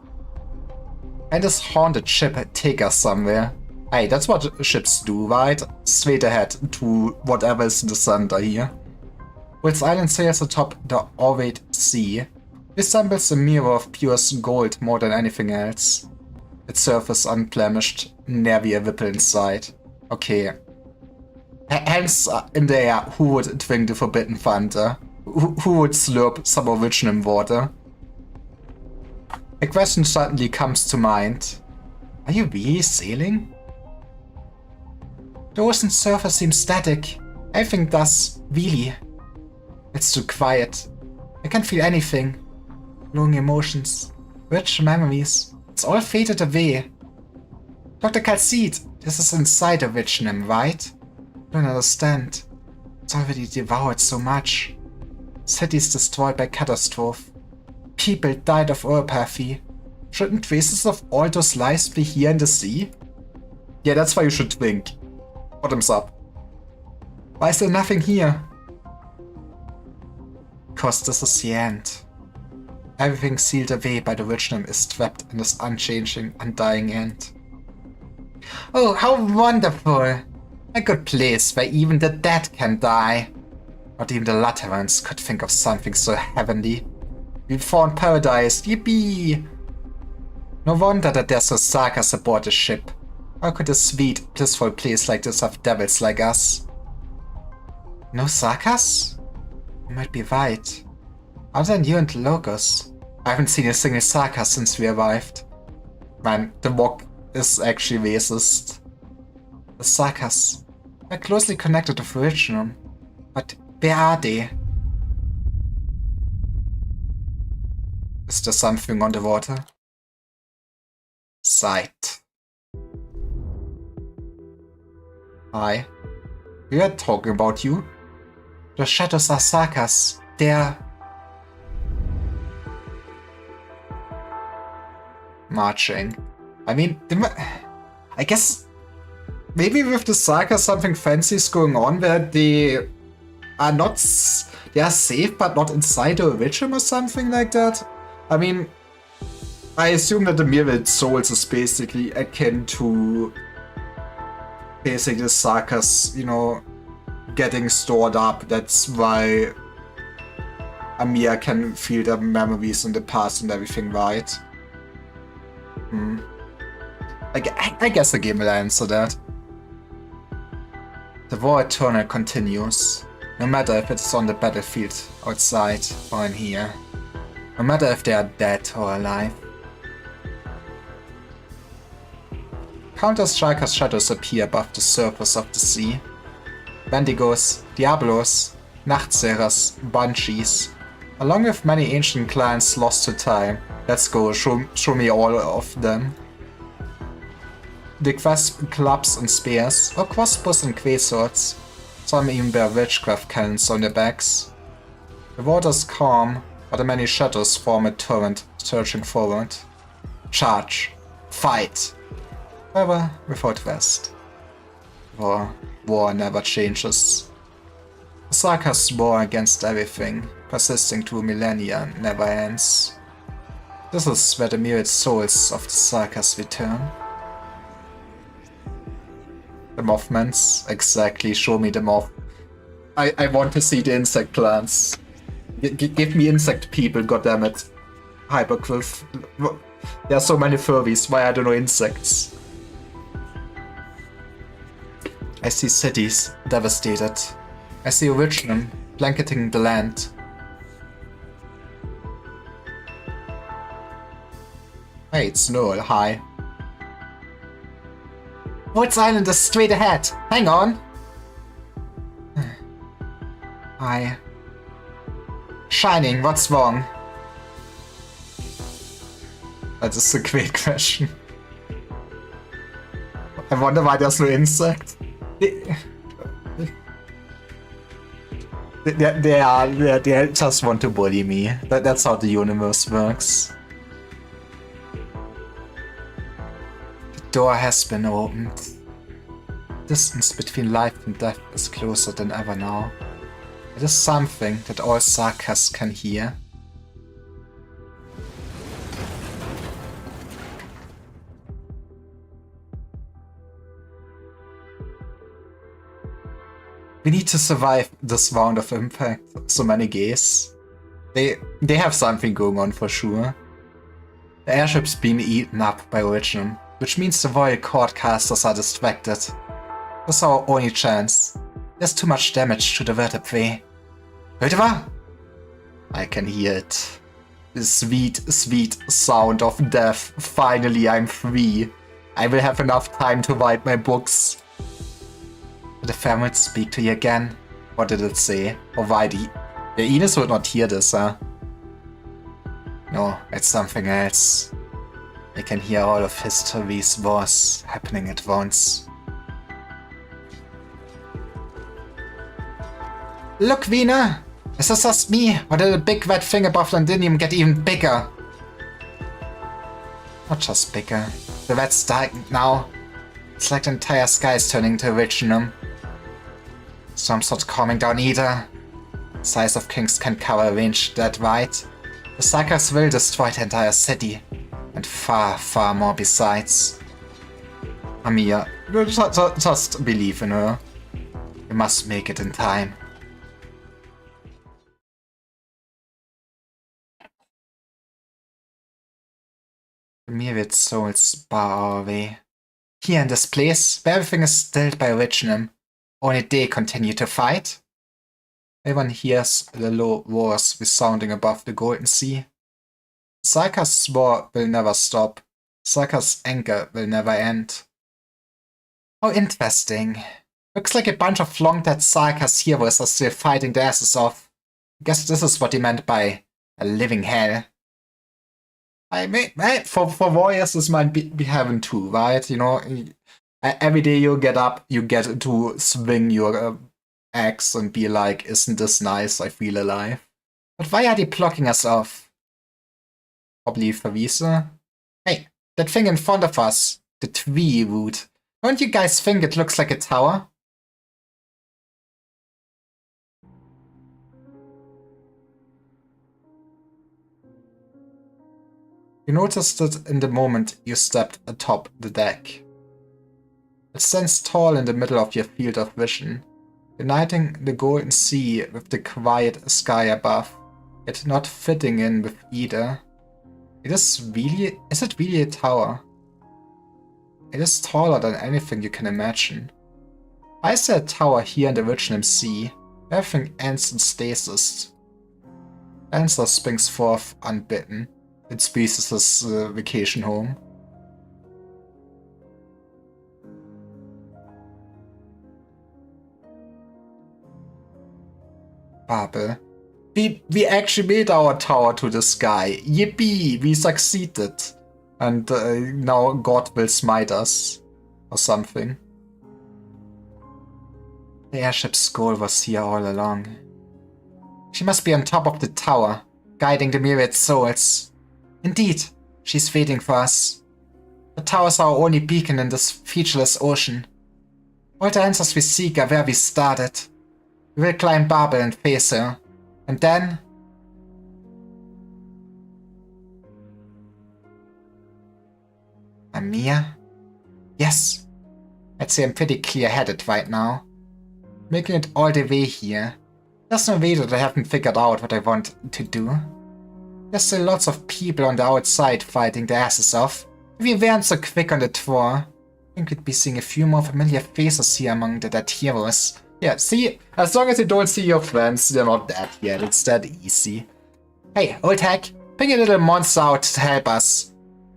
Can this haunted ship take us somewhere? Hey, that's what ships do, right? Straight ahead to whatever is in the center here. Walt's Island sails atop the ovate sea. Resembles a mirror of pure gold more than anything else. its surface unblemished, never a ripple inside. Okay. Hands in the air, who would drink the Forbidden Thunder? Who would slurp some original water? A question suddenly comes to mind. Are you really sailing? The ocean surface seems static. Everything does, really. It's too quiet. I can't feel anything. Long emotions. Rich memories. It's all faded away. Dr. Calcid, this is inside of Witchnam, right? I don't understand. It's already devoured so much. Cities destroyed by catastrophe. People died of oropathy. Shouldn't traces of all those lives be here in the sea? Yeah, that's why you should drink. Bottoms up. Why is there nothing here? Because this is the end. Everything sealed away by the Witchnam is trapped in this unchanging, undying end. Oh, how wonderful! A good place where even the dead can die. Not even the Laterans could think of something so heavenly. We found paradise, yippee! No wonder that there's no Sarkas aboard the ship. How could a sweet, blissful place like this have devils like us? No Sarkas? You might be right. Other than you and Logos, I haven't seen a single Sarkas since we arrived. Man, the mock is actually racist. The Sarkas are closely connected with Originum, but where are they? Is there something on the water? Sight. Hi. We are talking about you. The shadows are Sarkas. They're marching. I mean, I guess maybe with the Sarkas something fancy is going on where they are not, they are safe but not inside the Originum or something like that. I mean, I assume that the Myriad Souls is basically akin to basically the Sarkas, you know, getting stored up. That's why Amir can feel their memories in the past and everything, right? I guess the game will answer that. The war eternal continues, no matter if it's on the battlefield outside or in here. No matter if they are dead or alive. Counter-Strikers' shadows appear above the surface of the sea. Wendigos, Diablos, Nachtseers, Banshees, along with many ancient clans lost to time. Let's go, show me all of them. The Quasp clubs and spears, or crossbows and quasards. Some even bear witchcraft cannons on their backs. The water's calm, but the many shadows form a torrent surging forward. Charge. Fight. However, without rest. War never changes. The Sarkas' war against everything, persisting through millennia, never ends. This is where the myriad souls of the Sarkas return. The Mothmans, exactly, show me the moth. I want to see the insect plants. Give me insect people, goddammit. Hypercliff. There are so many furries, why are there no insects? I see cities devastated. I see Originum blanketing the land. Hey, it's Noel, hi. Woods Island is straight ahead. Hang on. Hi. Shining, what's wrong? That is a great question. I wonder why there's no insect. They just want to bully me. That's how the universe works. The door has been opened. The distance between life and death is closer than ever now. It is something that all Sarkas can hear. We need to survive this round of impact. So many gays. They have something going on for sure. The airship's being eaten up by Originum, which means the Royal Court casters are distracted. That's our only chance. There's too much damage to the vertebrae. Vertebra? I can hear it. The sweet, sweet sound of death. Finally, I'm free. I will have enough time to write my books. Did the family speak to you again? What did it say? Or why the... Yeah, Ines would not hear this, huh? No, it's something else. I can hear all of history's wars happening at once. Look, Wiener! Is this just me, or did the big red thing above Londinium get even bigger? Not just bigger. The red's darkened now. It's like the entire sky is turning to Originum. Storm's not calming down either. The size of Kings can cover a range that wide. The Sakas will destroy the entire city. And far, far more besides. Amiya, just believe in her. You must make it in time. The myriad souls bar our way. Here in this place, where everything is stilled by Originum, only they continue to fight. Everyone hears the low roars resounding above the Golden Sea. Sarkha's war will never stop. Sarkha's anger will never end. How interesting. Looks like a bunch of long-dead Sarkha's heroes are still fighting their asses off. I guess this is what he meant by a living hell. I mean, for warriors this might be heaven too, right? You know, every day you get up, you get to swing your axe and be like, isn't this nice? I feel alive. But why are they blocking us off? Probably Favisa. Hey, that thing in front of us, the tree root. Don't you guys think it looks like a tower? You noticed it in the moment you stepped atop the deck. It stands tall in the middle of your field of vision, uniting the Golden Sea with the quiet sky above, yet not fitting in with either. Is it really a tower? It is taller than anything you can imagine. Why is there a tower here in the Originum Sea? Everything ends in stasis. Answer springs forth unbidden. It Species' vacation home. Babel. We actually made our tower to the sky. Yippee! We succeeded. And now God will smite us. Or something. The airship's goal was here all along. She must be on top of the tower, guiding the myriad souls. Indeed, she's waiting for us. The tower's our only beacon in this featureless ocean. All the answers we seek are where we started. We will climb Babel and face her. And then... Amiya? Yes. I'd say I'm pretty clear-headed right now. Making it all the way here. There's no way that I haven't figured out what I want to do. There's still lots of people on the outside fighting their asses off. If we weren't so quick on the draw, I think we'd be seeing a few more familiar faces here among the dead heroes. Yeah, see, as long as you don't see your friends, they're not dead yet. It's that easy. Hey, old hack, bring a little monster out to help us.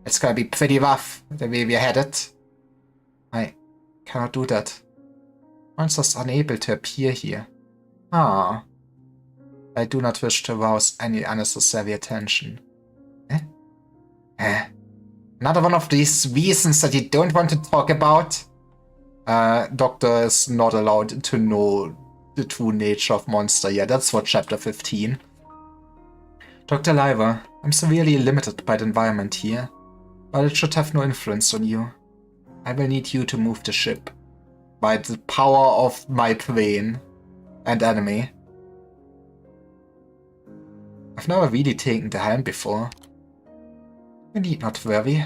It's gonna be pretty rough, the way we're headed. I cannot do that. Monster's unable to appear here. Ah. I do not wish to arouse any unnecessary attention. Another one of these reasons that you don't want to talk about? Doctor is not allowed to know the true nature of monster. Yeah, that's for chapter 15. Dr. Lyra, I'm severely limited by the environment here, but it should have no influence on you. I will need you to move the ship. By the power of my brain and enemy. I've never really taken the helm before. You need not worry.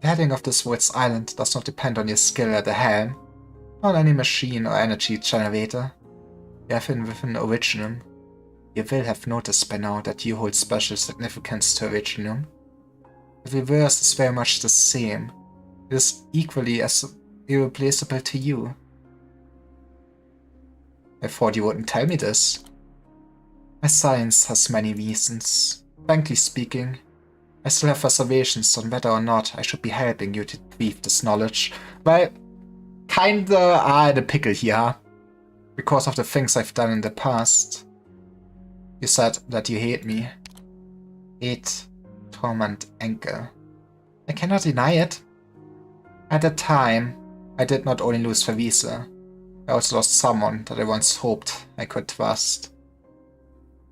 The heading of this world's island does not depend on your skill at the helm, or on any machine or energy generator. You have been within Originum. You will have noticed by now that you hold special significance to Originum. The reverse is very much the same. It is equally as irreplaceable to you. I thought you wouldn't tell me this. My silence has many reasons. Frankly speaking, I still have reservations on whether or not I should be helping you to retrieve this knowledge. Well, kinda are in a pickle here. Because of the things I've done in the past. You said that you hate me. Hate, torment, anger. I cannot deny it. At the time, I did not only lose Theresa, I also lost someone that I once hoped I could trust.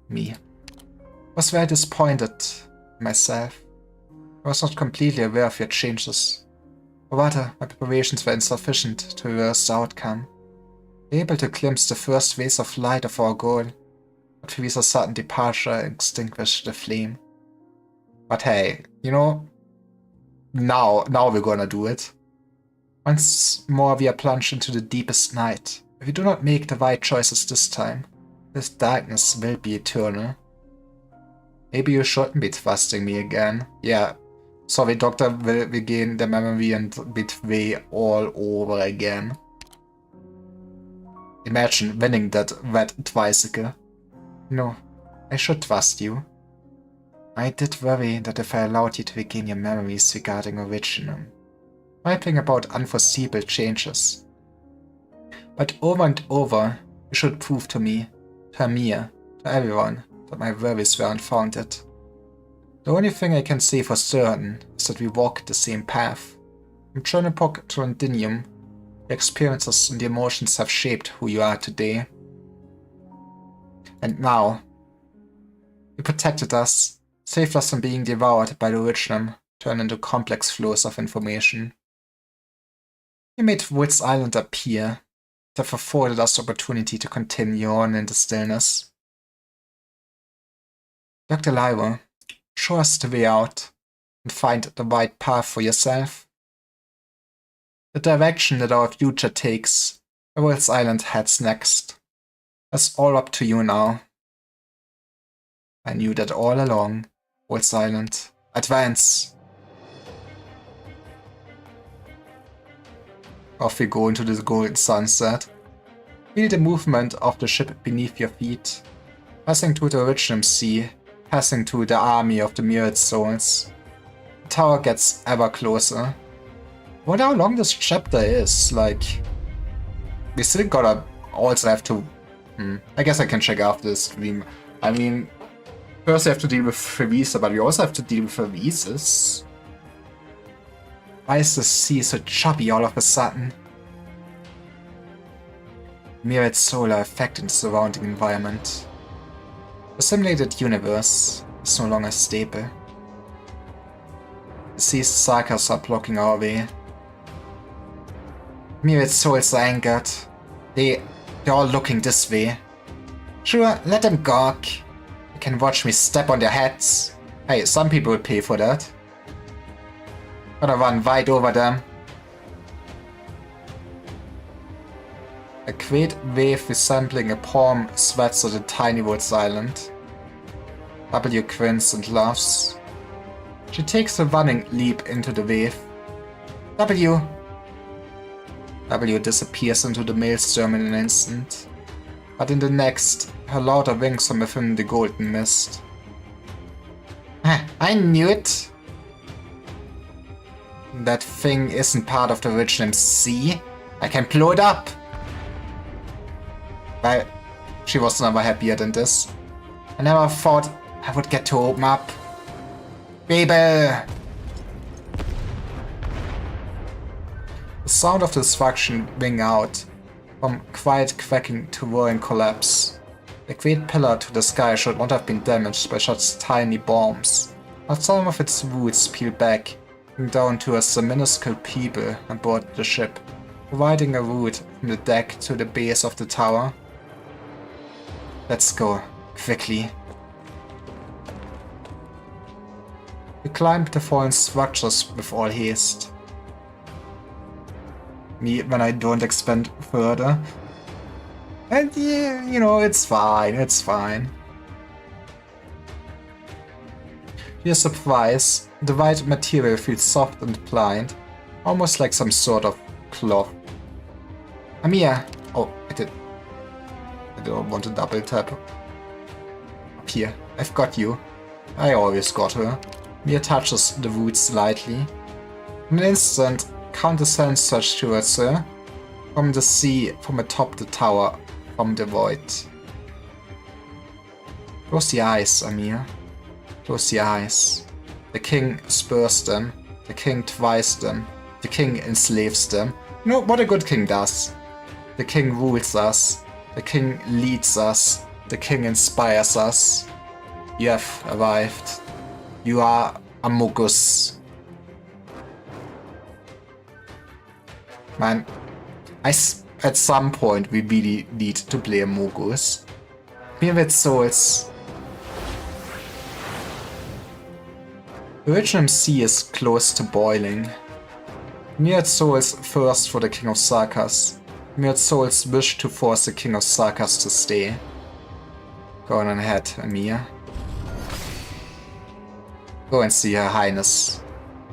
Me. I was very disappointed in myself. I was not completely aware of your changes. Or rather, my preparations were insufficient to reverse the outcome. Able to glimpse the first rays of light of our goal, but Theresa's sudden departure extinguished the flame. But hey, you know, now we're gonna do it. Once more we are plunged into the deepest night. If we do not make the right choices this time, this darkness will be eternal. Maybe you shouldn't be trusting me again. Yeah, sorry, Doctor will regain the memory and betray all over again. Imagine winning that red tricycle. No, I should trust you. I did worry that if I allowed you to regain your memories regarding Originum, might bring about unforeseeable changes. But over and over, you should prove to me, to Amir, to everyone, that my worries were unfounded. The only thing I can say for certain is that we walk the same path. From Chernopok to Londinium, the experiences and the emotions have shaped who you are today. And now, you protected us, saved us from being devoured by the Originum, turned into complex flows of information. You made Woods Island appear, that have afforded us the opportunity to continue on in the stillness. Dr. Lyra, show us the way out, and find the right path for yourself. The direction that our future takes, where Woods Island heads next. That's all up to you now. I knew that all along. Woods Island. Advance! Off we go into the golden sunset. Feel the movement of the ship beneath your feet. Passing through the Originum Sea, passing through the army of the Myriad Souls. The tower gets ever closer. I wonder how long this chapter is, like... We still gotta also have to... I guess I can check after the stream. I mean, first we have to deal with Theresa, but we also have to deal with Theresis. Why is the sea so choppy all of a sudden? Myriad Soul are affecting the surrounding environment. The simulated universe is no longer stable. The sea's sagas are blocking our way. Myriad Souls are angered. They're all looking this way. Sure, let them gawk. You can watch me step on their heads. Hey, some people will pay for that. Gonna run right over them. A great wave resembling a palm sweats on the tiny Woods Island. W grins and laughs. She takes a running leap into the wave. W disappears into the maelstrom in an instant, but in the next, her laughter rings from within the golden mist. I knew it! That thing isn't part of the Originum Sea. I can blow it up! Well, she was never happier than this. I never thought I would get to open up. Baby! The sound of destruction rang out, from quiet cracking to roaring collapse. The great pillar to the sky should not have been damaged by such tiny bombs, but some of its roots peeled back, down towards the minuscule people aboard the ship, providing a route from the deck to the base of the tower. Let's go, quickly. We climbed the fallen structures with all haste. Me when I don't expand further. And yeah, you know, it's fine, it's fine. To your surprise, the white material feels soft and pliant, almost like some sort of cloth. Amir! Oh, I don't want to double tap. Up here. I've got you. I always got her. Mia touches the wood slightly. In an instant, Countess sends search towards her. From the sea, from atop the tower, from the void. Close your eyes, Amir. Close your eyes. The king spurs them. The king twice them. The king enslaves them. You know what a good king does? The king rules us. The king leads us. The king inspires us. You have arrived. You are Amogus. Man, at some point we really need to play Amogus. Myriad Souls. Original Sea is close to boiling. Myriad Souls thirst for the King of Sarkas. Myriad Souls wish to force the King of Sarkas to stay. Go on ahead, Amir. Go and see Her Highness.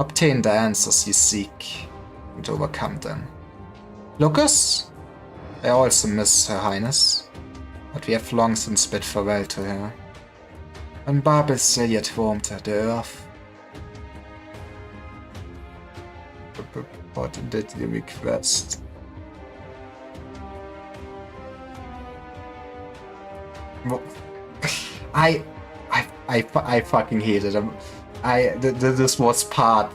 Obtain the answers you seek and overcome them. Lucas? I also miss Her Highness, but we have long since bid farewell to her. When Babel still yet roamed the earth. What did you request? I fucking hated him. This was part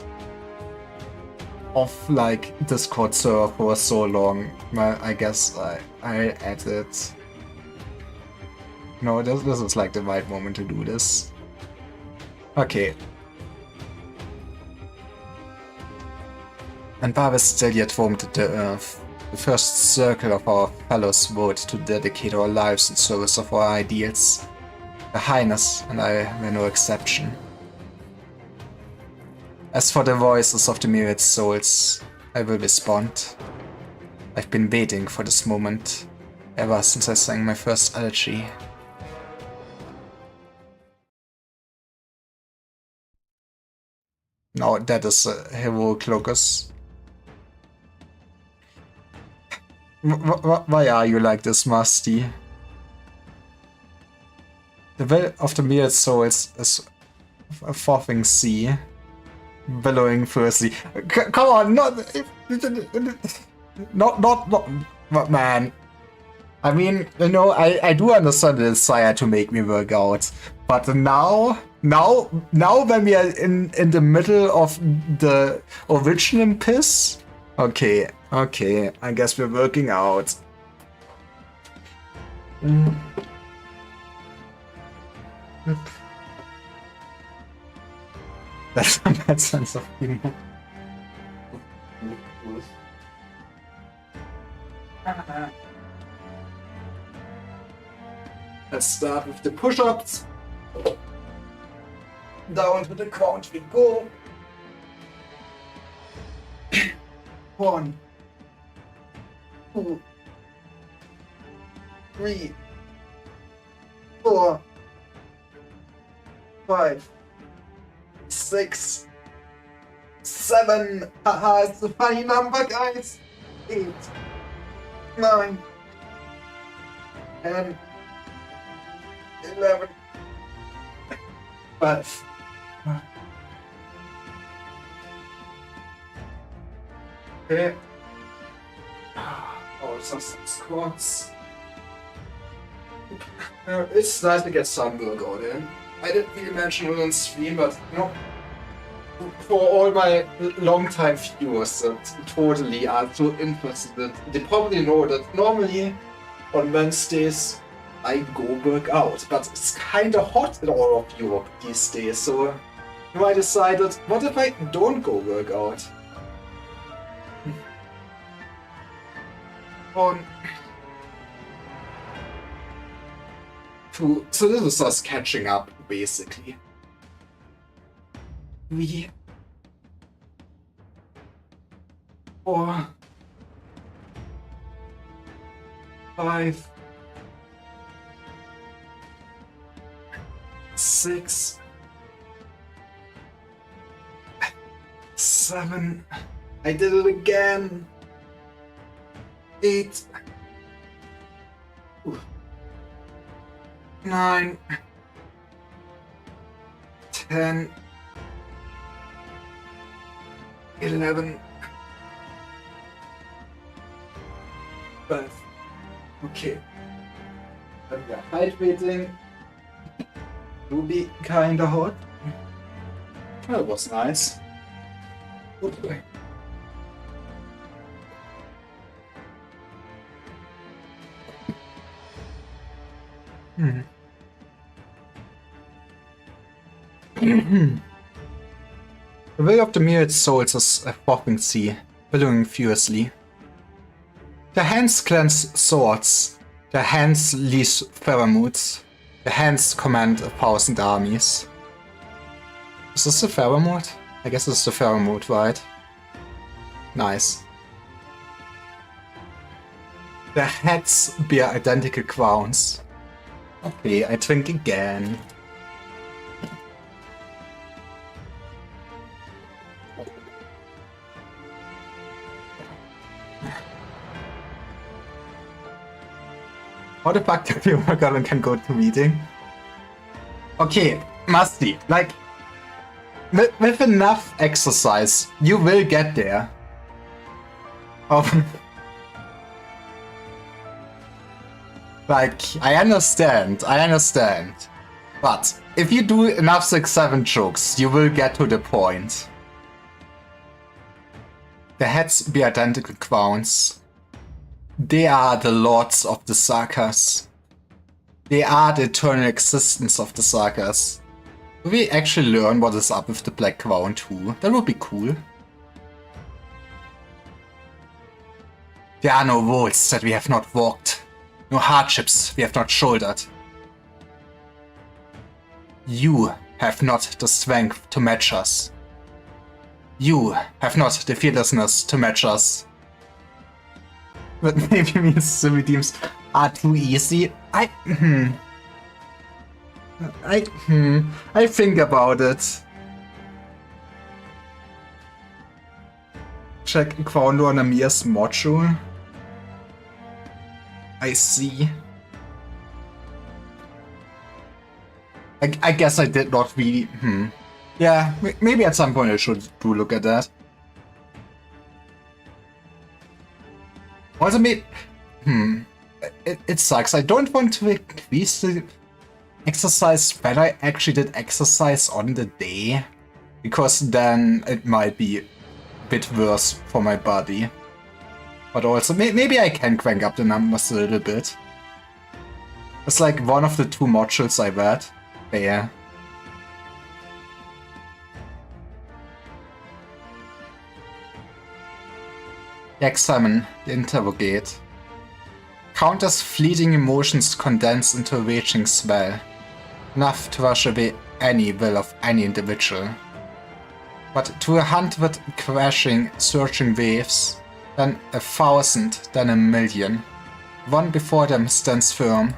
of like Discord server for so long. I guess I added. No, this is like the right moment to do this. Okay. And Babel still yet roamed the earth. The first circle of our fellows vote to dedicate our lives in service of our ideals. Her Highness and I were no exception. As for the voices of the myriad souls, I will respond. I've been waiting for this moment, ever since I sang my first elegy. Now that is a heroic Lucas. Why are you like this, Musty? The will of the myriad souls is a frothing sea, billowing fiercely. Come on, not, man. I mean, you know, I do understand the desire to make me work out, but now when we are in the middle of the original piss, okay, I guess we're working out. That's a bad sense of humor. Let's start with the push-ups. Down to the count we go. 1, 2, 3, 4, 5, 6, 7. Haha, it's a funny number, guys. 8, 9, 10, 11, 12. Okay. Oh, some squats. It's nice to get some workout in. I didn't really mention it on stream, but you know, for all my long-time viewers that totally are so interested, they probably know that normally on Wednesdays I go work out, but it's kinda hot in all of Europe these days, so I decided, what if I don't go work out? So this is us catching up, basically. 3, 4, 5, 6, 7. I did it again. 8. 9. 10. 11. 12. Okay. Then we are hydrating. Ruby kinda hot. That was nice. Okay. The will of the myriad souls is a frothing sea, billowing furiously. Their hands clench swords, their hands leash pheromones, their hands command 1,000 armies. Is this the pheromone? I guess it's the pheromone, right? Nice. Their heads bear identical crowns. Okay, I drink again. How the fuck do you work out and can go to meeting? Okay, Musty, like, with enough exercise, you will get there. Like, I understand. But, if you do enough 6-7 jokes, you will get to the point. The heads be identical crowns. They are the lords of the sagas. They are the eternal existence of the sagas. Do we actually learn what is up with the Black Crown too? That would be cool. There are no roads that we have not walked. No hardships we have not shouldered. You have not the strength to match us. You have not the fearlessness to match us. But maybe means the redeems are too easy. I think about it. Check Quando on Amir's module. I see. I guess I did not really. Yeah, maybe at some point I should do look at that. Also, it sucks. I don't want to increase the exercise when I actually did exercise on the day, because then it might be a bit worse for my body. But also, maybe I can crank up the numbers a little bit. It's like one of the 2 modules I read. Yeah. Examine, interrogate. Counters fleeting emotions condense into a raging swell, enough to wash away any will of any individual. But to 100 crashing, surging waves, then 1,000, then 1,000,000, one before them stands firm.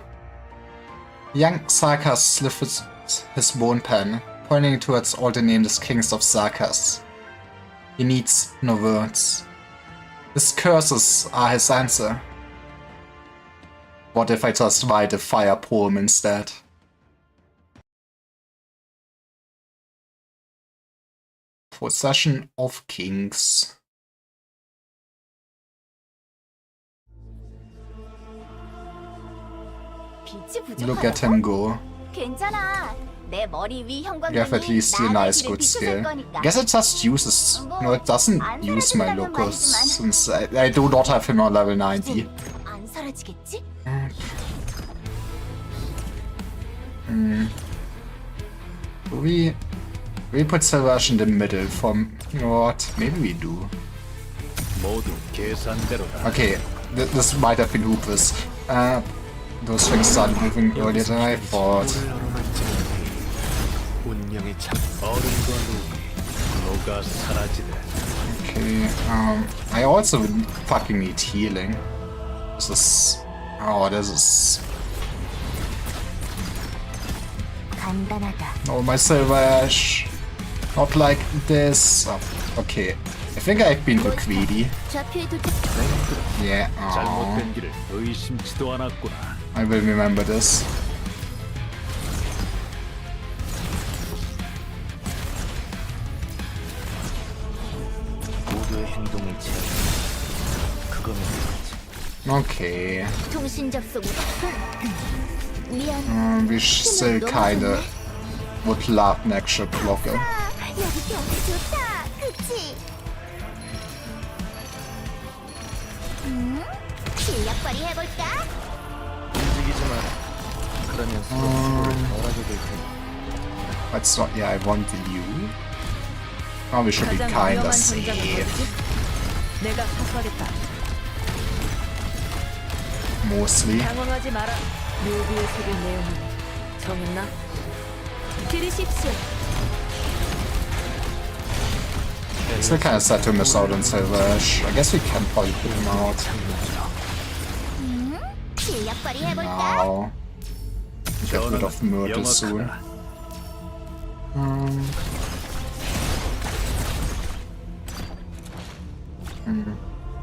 Young Sarkas lifts his bone pen, pointing towards all the nameless kings of Sarkas. He needs no words. His curses are his answer. What if I just write a fire poem instead? Procession of Kings. Look at him go. 괜찮아. 내 머리 위 형광등이 You have at least a nice good skill. Guess it just uses. No, it doesn't use my locus, since I do not have him on level 90. 안 사라지겠지? We put Silvage in the middle from. You know what? Maybe we do. 모두 계산대로다. Okay, this might have been Lupus. Those things started moving earlier than I thought. 운명의 참 어른과 누이 너가 사라지네. Okay, I also fucking need healing. This is. Oh, this is. 간단하다. Oh, my Silvage. Not like this. Oh. Okay. I think I've been too greedy. 좌표에 도착. Yeah. Aww. 잘못된 길을 의심치도 않았구나. I will remember this. 모두의 행동을 제한. 그거는 그거지. Okay. 통신 접속. 미안. We still kinda would love an actual blocker. 아, 여기 경치 좋다. 그치? 실력 발휘해볼까? 움직이지 마라. 그러면 서로 피부를 덜하게 될 테니. That's not. Yeah, I want you. Oh, we should be 가장 kinda 위험한 전장은 safe. 어디지? 내가 사수하겠다. Mostly. 당황하지 마라. 묘비의 속의 내용은 정했나? 들으십시오. Still kinda sad to miss out on Silverish. I guess we can probably put him out 실력 발휘해볼까? now. Get rid of Myrtle soon. 명확하다.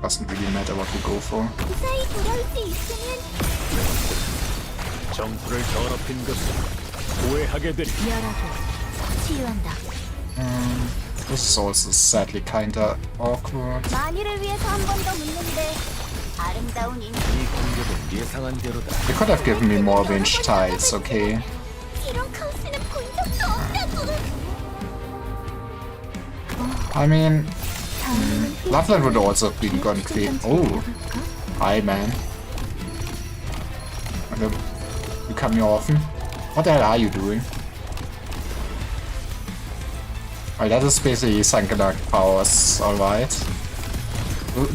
Doesn't really matter what we go for. 무사히 돌아올 수 있으면 정부를 더럽힌 것을 후회하게 되리. 미안하게. 치유한다. This is also sadly kinda awkward. 만유를 위해서 한 번 더 묻는데 아름다운 인생 이 공격은 예상한 대로다. They could have given me more range ties, okay? 이런 카오스는 본 적도 없다고. I mean, 다음에는 Loveland would also have been gone great. Oh, hi man. You come here often? What the hell are you doing? Well, that is basically Sankanak powers, alright.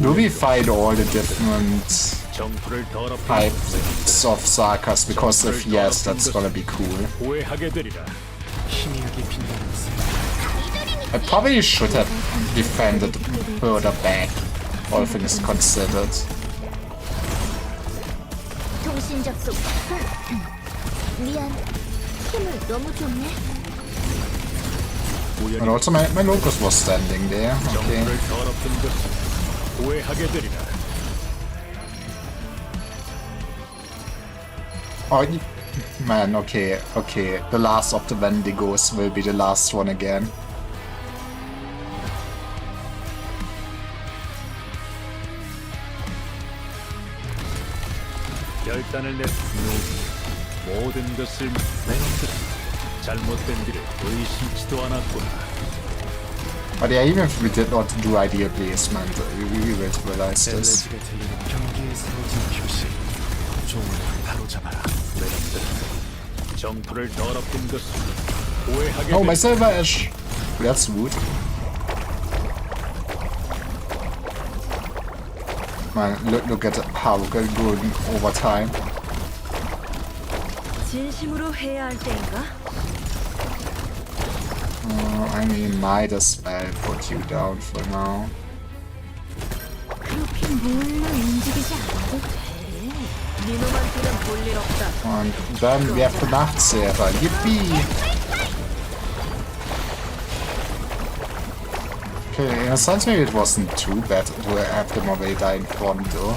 Do we fight all the different 정부를 더럽힌 types of Sarkas? Because if yes, that's gonna be cool. 후회하게 되리라. 희미하게 빛나는 I probably should have defended further back, all things considered. 통신 접속. 미안. 힘을 너무 줬네. And also my Locust was standing there, okay. 정부를 더럽힌 것을 후회하게 되리라. Oh, man, okay. The last of the Wendigos will be the last one again. 결단을 내 모든 것을 잘못된 길을 의심치도 않았구나. But yeah, even if we did not do ideal placement, we will realize this. 엘레지가 들리는 경계의 세워진 표시. 종을 바로잡아라. 정부를 더럽힌 것을 후회하게 Oh, my 되리라. Silver Ash! That's wood. Man, look at how we're going over time. 진심으로 해야 할 때인가? I mean, might as well put you down for now. 그렇게 몰라 움직이지 않아도 돼. 네 놈한테는 볼 일 없다. And then we have the Nachtzehrer. Yippee! Okay, in a sense maybe it wasn't too bad to have them already die in front though.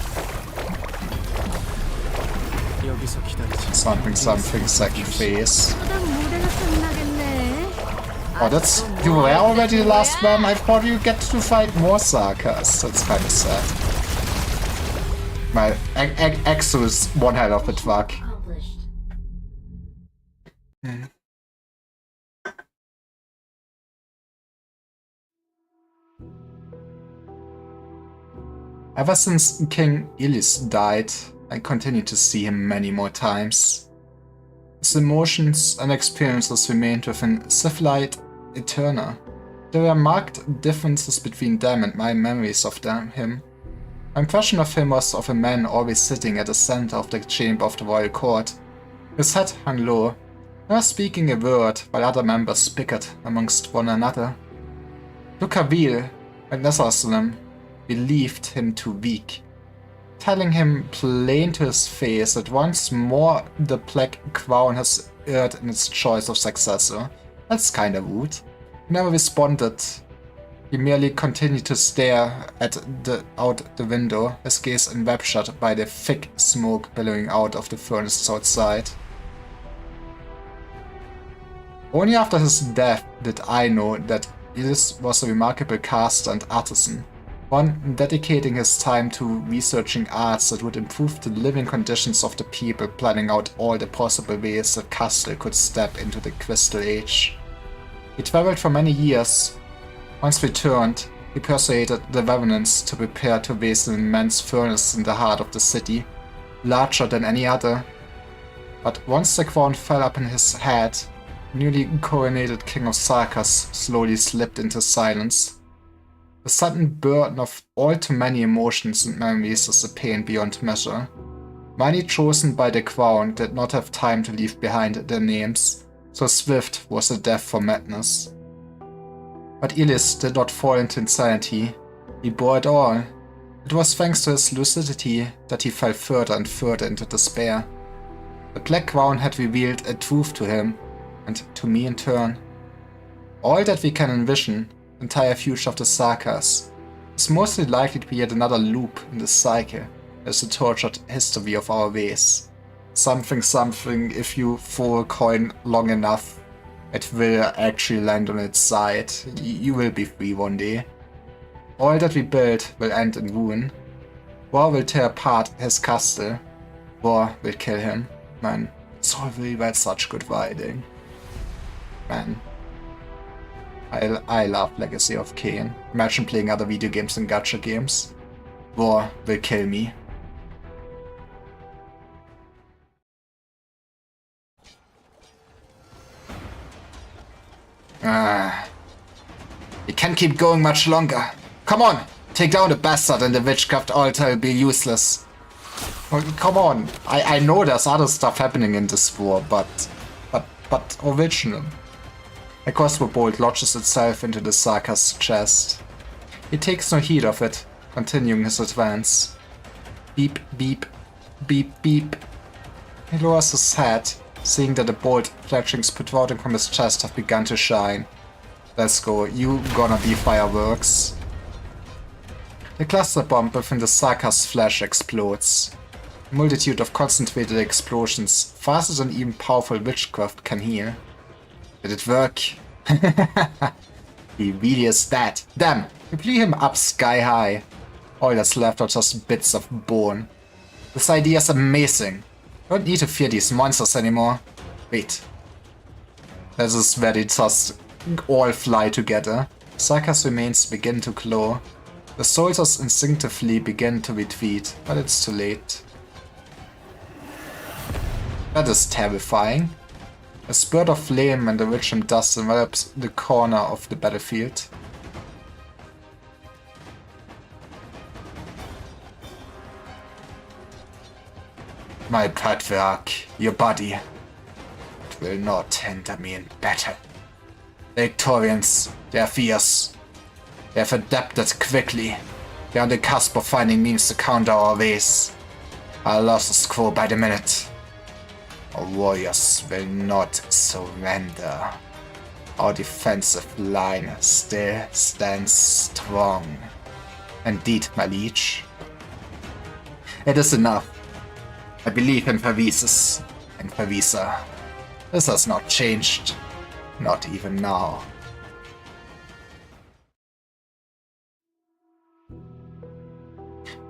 여기서 기다리지. Something second phase. 또 무대가 끝나겠네. Oh, that's... You were already the last one? I thought you get to fight more Sarkas. That's kinda sad. My Exo is one hell of a truck. Ever since King Illis died, I continued to see him many more times. His emotions and experiences remained within Siflite Eterna. There were marked differences between them and my memories of him. My impression of him was of a man always sitting at the center of the chamber of the royal court. His head hung low, never speaking a word while other members bickered amongst one another. Lucaville and Nesaslim believed him too weak, telling him plain to his face that once more the Black Crown has erred in its choice of successor. That's kinda rude. He never responded He merely continued to stare out the window, his gaze enraptured by the thick smoke billowing out of the furnaces outside. Only after his death did I know that Ilis was a remarkable caster and artisan, one dedicating his time to researching arts that would improve the living conditions of the people, planning out all the possible ways that Castle could step into the Crystal Age. He traveled for many years. Once returned, he persuaded the Revenants to prepare to raise an immense furnace in the heart of the city, larger than any other. But once the crown fell upon his head, the newly coronated King of Sarkas slowly slipped into silence. The sudden burden of all too many emotions and memories is a pain beyond measure. Many chosen by the crown did not have time to leave behind their names, so swift was the death for madness. But Ilis did not fall into insanity. He bore it all. It was thanks to his lucidity that he fell further and further into despair. The Black Crown had revealed a truth to him, and to me in turn. All that we can envision, the entire future of the Sarkas, is mostly likely to be yet another loop in the cycle, as the tortured history of our race. Something, if you throw a coin long enough, it will actually land on its side. You will be free one day. All that we build will end in ruin. War will tear apart his castle. War will kill him. Man, it's all really well such good writing. Man. I love Legacy of Kain. Imagine playing other video games than gacha games. War will kill me. It can't keep going much longer. Come on! Take down the bastard and the witchcraft altar will be useless. Well, come on. I know there's other stuff happening in this war, but original. A crossbow bolt lodges itself into the Sarkas' chest. He takes no heed of it, continuing his advance. Beep, beep, beep, beep. He lowers his head, seeing that the bolt fletchings protruding from his chest have begun to shine. Let's go, you gonna be fireworks. The cluster bomb within the Sarkas' flesh explodes. A multitude of concentrated explosions, faster than even powerful witchcraft can heal. Did it work? He really is dead. Damn, we blew him up sky high. All that's left are just bits of bone. This idea is amazing. Don't need to fear these monsters anymore. Wait. This is where they just all fly together. Sarkas' remains begin to glow. The soldiers instinctively begin to retreat, but it's too late. That is terrifying. A spurt of flame and a rich dust envelops the corner of the battlefield. My Patwerk, your body, it will not hinder me in battle. The Victorians, they are fierce. They have adapted quickly. They are on the cusp of finding means to counter our ways. Our losses grow by the minute. Our warriors will not surrender. Our defensive line still stands strong. Indeed, my liege. It is enough. I believe in Pervises and Pervisa. This has not changed. Not even now.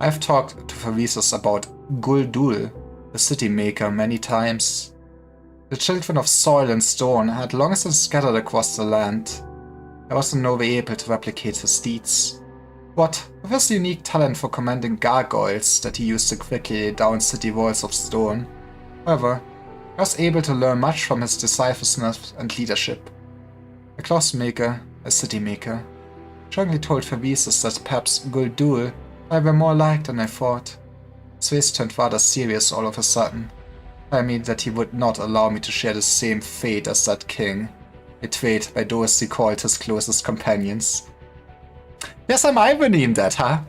I've talked to Pervises about Gul-Dul, the city maker, many times. The children of soil and stone had long since scattered across the land. I was in no way able to replicate his deeds. What with his unique talent for commanding gargoyles that he used to quickly lay down city walls of stone. However, I was able to learn much from his decisiveness and leadership. A cloth maker, a city maker, strongly told Pervises that perhaps Gul-Dul I were more liked than I thought. His face turned rather serious all of a sudden. I mean that he would not allow me to share the same fate as that king, betrayed by those he called his closest companions. There's some irony in that, huh?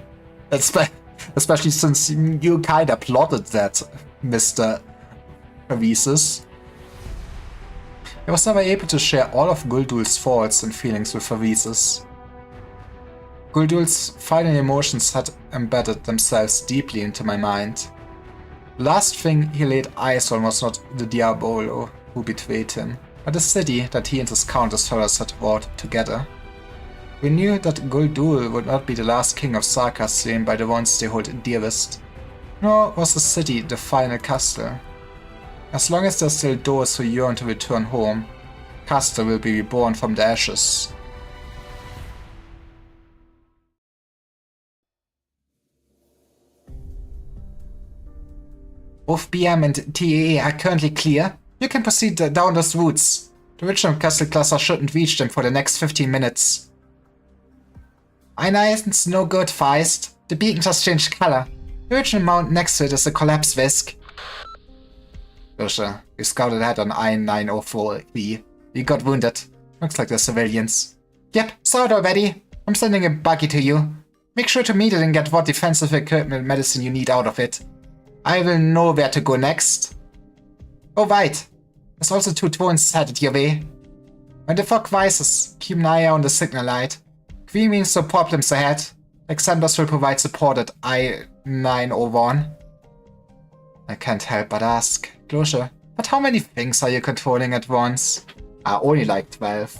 Especially since you kinda plotted that, Mr. Pervises. I was never able to share all of Gul-Dul's thoughts and feelings with Pervises. Guldul's final emotions had embedded themselves deeply into my mind. The last thing he laid eyes on was not the Diabolo who betrayed him, but the city that he and his countless followers had brought together. We knew that Guldul would not be the last king of Sarkar slain by the ones they hold dearest, nor was the city the final castle. As long as there are still those who yearn to return home, Castle will be reborn from the ashes. Both BM and TAA are currently clear. You can proceed down those routes. The original castle cluster shouldn't reach them for the next 15 minutes. Isn's no good, Feist. The beacon just changed color. The original mount next to it is a collapse whisk. Lucia, we scouted ahead on I-904V. We got wounded. Looks like they're civilians. Yep, saw it already. I'm sending a buggy to you. Make sure to meet it and get what defensive equipment and medicine you need out of it. I will know where to go next. Oh right, there's also 2 drones headed your way. When the fog rises, keep an eye on the signal light. Queen means no problems ahead. Exandros will provide support at I-901. I can't help but ask. Closure, but how many things are you controlling at once? Only like 12.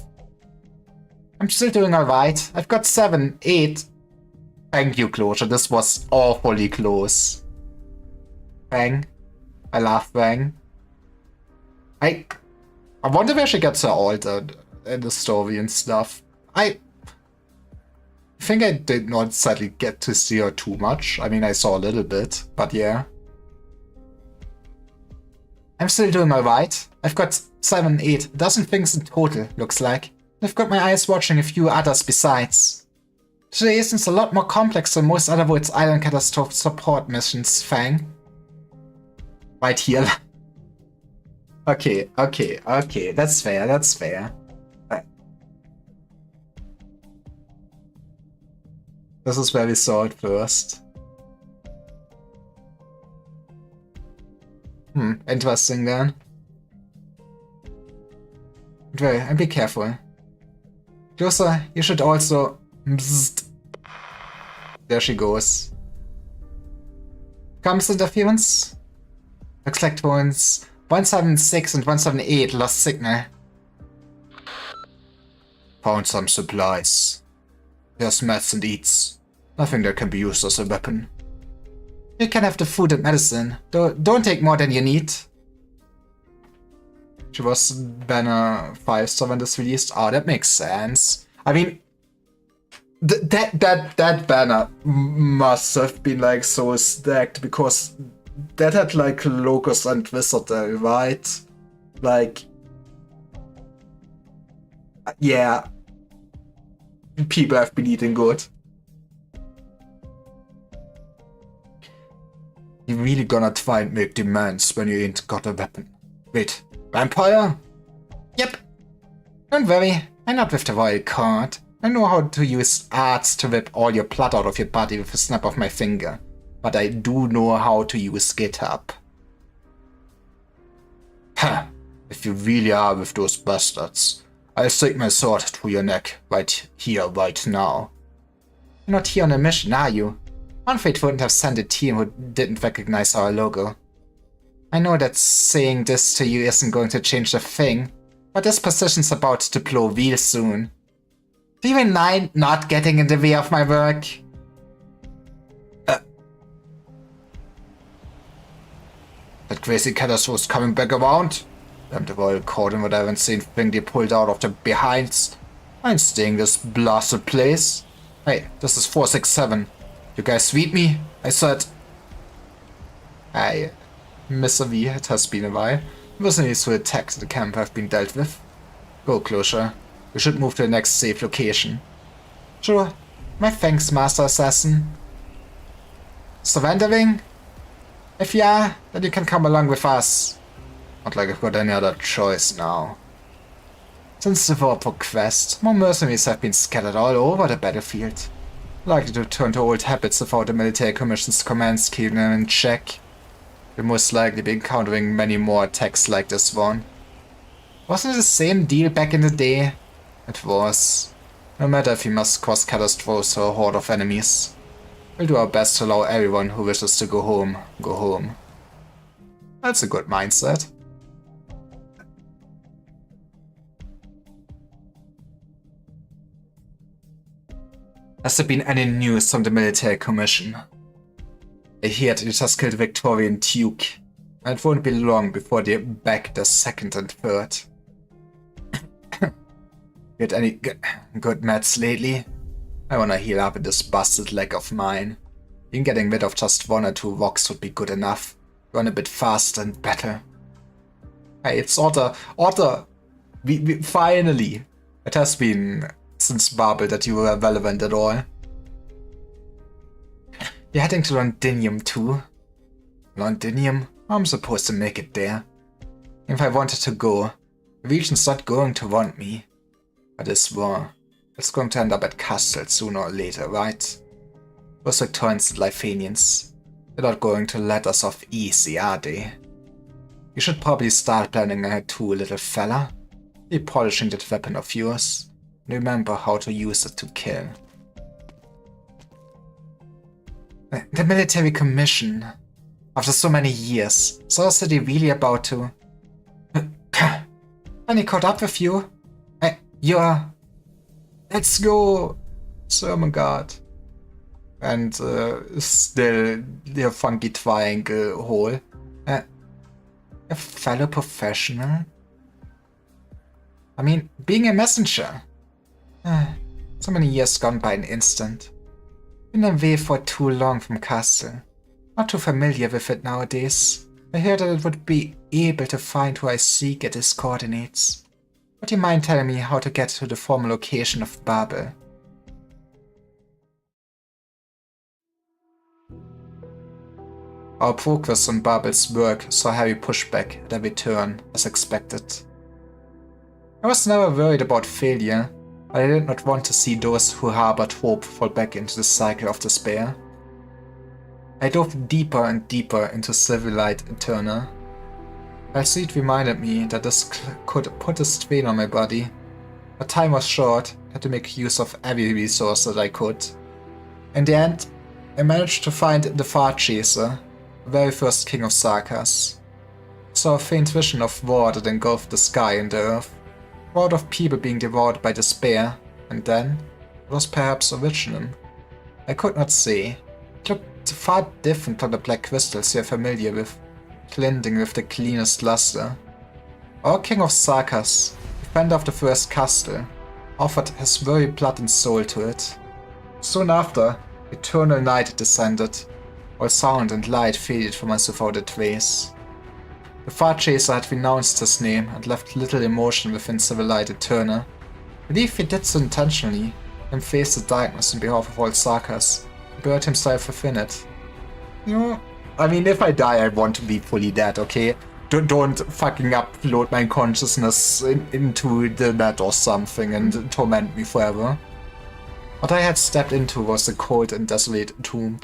I'm still doing alright. I've got 7, 8. Thank you, Closure. This was awfully close. Fang. I love Fang. I wonder where she gets her altar in the story and stuff. I think I did not sadly get to see her too much. I mean, I saw a little bit, but yeah. I'm still doing alright. I've got 7, 8, dozen things in total, looks like. I've got my eyes watching a few others besides. Today isn't a lot more complex than most other Woods Island catastrophe support missions, Fang. Right here. Okay, that's fair, that's fair. This is where we saw it first. Interesting then. Well, and be careful. Closer, you should also... Bzzzt. There she goes. Comms interference? Looks like drones 176 and 178 lost signal. Found some supplies. There's meds and eats. Nothing that can be used as a weapon. You can have the food and medicine. Don't take more than you need. She was banner 5-star when this released. Oh, that makes sense. I mean, that banner must have been like so stacked because that had like Locust and Wizardry, right? Like, yeah, people have been eating good. You really gonna try and make demands when you ain't got a weapon? Wait, vampire? Yep. Don't worry, I'm not with the royal court. I know how to use arts to whip all your blood out of your body with a snap of my finger. But I do know how to use GitHub. Huh. If you really are with those bastards, I'll stick my sword through your neck right here, right now. You're not here on a mission, are you? Manfred wouldn't have sent a team who didn't recognize our logo. I know that saying this to you isn't going to change a thing, but this position's about to blow real soon. Do you mind not getting in the way of my work? That crazy catastrophe's coming back around. Damn the royal court and whatever insane thing they pulled out of the behinds. I ain't staying this blasted place. Hey, this is 467. You guys sweep me? I said... Hey, Mr. V, it has been a while. Mercenaries who attacked the camp have been dealt with. Go, Closure. We should move to the next safe location. Sure. My thanks, Master Assassin. Surrendering? If you are, then you can come along with us. Not like I've got any other choice now. Since the Warpro quest, more mercenaries have been scattered all over the battlefield. Likely to turn to old habits without the military commission's commands keeping them in check. We'll most likely be encountering many more attacks like this one. Wasn't it the same deal back in the day? It was. No matter if we must cause catastrophes or a horde of enemies. We'll do our best to allow everyone who wishes to go home, go home. That's a good mindset. Has there been any news from the military commission? I hear it has killed Victorian Duke, and it won't be long before they back the second and third. Get any good meds lately? I wanna heal up in this busted leg of mine. Even getting rid of just 1 or 2 rocks would be good enough. Run a bit faster and better. Hey, it's Otter. Otter! We finally! It has been since Babel that you were relevant at all. You're heading to Londinium too? Londinium? I'm supposed to make it there. If I wanted to go, the region's not going to want me. But this war, it's going to end up at Castle sooner or later, right? Those Victorians and Lifanians, they're not going to let us off easy, are they? You should probably start planning ahead too, little fella. Be polishing that weapon of yours. Remember how to use it to kill. The military commission. After so many years, so is he really about to... Any caught up with you? You're... Let's go! Sermon guard. And still the funky triangle hole. A fellow professional? I mean, being a messenger. So many years gone by an instant. Been away for too long from Castle. Not too familiar with it nowadays. I heard that it would be able to find who I seek at its coordinates. Would you mind telling me how to get to the former location of Babel? Our progress on Babel's work saw heavy pushback at every turn, as expected. I was never worried about failure, but I did not want to see those who harbored hope fall back into the cycle of despair. I dove deeper and deeper into Civilite Eterna. Alcide reminded me that this could put a strain on my body, but time was short. I had to make use of every resource that I could. In the end, I managed to find the Far Chaser, the very first king of Sarkas. I saw a faint vision of war that engulfed the sky and the earth, a world of people being devoured by despair, and then it was perhaps original. I could not say. It looked far different from the black crystals you're familiar with, glinting with the cleanest luster. Our king of Sarkas, defender of the first castle, offered his very blood and soul to it. Soon after, eternal night descended. All sound and light faded from us without a trace. The Far Chaser had renounced his name and left little emotion within Civilite Eterna. I believe he did so intentionally, and faced the darkness on behalf of all Sarkas, and buried himself within it. You know, I mean, if I die, I want to be fully dead, okay? Don't fucking upload my consciousness into the net or something and torment me forever. What I had stepped into was a cold and desolate tomb.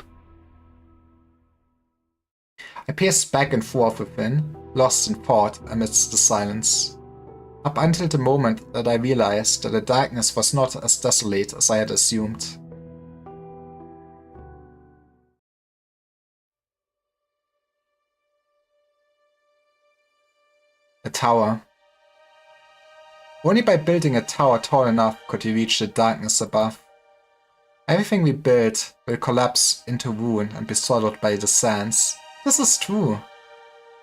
I paced back and forth within, lost in thought amidst the silence. Up until the moment that I realized that the darkness was not as desolate as I had assumed. A tower. Only by building a tower tall enough could we reach the darkness above. Everything we build will collapse into ruin and be swallowed by the sands. This is true.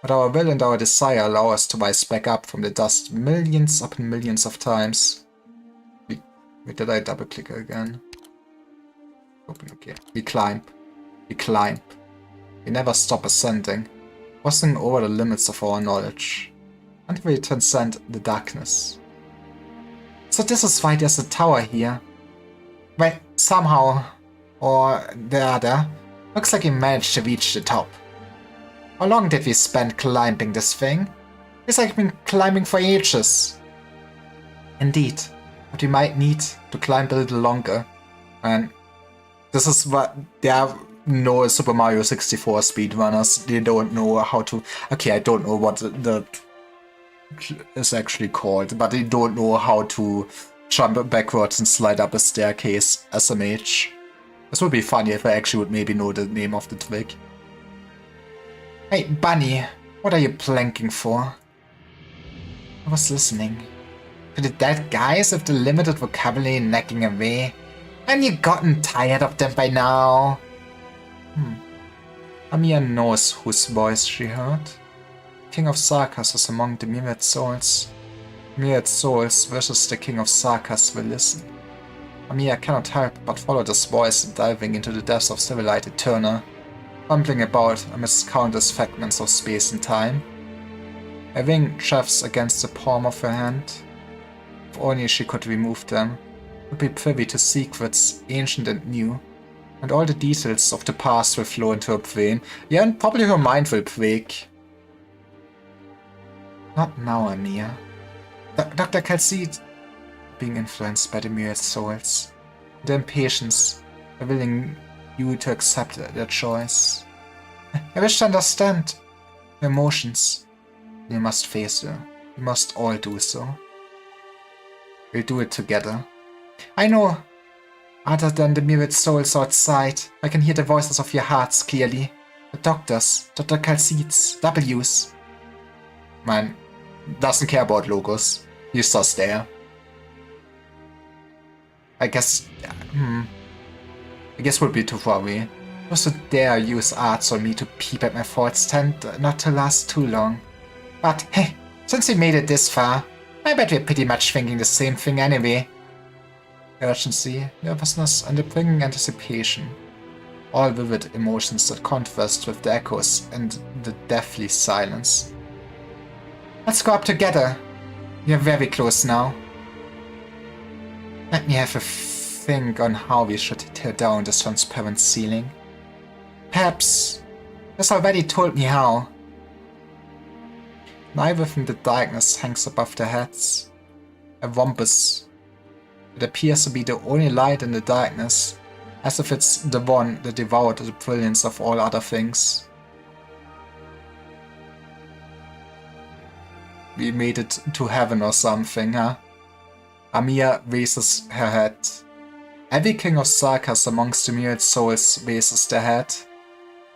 But our will and our desire allow us to rise back up from the dust millions upon millions of times. Wait, did I double click again? Open, okay. We climb. We climb. We never stop ascending, crossing over the limits of our knowledge, until we transcend the darkness. So this is why there's a tower here. Well, somehow, or the other, looks like we managed to reach the top. How long did we spend climbing this thing? It's like we've been climbing for ages. Indeed, but we might need to climb a little longer. And this is what there are no Super Mario 64 speedrunners. They don't know how to. Okay, I don't know what the is actually called, but they don't know how to jump backwards and slide up a staircase as a mage. This would be funny if I actually would maybe know the name of the twig. Hey, Bunny, what are you planking for? I was listening. To the dead guys with the limited vocabulary nagging away. And you gotten tired of them by now? Amiya knows whose voice she heard. King of Sarkas is among the Myriad Souls. Myriad Souls versus the King of Sarkas will listen. Amiya cannot help but follow this voice diving into the depths of civilized Eterna, fumbling about amidst countless fragments of space and time. Her wing chafes against the palm of her hand. If only she could remove them, would be privy to secrets ancient and new, and all the details of the past will flow into her brain. Yeah, and probably her mind will break. Not now, Amiya. Dr. Calcid, being influenced by the Myriad Souls, their impatience, are willing you to accept their choice. I wish to understand her emotions. You must face her. We must all do so. We'll do it together. I know. Other than the Myriad Souls outside, I can hear the voices of your hearts clearly. The doctors, Dr. Calcid's, W's. Man, doesn't care about logos. He's just there. I guess we'll be too far away. Those who dare use arts on me to peep at my faults tend not to last too long. But hey, since we made it this far, I bet we're pretty much thinking the same thing anyway. Urgency, nervousness, and a bringing anticipation. All vivid emotions that contrast with the echoes and the deathly silence. Let's go up together. We are very close now. Let me have a think on how we should tear down this transparent ceiling. Perhaps this already told me how. An eye within the darkness hangs above their heads. A Wumpus. It appears to be the only light in the darkness, as if it's the one that devoured the brilliance of all other things. We made it to heaven or something, huh? Amiya raises her head. Every king of Sarkas amongst the Myriad Souls raises their head.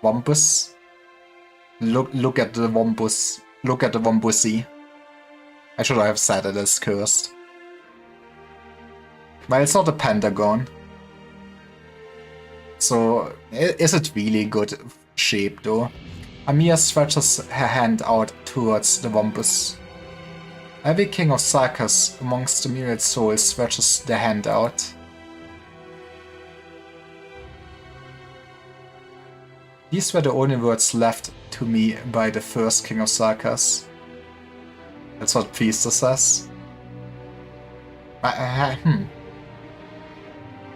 Wumpus? Look at the Wumpus. Look at the Wumpusi. I should have said it as cursed. Well, it's not a pentagon. So, is it really good shape though? Amiya stretches her hand out towards the Wumpus. Every king of Sarkas amongst the Myriad Souls stretches their hand out. These were the only words left to me by the first king of Sarkas. That's what Priester says.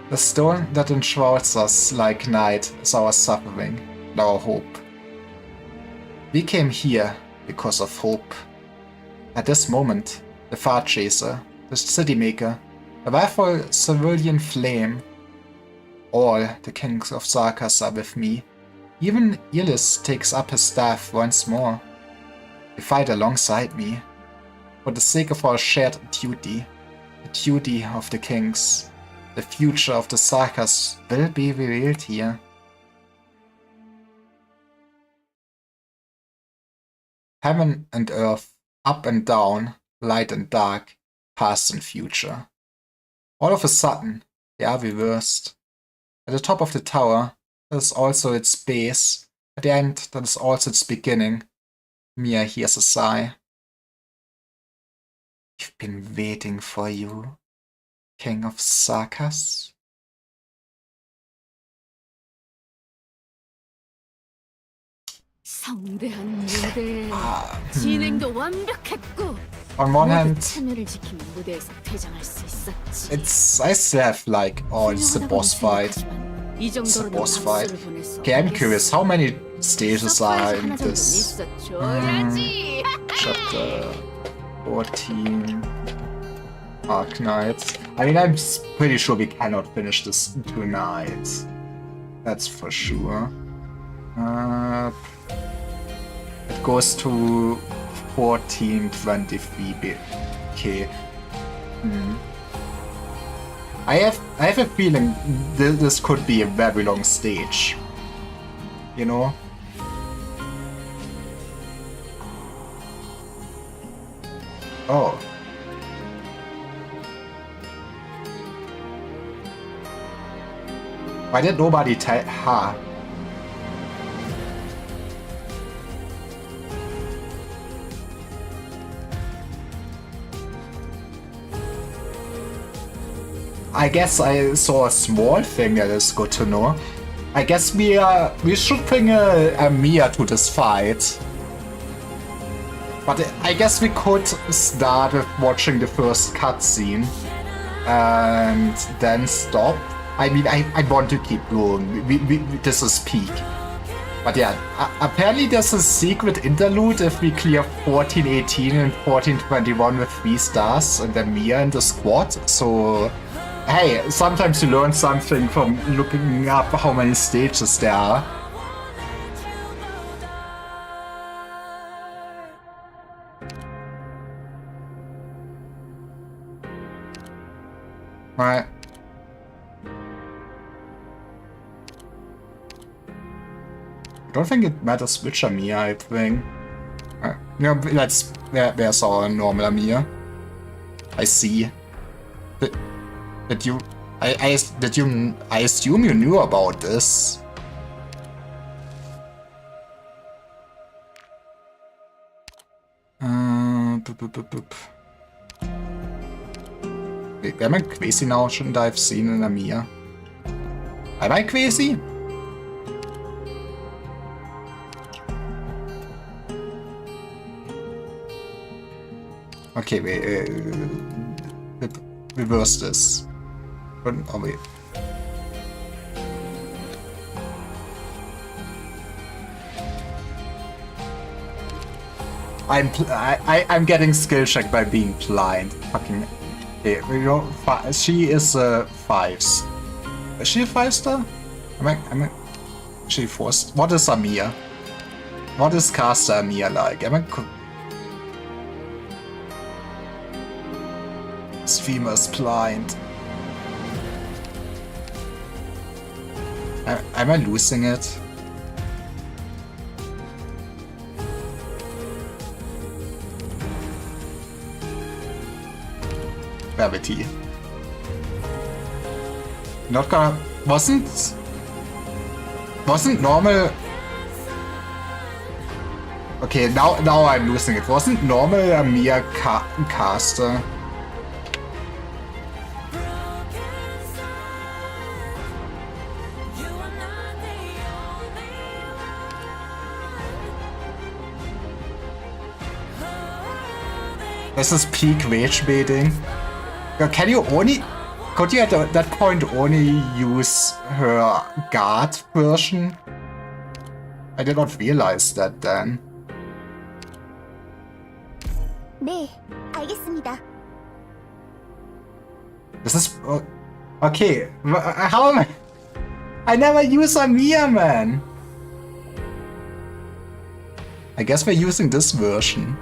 The stone that enshrouds us like night is our suffering, and our hope. We came here because of hope. At this moment, the Far Chaser, the City Maker, the rightful Cerulean Flame, all the kings of Sarkas are with me. Even Illis takes up his staff once more. They fight alongside me, for the sake of our shared duty, the duty of the kings. The future of the Sarkas will be revealed here. Heaven and earth, up and down, light and dark, past and future. All of a sudden, they are reversed. At the top of the tower, that is also its base. At the end, that is also its beginning. Mia hears a sigh. We've been waiting for you, King of Sarkas. 성대한 무대. 진행도 완벽했고. On one hand, 참여를 지키며 무대에서 퇴장할 수 있었지. I still have like, oh, it's the boss fight. It's a boss fight. Okay, I'm curious, how many stages are in this? Chapter 14. Arknights. I mean, I'm pretty sure we cannot finish this tonight. That's for sure. It goes to 1423 BK. I have a feeling this could be a very long stage. You know? Oh. Why did nobody tell her? I guess I saw a small thing that is good to know. I guess we should bring a Mia to this fight. But I guess we could start with watching the first cutscene and then stop. I mean, I want to keep going. This is peak. But yeah, apparently there's a secret interlude if we clear 1418 and 1421 with 3 stars and then Mia in the squad. So, hey, sometimes you learn something from looking up how many stages there are. Right. I don't think it matters which Mia I bring. Yeah, there's our normal Mia. I see. I assume you knew about this. Wait, am I crazy now? Shouldn't I have seen an Mia? Am I crazy? Okay, wait, reverse this. Oh wait. I'm getting skill checked by being blind. Fucking. Okay, we go. She is a 5. Is she a 5-star? Am I? She 4. What is Mia? What is caster Mia like? Am I? Streamer's blind. Am I losing it? Gravity. Not gonna. Wasn't normal. Okay, now I'm losing it. Wasn't normal a Mia caster? This is peak rage baiting. Can you only... Could you at that point only use her guard version? I did not realize that then. 네, 알겠습니다. This is... okay, how am I... I never use a Mia, man! I guess we're using this version.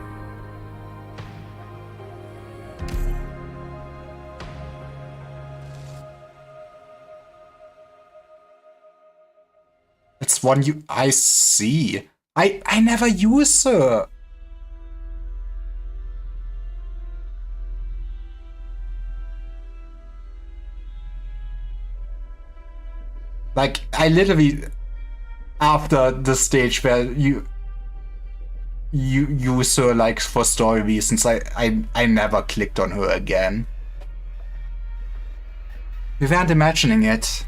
It's one I see. I never use her. Like, I literally, after the stage where you use her like for story reasons, I never clicked on her again. We weren't imagining it.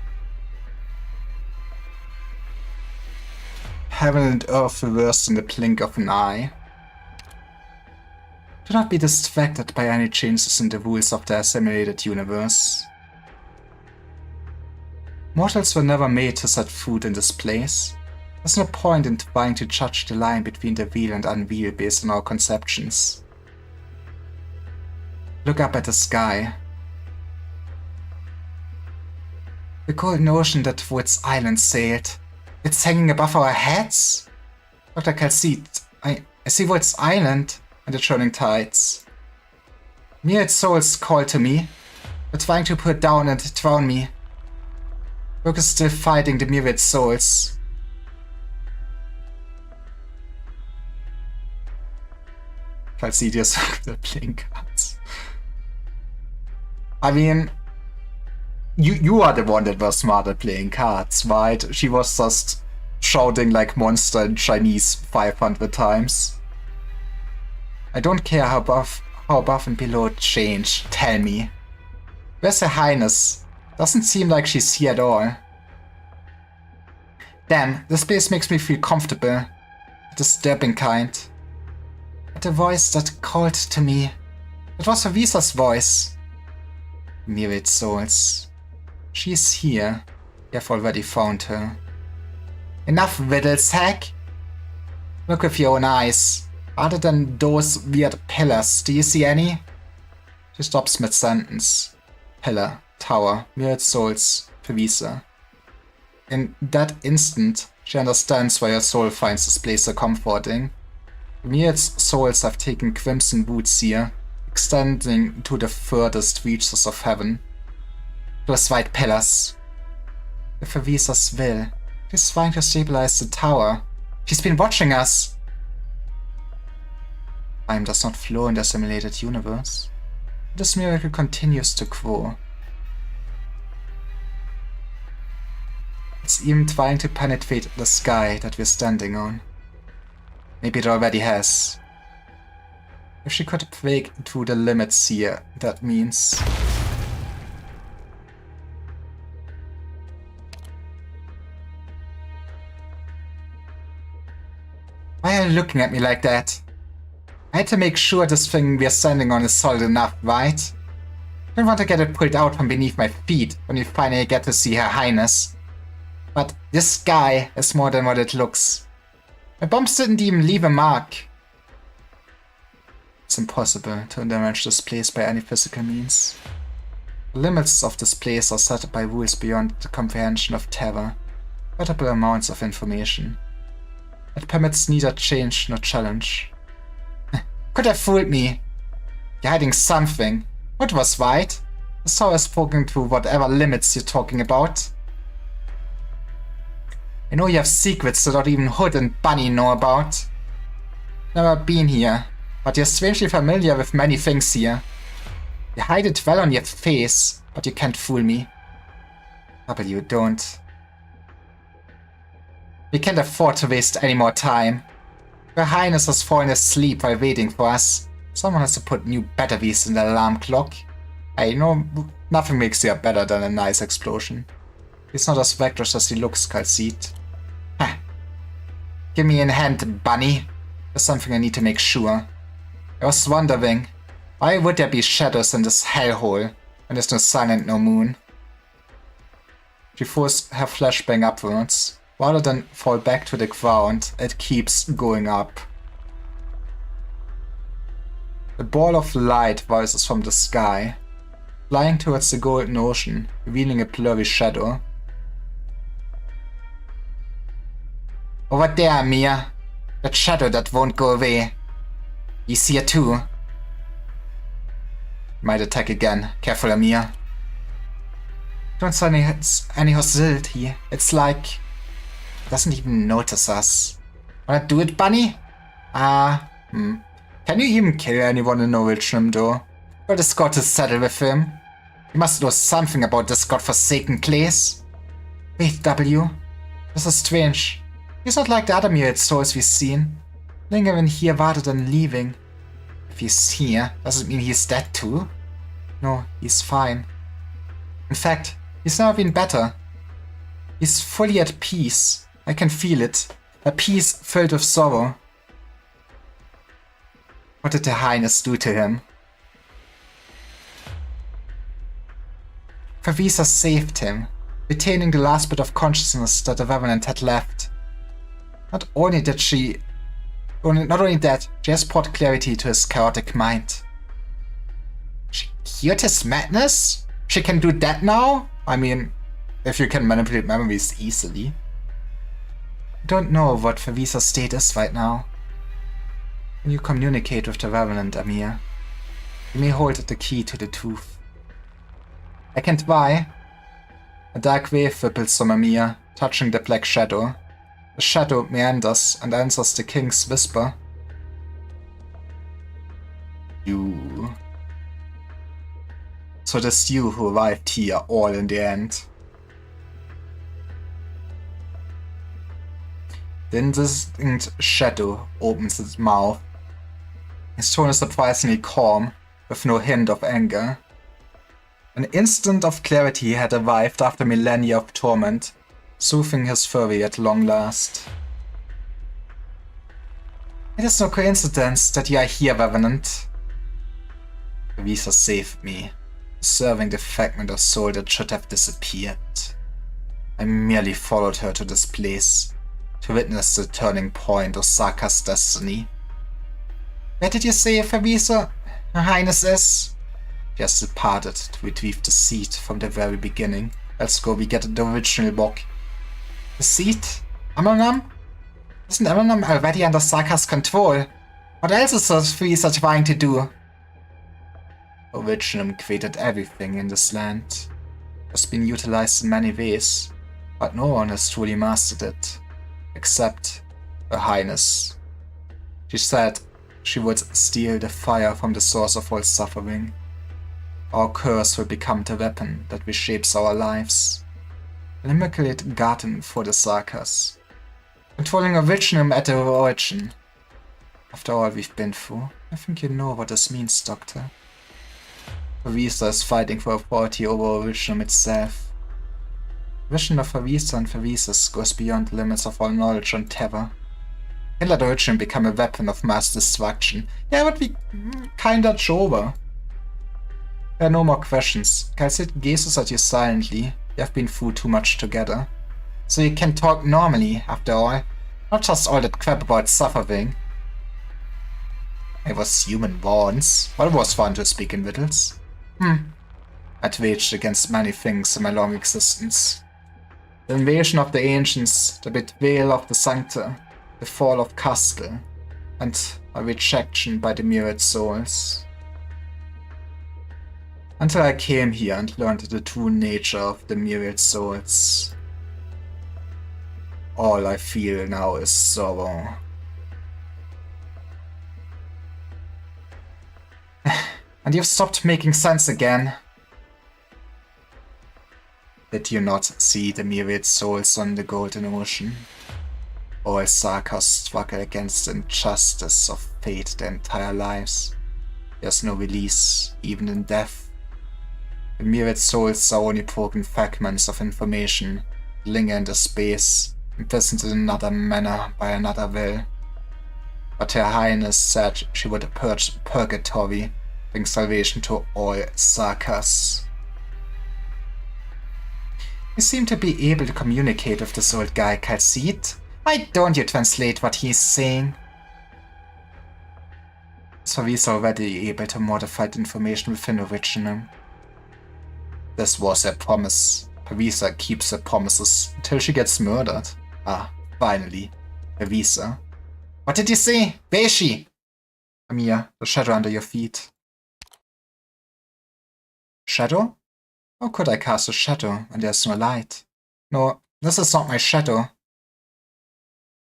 Heaven and earth reversed in the blink of an eye. Do not be distracted by any changes in the rules of the assimilated universe. Mortals were never made to set foot in this place. There's no point in trying to judge the line between the real and unreal based on our conceptions. Look up at the sky. The golden ocean that through its islands sailed. It's hanging above our heads? Dr. Calcite, I see Void's island and the churning tides. Near its souls call to me. They're trying to put down and drown me. Rook is still fighting the myriad souls. Falsidius they're playing cards. I mean, you are the one that was smart at playing cards, right? She was just shouting like monster in Chinese 500 times. I don't care how above and below change. Tell me. Where's Her Highness? Doesn't seem like she's here at all. Damn, this place makes me feel comfortable. Disturbing kind. But the voice that called to me. It was Visa's voice. Myriad souls. She's here. You've already found her. Enough riddles, Hack. Look with your own eyes. Other than those weird pillars, do you see any? She stops mid-sentence. Pillar, tower, myriad souls, Visa. In that instant, she understands why her soul finds this place so comforting. Myriad souls have taken crimson boots here, extending to the furthest reaches of heaven. Those white pillars. With Visa's will, she's trying to stabilize the tower. She's been watching us. Time does not flow in the simulated universe. This miracle continues to grow. It's even trying to penetrate the sky that we're standing on. Maybe it already has. If she could break through the limits here, that means... Why are you looking at me like that? I had to make sure this thing we're standing on is solid enough, right? I don't want to get it pulled out from beneath my feet when we finally get to see Her Highness. But this sky is more than what it looks. My bombs didn't even leave a mark. It's impossible to damage this place by any physical means. The limits of this place are set by rules beyond the comprehension of terror. Incredible amounts of information. It permits neither change nor challenge. Could have fooled me. You're hiding something. What was right? The soul has spoken to whatever limits you're talking about. I know you have secrets that not even Hood and Bunny know about. Never been here, but you're strangely familiar with many things here. You hide it well on your face, but you can't fool me. W, don't. We can't afford to waste any more time. Her Highness has fallen asleep while waiting for us. Someone has to put new batteries in the alarm clock. I know nothing makes you better than a nice explosion. He's not as reckless as he looks, Calcite. Huh. Give me a hand, Bunny. There's something I need to make sure. I was wondering, why would there be shadows in this hellhole when there's no sun and no moon? She forced her flashbang upwards. Rather than fall back to the ground, it keeps going up. A ball of light rises from the sky, flying towards the golden ocean, revealing a blurry shadow. Over there, Mia. That shadow that won't go away. You see it too. Might attack again. Careful, Mia. Don't see any hostility. It's like... doesn't even notice us. Wanna do it, Bunny? Can you even kill anyone in Norwegian though? Or the Scot is settled with him? You must know something about this godforsaken place. Wait, W. This is strange. He's not like the other myriad souls we've seen. Lingering here rather than leaving. If he's here, doesn't mean he's dead too. No, he's fine. In fact, he's never been better. He's fully at peace. I can feel it. A peace filled with sorrow. What did Her Highness do to him? Visa saved him, retaining the last bit of consciousness that the Revenant had left. Not only that, she has brought clarity to his chaotic mind. She cured his madness? She can do that now? I mean, if you can manipulate memories easily. I don't know what Visa's state is right now. When you communicate with the Revenant, Amir, you may hold the key to the truth. I can't why. A dark wave ripples from Amir, touching the black shadow. The shadow meanders and answers the king's whisper. You... So it is you who arrived here all in the end. The indistinct shadow opens its mouth. His tone is surprisingly calm, with no hint of anger. An instant of clarity had arrived after millennia of torment, soothing his fury at long last. It is no coincidence that you are here, Revenant. Visa saved me, serving the fragment of soul that should have disappeared. I merely followed her to this place, to witness the turning point of Saka's destiny. Where did you say Favisa, Her Highness is? She has departed to retrieve the seed from the very beginning. Let's go, we get the original book. The seed? Amonam? Isn't Amonam already under Saka's control? What else is Favisa trying to do? Originum created everything in this land. It has been utilized in many ways, but no one has truly mastered it. Except Her Highness. She said she would steal the fire from the source of all suffering. Our curse will become the weapon that reshapes our lives. An immaculate garden for the Sakas. Controlling Originum at the origin. After all we've been through, I think you know what this means, Doctor. Favisa is fighting for authority over Originum itself. The vision of Favisa and Favisas goes beyond the limits of all knowledge and terror. Can't let Originum become a weapon of mass destruction. Yeah, but we kinda over. There are no more questions. Calcid gazes at you silently. You have been through too much together. So you can talk normally, after all. Not just all that crap about suffering. I was human once, but it was fun to speak in riddles. I'd waged against many things in my long existence. The invasion of the ancients, the betrayal of the Sancta, the fall of Castle, and my rejection by the myriad souls. Until I came here and learned the true nature of the myriad souls. All I feel now is sorrow. And you've stopped making sense again. Did you not see the myriad souls on the Golden Ocean? All Sakas struggle against the injustice of fate their entire lives. There's no release, even in death. The myriad souls are only broken fragments of information, linger in the space, imprisoned in another manner by another will. But Her Highness said she would purge purgatory, bring salvation to all Sakas. You seem to be able to communicate with this old guy, Calcid. Why don't you translate what he's saying? So he's already able to modify the information within Originum. This was her promise. Favisa keeps her promises until she gets murdered. Ah, finally. Favisa. What did you say? Where is she? Amir, the shadow under your feet. Shadow? How could I cast a shadow when there's no light? No, this is not my shadow.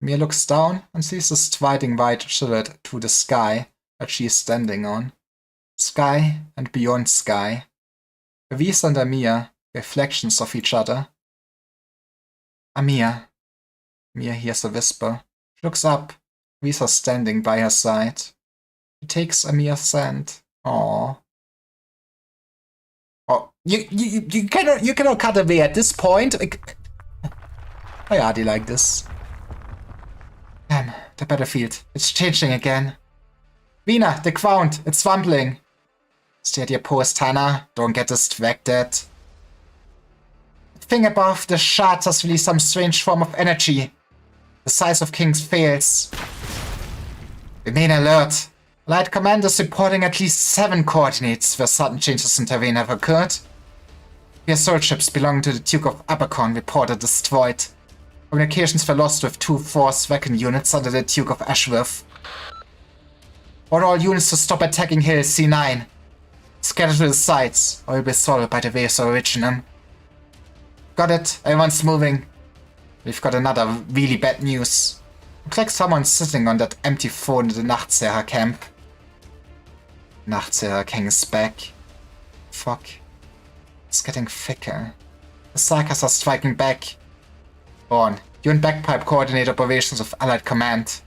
Amir looks down and sees the striding white silhouette to the sky that she is standing on. Sky and beyond sky. Favisa and Amir, reflections of each other. Amir. Amir hears a whisper. She looks up. Favisa standing by her side. She takes Amir's hand. Aww. Oh, you cannot cut away at this point. I hardly like this. Damn, the battlefield. It's changing again. Vina, the ground. It's rumbling. Stay at your post, Hannah. Don't get distracted. The thing above the shards has released some strange form of energy. The size of King's fails. Remain alert. Light Command is reporting at least 7 coordinates where sudden changes in terrain have occurred. Your soul ships belonging to the Duke of Abercorn reported destroyed. Communications were lost with 2 Force Recon units under the Duke of Ashworth. Order all units to stop attacking Hill C9. Scatter to the sides, or you'll be swallowed by the waves of Originum. Got it, everyone's moving. We've got another really bad news. Looks like someone's sitting on that empty phone in the Nachtseher camp. Nachtseher King is back. Fuck. It's getting thicker. The Sarkas are striking back. Vaughn, you and Bagpipe coordinate operations of Allied Command.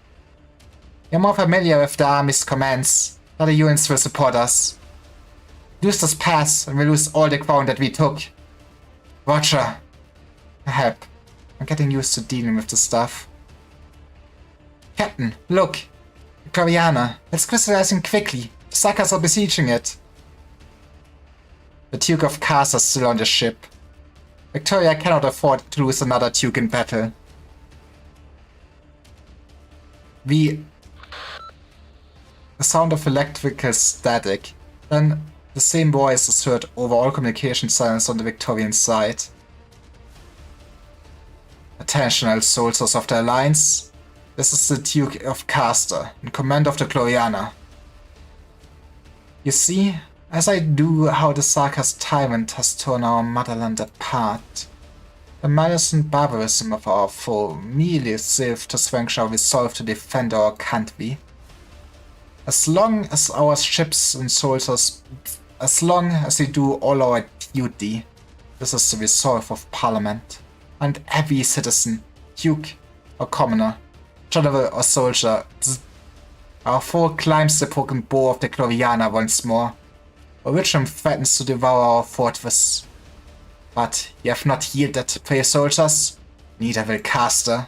You're more familiar with the Army's commands. Other units will support us. Lose this pass and we'll lose all the ground that we took. Roger. Help. I'm getting used to dealing with this stuff. Captain, look. The Gloriana. It's crystallizing quickly. The Sarkas are besieging it. The Duke of Kars is still on the ship. Victoria cannot afford to lose another Duke in battle. The sound of electrical static. Then the same voice is heard over all communication channels on the Victorian side. Attention, all soldiers of the Alliance. This is the Duke of Caster, in command of the Gloriana. You see, as I do how the Sarkas tyrant has torn our motherland apart, the malice and barbarism of our foe merely serve to strengthen our resolve to defend our country. As long as our ships and soldiers, as long as we do all our duty, this is the resolve of Parliament, and every citizen, duke or commoner, general or soldier. Our foe climbs the broken bow of the Gloriana once more. Originum threatens to devour our fortress. But you have not yielded, brave soldiers. Neither will Caster.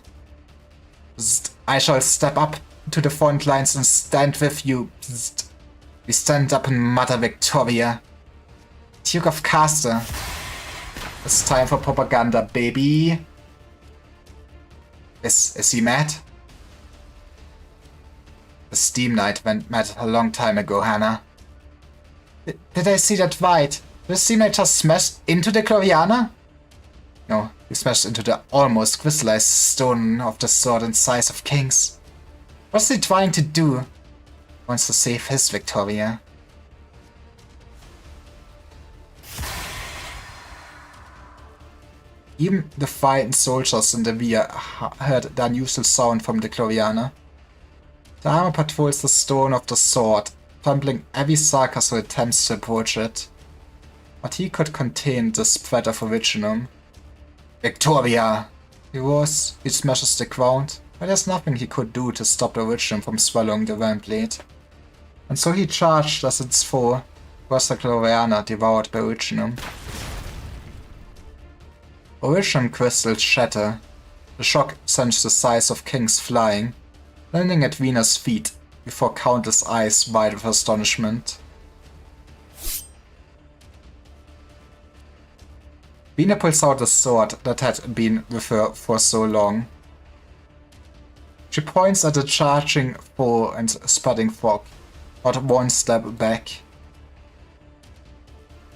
I shall step up to the front lines and stand with you. We stand up in Mother Victoria. Duke of Caster. It's time for propaganda, baby. Is he mad? The Steam Knight went mad a long time ago, Hannah. Did I see that right? Did the Steam Knight just smash into the Gloriana? No, he smashed into the almost crystallized stone of the sword and size of kings. What's he trying to do? He wants to save his Victoria. Even the frightened soldiers in the rear heard the unusual sound from the Gloriana. The armor patrols the stone of the sword, trampling every Sarkas who attempts to approach it. But he could contain the spread of Originum. Victoria! He roars, he smashes the ground, but there's nothing he could do to stop the Originum from swallowing the Realm Blade. And so he charged as its foe, was the Gloriana devoured by Originum. Originum crystals shatter. The shock sends the size of kings flying, landing at Venus' feet before countless eyes wide with astonishment. Vina pulls out the sword that had been with her for so long. She points at the charging foe and spudding fog, but one step back.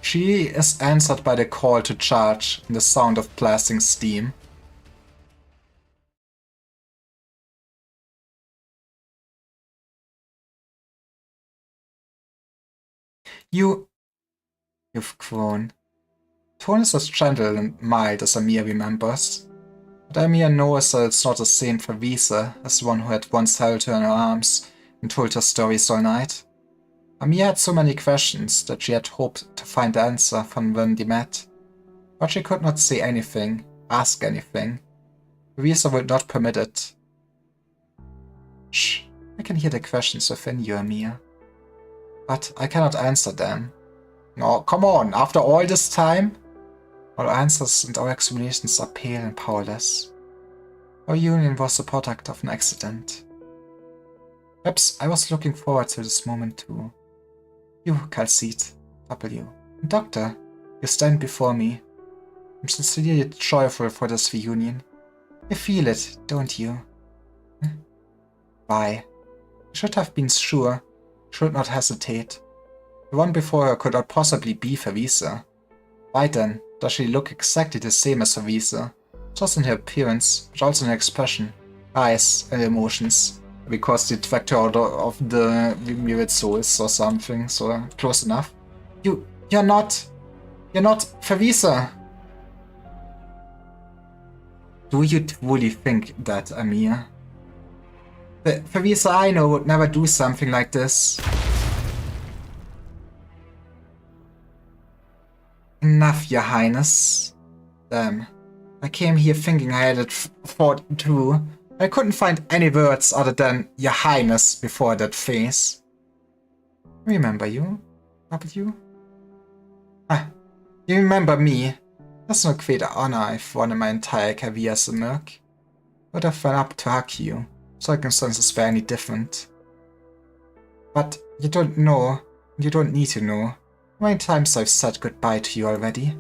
She is answered by the call to charge and the sound of blasting steam. You've grown. Tone is as gentle and mild as Amir remembers, but Amir knows that it's not the same for Visa as one who had once held her in her arms and told her stories all night. Amir had so many questions that she had hoped to find the answer from when they met, but she could not say anything, ask anything. Visa would not permit it. Shh, I can hear the questions within you, Amir. But I cannot answer them. No, come on, after all this time? Our answers and our explanations are pale and powerless. Our union was the product of an accident. Perhaps I was looking forward to this moment too. You, Kal'Tsit, W. And Doctor, you stand before me. I'm sincerely joyful for this reunion. You feel it, don't you? Why? You should have been sure. Should not hesitate. The one before her could not possibly be Favisa. Why then does she look exactly the same as Favisa? Just in her appearance, but also in her expression, eyes, and emotions. Because they tracked her out of the Myriad Souls or something, so close enough. You're not Favisa. Do you truly think that, Amir? The Favisa I know would never do something like this. Enough, Your Highness. Damn. I came here thinking I had it thought through. I couldn't find any words other than Your Highness before that face. Remember you? W? Ah, you remember me? That's no great honor I've won in my entire career as a merc. Would have run up to hug you. Circumstances were any different. But you don't know, you don't need to know, how many times I've said goodbye to you already.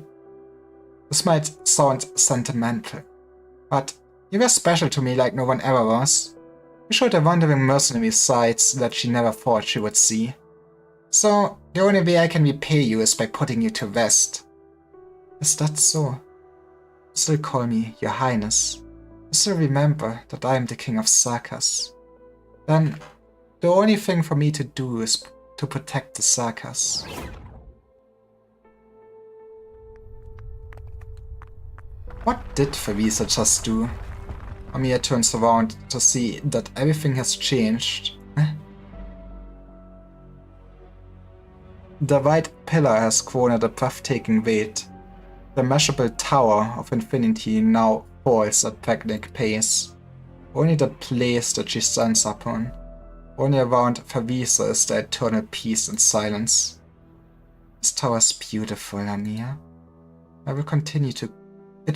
This might sound sentimental, but you were special to me like no one ever was. You showed a wandering mercenary sides that she never thought she would see. So, the only way I can repay you is by putting you to rest. Is that so? You still call me Your Highness. You still remember that I am the King of Sarkas. Then, the only thing for me to do is to protect the Sarkas. What did Favisa just do? Amir turns around to see that everything has changed. The white pillar has grown at a breathtaking rate. The immeasurable tower of infinity now falls at breakneck pace. Only the place that she stands upon. Only around Favisa is the eternal peace and silence. This tower is beautiful, Amir. It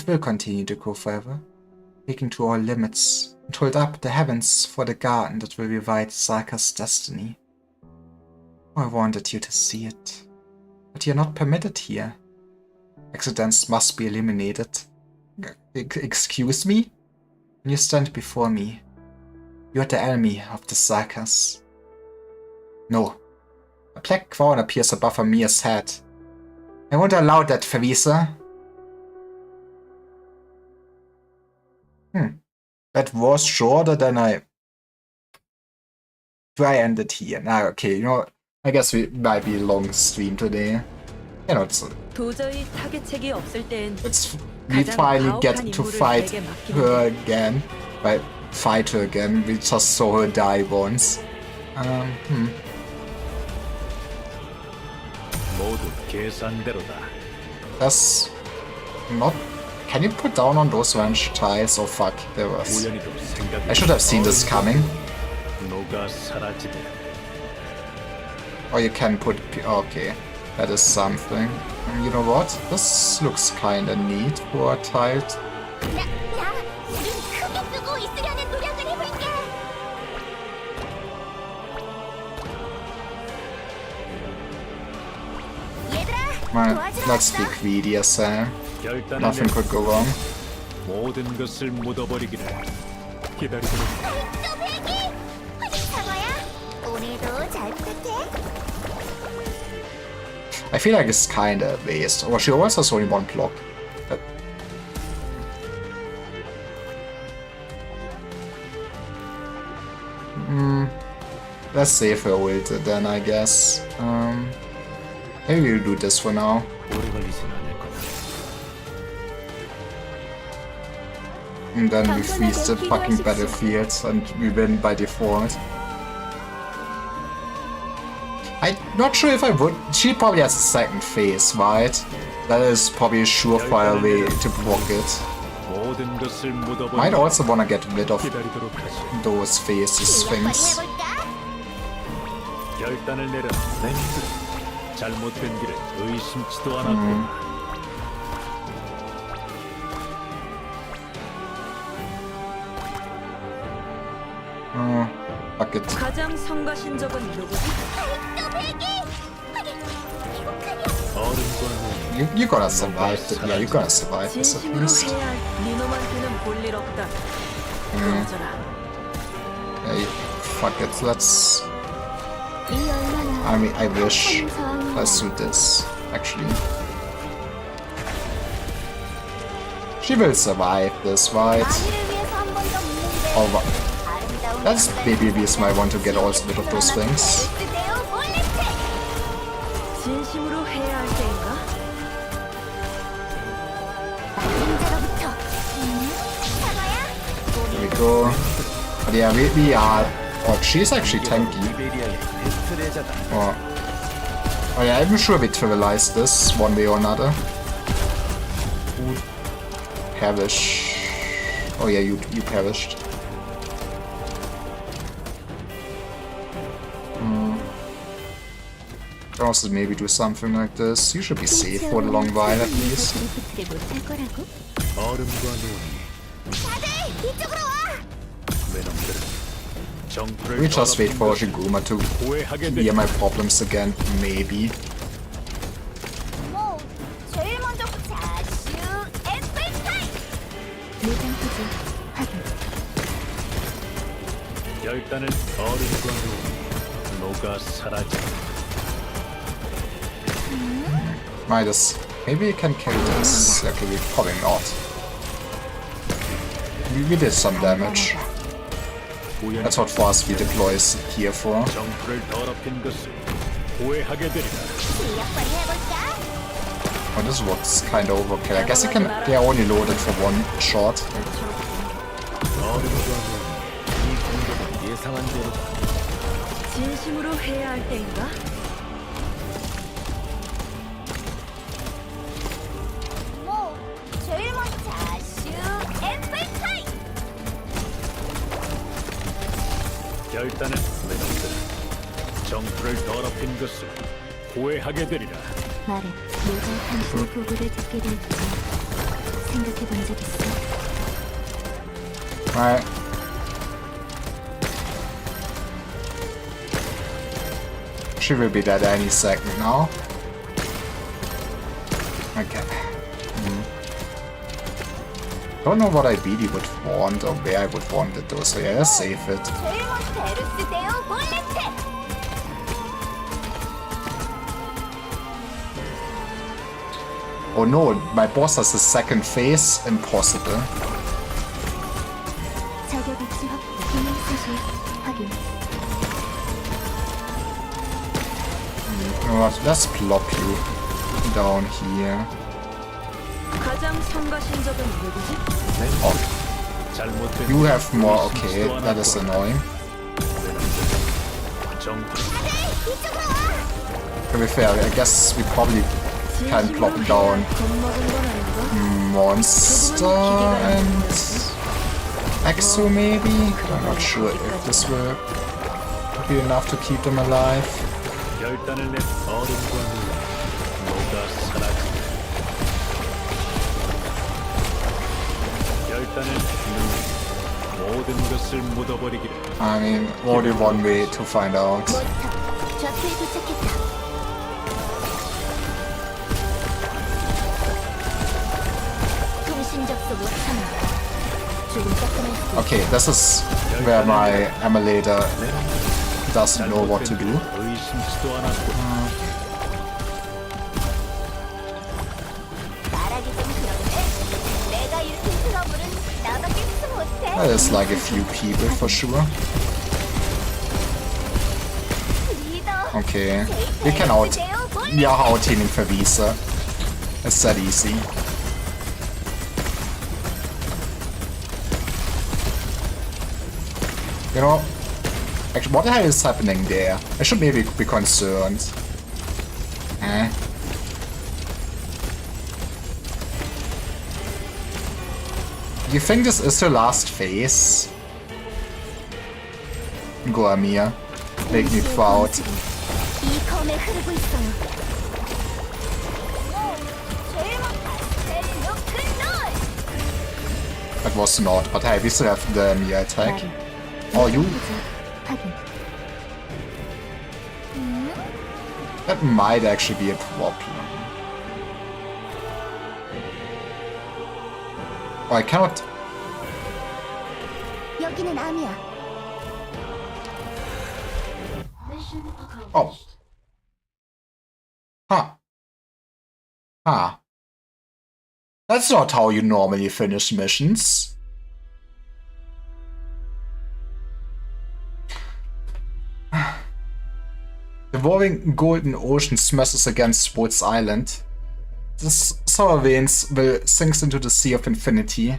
will continue to grow forever, taking to all limits, and hold up the heavens for the garden that will rewrite Sarka's destiny. Oh, I wanted you to see it, but you're not permitted here. Accidents must be eliminated. Excuse me? When you stand before me, you are the enemy of the Sarkas. No. A black crown appears above Amir's head. I won't allow that, Favisa. That was shorter than I end it here. Now, okay, you know, I guess we might be a long stream today. You know, 도저히 타겟책이 없을 땐 we 가장 finally get 가혹한 to 임무를 fight 내게 맡기는 her 게 again. Fight her again. We just saw her die once. 모두 계산대로다. That's not. Can you put down on those ranch tiles? Oh fuck, there was. 우연히도 생각이 I should have seen this coming. 누가 사라지든 Or you can put. Okay, that is something. You know what? This looks kinda neat for a tile. 눈 크게 뜨고 있으려는 노력을 해볼게. 얘들아, 도와주러 Let's be 왔어. greedy as hell. 결단을 Nothing could go wrong. 모든 것을 묻어버리기를 기다리도록 또 배기! 사과야, 오늘도 잘 부탁해. I feel like it's kinda a waste. Or she also has only one block. Let's save her ult then, I guess. Maybe we'll do this for now. 오래 걸리진 않을 거다. And then we freeze the fucking battlefield and we win by default. I'm not sure if I would. She probably has a second phase, right? That is probably a surefire way to block it. 모든 것을 Might 묻어버리기를 also wanna get rid of 기다리도록 하지. those phases things. 해볼까? 결단을 내려라. 내 놈들은 잘못된 길을 의심치도 않았고 Fuck it. 가장 성가신 적은 누구지? 또 배기! 어른과 You're gonna survive. Yeah, you're gonna survive this at 진심으로 least. 해야 할 니놈한테는 볼일 없다. 그러잖아. Hey, fuck it. Let's. 이 얼마나 I mean, I wish. 큰 상황이야. Let's do this. Actually, she will survive this, right? 만일을 위해서 한 번 더 묻는데 Oh, wow. 아름다운 That's maybe the reason why I want to get also rid of those things. 에르스데오 몰레트! 진심으로 해야 할 때인가? 남자로부터. 사과야. There we go. But yeah, we are... Oh, she's actually tanky. 이베리아의 베스트 레자다. Oh yeah, I'm sure we trivialized this one way or another. Who perish? Oh yeah, you perished. Can also maybe do something like this. You should be safe for a long while at least. 못할 거라고? 얼음과 눈이 다들 이쪽으로 와. 외놈들은 정프를 We just wait for 더럽힌 Shiguma to 것을 후회하게 hear 되리라. my problems again, maybe. 뭐 제일 먼저 자슈 애플타임. 내장 표지 확인. 결단은 얼음과 눈이 녹아 사라져. Midas. Maybe you can carry this. Okay, we probably not. We did some damage. 우연히 That's what force we deploy here for. 정프를 더럽힌 것을 후회하게 되리라. 실력 발휘해볼까? Oh, this looks kinda overkill. I guess you can. They're only loaded for one shot. 얼음과 눈이 이 공격은 예상한 대로다. 진심으로 해야 할 때인가? 뭐 제일 먼저 자슈 애플타임. 결단은 외놈들은 정프를 더럽힌 것을 후회하게 되리라. 말해. 내가 당신의 보고를 듣게 될지 생각해본 적 있어? Right. She will be dead any second now. Okay. Don't know what I really would want or where I would want it though, so yeah, let's save it. 제일 먼저 베루스 데오 몰레트. Oh no, my boss has a second phase? Impossible. 저격 위치 확 기능 사실 확인. You know what, let's plop you down here. 가장 성가신 적은 누구지? Oh, 잘못된 you have more, 것을 okay, 의심치도 that is 않았고 annoying. 외놈들은 정프를 이쪽으로 와. To be fair, I guess we probably can plop down 겁먹은 건 아닌가? Monster and Exo maybe? I'm not sure if this will be enough to keep them alive. 결단을 내 얼음과 눈이 녹아 사라져. 결단을 눈이 모든 것을 묻어버리기를. I mean, only one way to find out. 몬스터 좌표에 도착했다. 통신 접속 못함. 조금 따끔할 수도. Okay, this is where my emulator doesn't know what to do. 의심치도 않았고 말하기 좀 그런데 내가 일으킨 트러블은 나밖에 수습 못해. There's like a few people for sure. 리더. Okay, we can out. We are out-healing for Visa. It's that easy. You know, actually, what the hell is happening there? I should maybe be concerned. Eh? You think this is the last phase? Go, Amir. Make me proud. 이 검에 흐르고 있어요. 제일 먼저 로큰롤. That was not, but hey, we still have the Amir attack. Oh, you? 확인. That might actually be a problem. Oh, I cannot... 여기는 암이야. Oh. Huh. Huh. That's not how you normally finish missions. The roaring golden ocean smashes against Woods Island. The sour veins will sink into the sea of infinity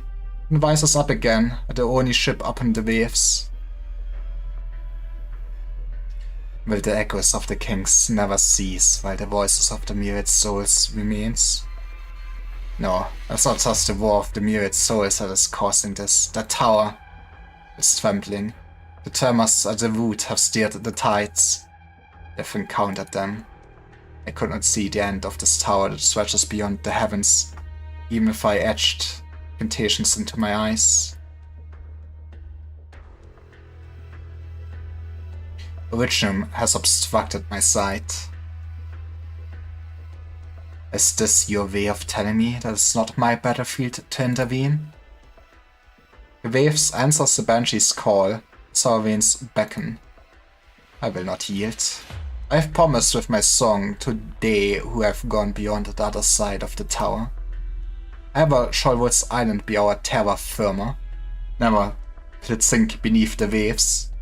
and rises up again at the Oni ship upon the waves. Will the echoes of the kings never cease while the voices of the myriad souls remains? No, it's not just the war of the myriad souls that is causing this. The tower is trembling. The tremors at the root have steered the tides. They've encountered them. I could not see the end of this tower that stretches beyond the heavens, even if I etched incantations into my eyes. Originum has obstructed my sight. Is this your way of telling me that it's not my battlefield to intervene? The waves answers the banshee's call, sour veins beckon. I will not yield. I have promised with my song to they who have gone beyond the other side of the tower. Ever shall Woods Island be our terra firma. Never will it sink beneath the waves.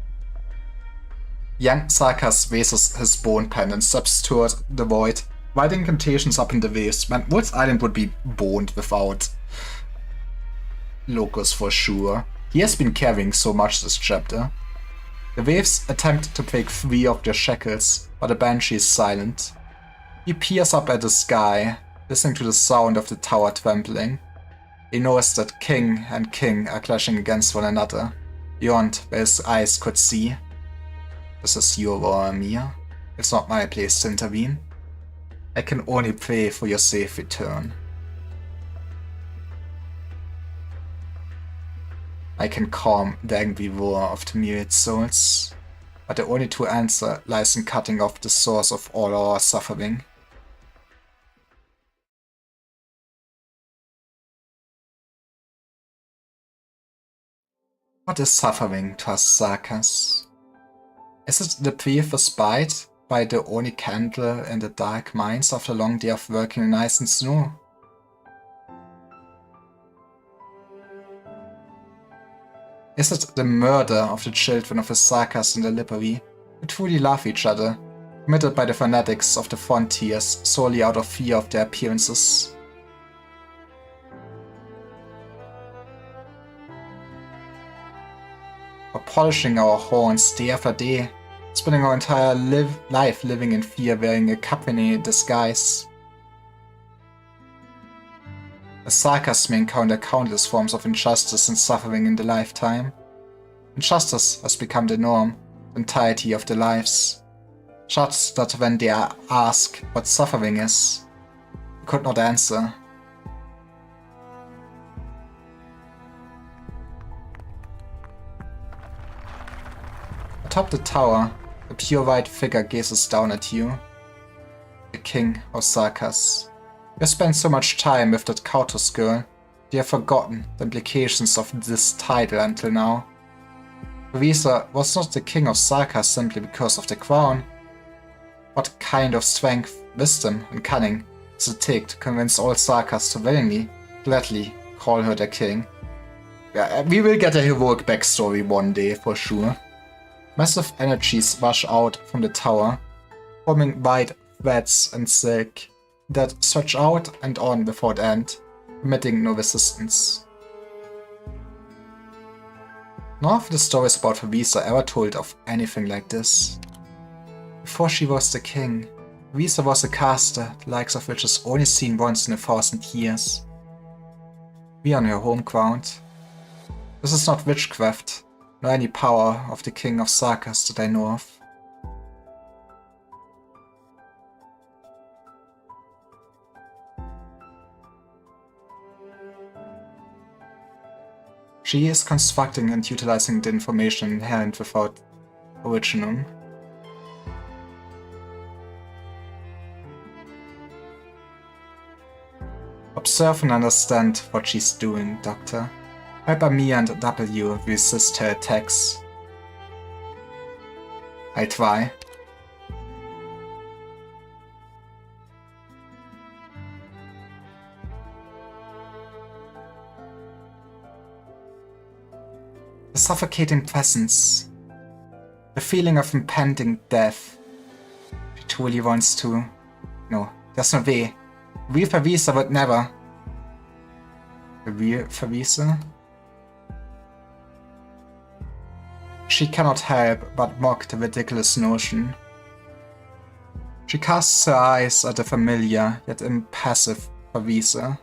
Young Sarkas raises his bone pen and steps toward the void. Writing incantations up in the waves meant Woods Island would be boned without Locus for sure. He has been carrying so much this chapter. The waves attempt to break free of their shackles, but the banshee is silent. He peers up at the sky, listening to the sound of the tower trembling. He knows that king and king are clashing against one another, beyond where his eyes could see. This is your war, Amir. It's not my place to intervene. I can only pray for your safe return. I can calm the angry roar of the myriad souls, but the only true answer lies in cutting off the source of all our suffering. What is suffering to us Sarkas? Is it the brief respite by the Oni candle in the dark mines after a long day of working in ice and snow? Is it the murder of the children of the Sarkas in the library, who truly love each other, committed by the fanatics of the frontiers solely out of fear of their appearances? Or polishing our horns day after day, spending our entire life living in fear wearing a Kapene disguise? The Sarkas may encounter countless forms of injustice and suffering in their lifetime. Injustice has become the norm, the entirety of their lives. Such that when they are asked what suffering is, they could not answer. Atop the tower, a pure white figure gazes down at you. The King of Sarkas. You have spent so much time with that Kautos girl, you have forgotten the implications of this title until now. Visa was not the King of Sarkas simply because of the crown. What kind of strength, wisdom, and cunning does it take to convince all Sarkas to willingly, gladly call her their king? Yeah, we will get a heroic backstory one day for sure. Massive energies rush out from the tower, forming wide threads and silk that stretch out and on without end, permitting no resistance. None of the stories about Visa ever told of anything like this. Before she was the king, Visa was a caster, the likes of which is only seen once in 1,000 years. We on her home ground. This is not witchcraft, nor any power of the King of Sarkas that I know of. She is constructing and utilizing the information inherent without Originum. Observe and understand what she's doing, Doctor. Help Amir and W resist her attacks. I try. The suffocating presence. The feeling of impending death. She truly wants to... No, there's no way. Real Favisa would never. The real Favisa? She cannot help but mock the ridiculous notion. She casts her eyes at the familiar yet impassive Favisa.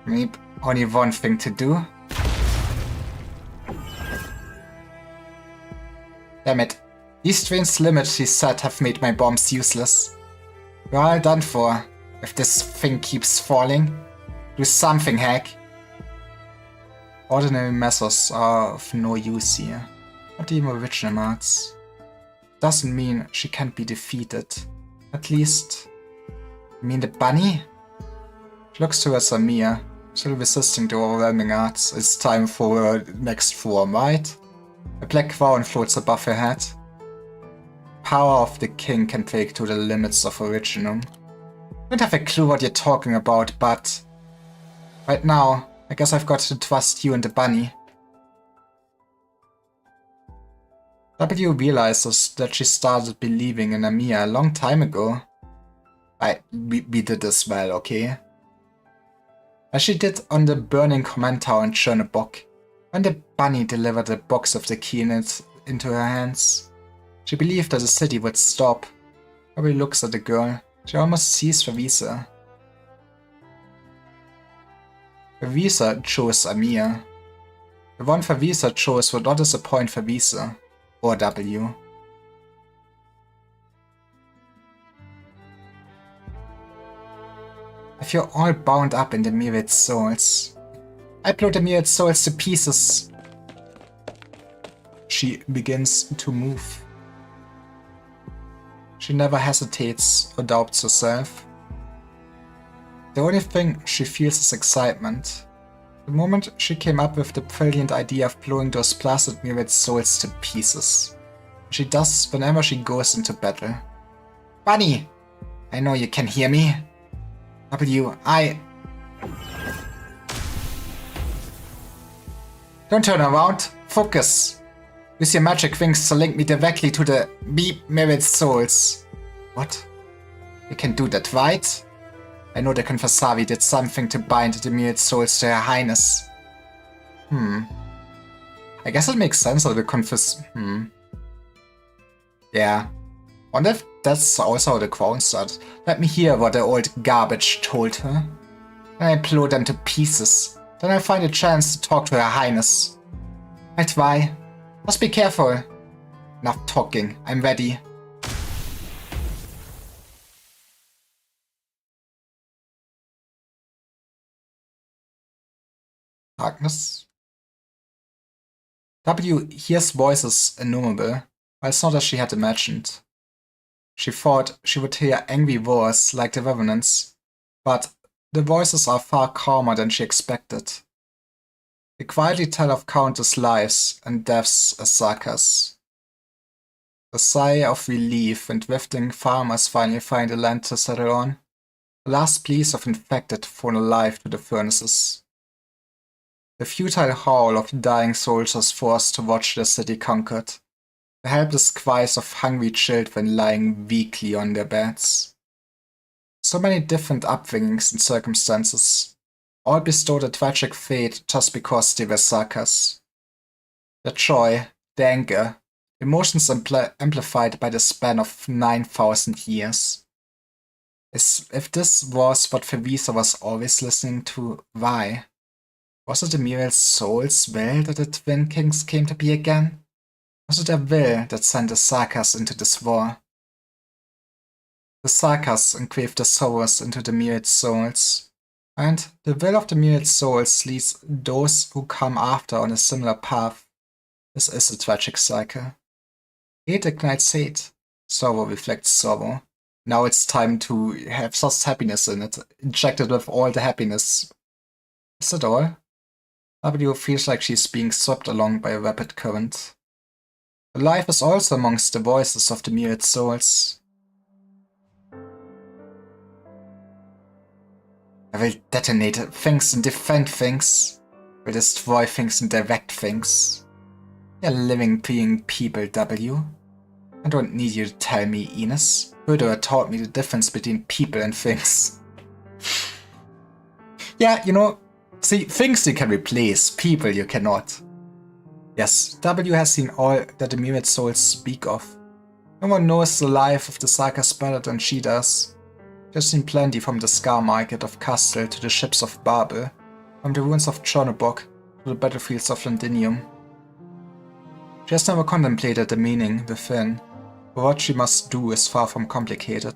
Maybe only one thing to do. Damn it. These strange limits she set have made my bombs useless. We're all done for, if this thing keeps falling. Do something, heck. Ordinary methods are of no use here. Not even original arts. Doesn't mean she can't be defeated. At least... You mean the bunny? She looks towards Amir, still resisting the overwhelming arts. It's time for her next form, right? A black crown floats above her head. Power of the king can take to the limits of Originum. Don't have a clue what you're talking about, but... Right now, I guess I've got to trust you and the bunny. W realizes that she started believing in Amir a long time ago. We did as well, okay? As she did on the burning comment tower in Chernobog, when the bunny delivered a box of the key in it into her hands. She believed that the city would stop. Abby looks at the girl. She almost sees Favisa. Favisa chose Amir. The one Favisa chose would not disappoint Favisa, or W. If you're all bound up in the myriad souls, I blow the myriad souls to pieces. She begins to move. She never hesitates or doubts herself. The only thing she feels is excitement. The moment she came up with the brilliant idea of blowing those blasted myriad souls to pieces. She does whenever she goes into battle. Bunny! I know you can hear me. Don't turn around. Focus. Use your magic wings to link me directly to the myriad souls. What? You can do that, right? I know the Conversavi did something to bind the myriad souls to Her Highness. I guess it makes sense that the Yeah. Wonder if that's also how the crown started. Let me hear what the old garbage told her. Then I blow them to pieces. Then I find a chance to talk to Her Highness. I try. Must be careful. Enough talking. I'm ready. Darkness. W hears voices innumerable, but it's not as she had imagined. She thought she would hear angry roars like the Revenants, but the voices are far calmer than she expected. They quietly tell of countless lives and deaths as Sakas. The sigh of relief when drifting farmers finally find a land to settle on. The last pleas of infected fall alive to the furnaces. The futile howl of dying soldiers forced to watch their city conquered. The helpless cries of hungry children lying weakly on their beds. So many different upbringings and circumstances, all bestowed a tragic fate just because they were Sakas. The joy, the anger, emotions amplified by the span of 9,000 years. As if this was what Favisa was always listening to, why? Was it the myriad souls' will that the Twin Kings came to be again? Was it their will that sent the Sakas into this war? The Sakas engraved their sorrows into the myriad souls, and the will of the myriad souls leads those who come after on a similar path. This is a tragic cycle. Hate ignites hate, sorrow reflects sorrow. Now it's time to have just happiness in it, injected with all the happiness. Is that all? W feels like she's being swept along by a rapid current. Life is also amongst the voices of the myriad souls. I will detonate things and defend things. I will destroy things and direct things. You're living being people, W. I don't need you to tell me, Ines. Hoeder taught me the difference between people and things. Yeah, you know, see, things you can replace, people you cannot. Yes, W has seen all that the Myriad Souls speak of. No one knows the life of the Sarkas better than she does. She has seen plenty, from the Scar Market of Kastel to the ships of Babel, from the ruins of Chernobog to the battlefields of Londinium. She has never contemplated the meaning within, but what she must do is far from complicated.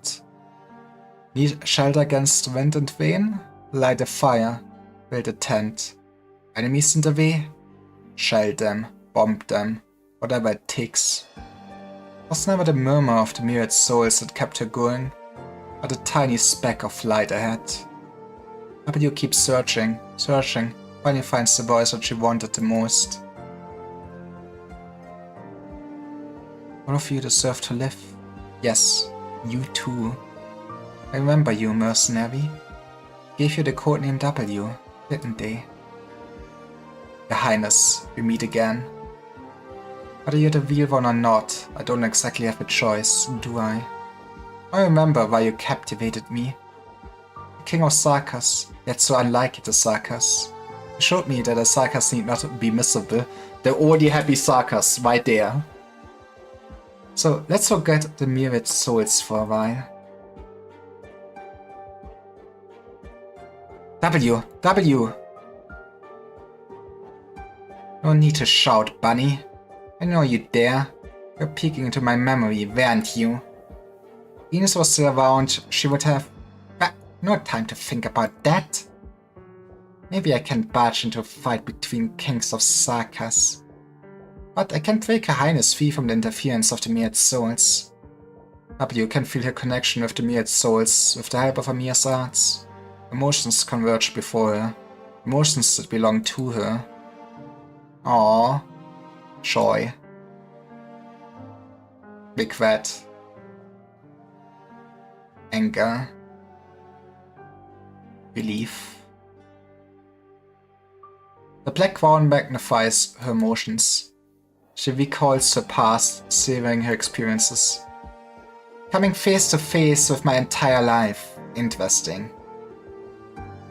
Need shelter against wind and rain? Light a fire, build a tent. Enemies in the way? Shell them, bomb them, whatever it takes. It was never the murmur of the myriad souls that kept her going, but a tiny speck of light ahead. W keeps searching, finally finds the voice that she wanted the most. All of you deserve to live. Yes, you too. I remember you, mercenary. Gave you the codename W, didn't they? Your Highness, we meet again. Whether you're the real one or not, I don't exactly have a choice, do I? I remember why you captivated me. The King of Sarkas, yet so unlike the Sarkas. You showed me that the Sarkas need not be miserable. They're already happy Sarkas, right there. So let's forget the myriad souls for a while. W! No need to shout, Bunny. I know you dare. You're peeking into my memory, weren't you? If Ines was still around, she would have... But no time to think about that. Maybe I can barge into a fight between kings of Sarkas. But I can't break Her Highness free from the interference of the myriad souls. W can feel her connection with the myriad souls with the help of Amir's arts. Emotions converge before her. Emotions that belong to her. Aww. Joy. Regret. Anger. Relief. The black crown magnifies her emotions. She recalls her past, savoring her experiences. Coming face to face with my entire life. Interesting.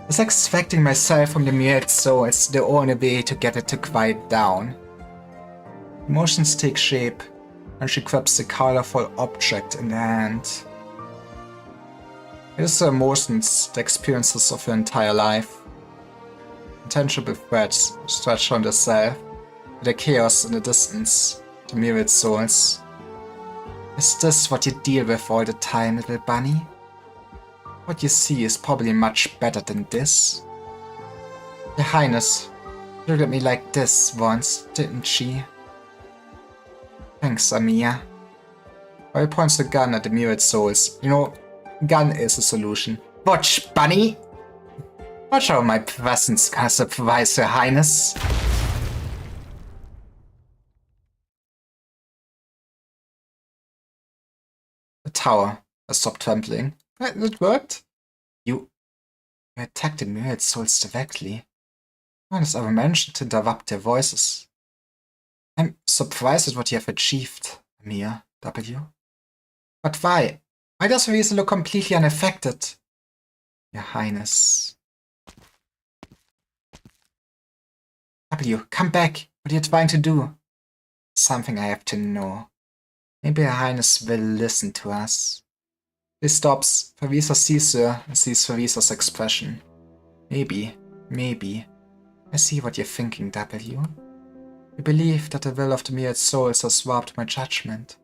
Is extracting myself from the myriad souls the only way to get it to quiet down? Emotions take shape, and she grabs the colorful object in her hand. It is the emotions, the experiences of her entire life. Intangible threats stretch on the self, the chaos in the distance, the myriad souls. Is this what you deal with all the time, little bunny? What you see is probably much better than this. Your Highness, she looked at me like this once, didn't she? Thanks, Amir. He points the gun at the myriad souls. You know, gun is a solution. Watch, bunny! Watch how my presence can surprise Your Highness. The tower has stopped trembling. It worked. You attacked the myriad souls directly. No one has ever mentioned to interrupt their voices. I'm surprised at what you have achieved, Amir, W. But why? Why does Riese look completely unaffected? Your Highness. W, come back. What are you trying to do? Something I have to know. Maybe Her Highness will listen to us. He stops. Verwisa sees her and sees Verwisa's expression. Maybe. I see what you're thinking, W. You believe that the will of the myriad souls has warped my judgment.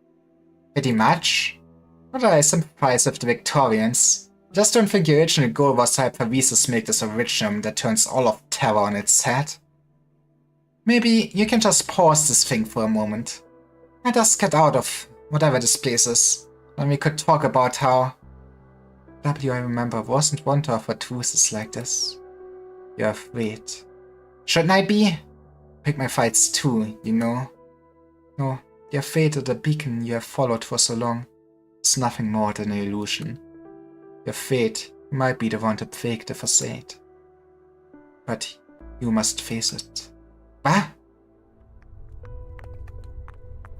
Pretty much. But I sympathize with the Victorians. I just don't think your original goal was to help Verwisa's make this originum that turns all of terror on its head. Maybe you can just pause this thing for a moment. Let us get out of whatever this place is. And we could talk about how... W, I remember, wasn't one to offer truces like this. You're afraid. Shouldn't I be? Pick my fights too, you know. No, you're afraid that the beacon you have followed for so long is nothing more than an illusion. You're afraid you might be the one to break the facade. But you must face it. What?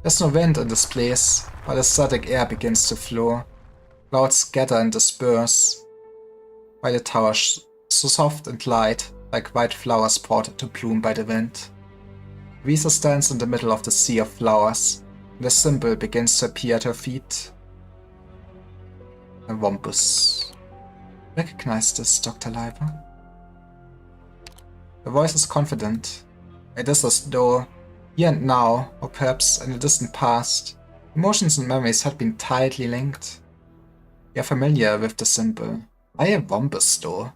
There's no wind in this place, but the static air begins to flow. Clouds scatter and disperse, while the tower so soft and light, like white flowers brought into bloom by the wind. Visa stands in the middle of the sea of flowers, and the symbol begins to appear at her feet. A Wumpus. Recognize this, Dr. Liver? The voice is confident. It is as though, here and now, or perhaps in the distant past, emotions and memories had been tightly linked. You're familiar with the symbol. Why a Wumpus, though?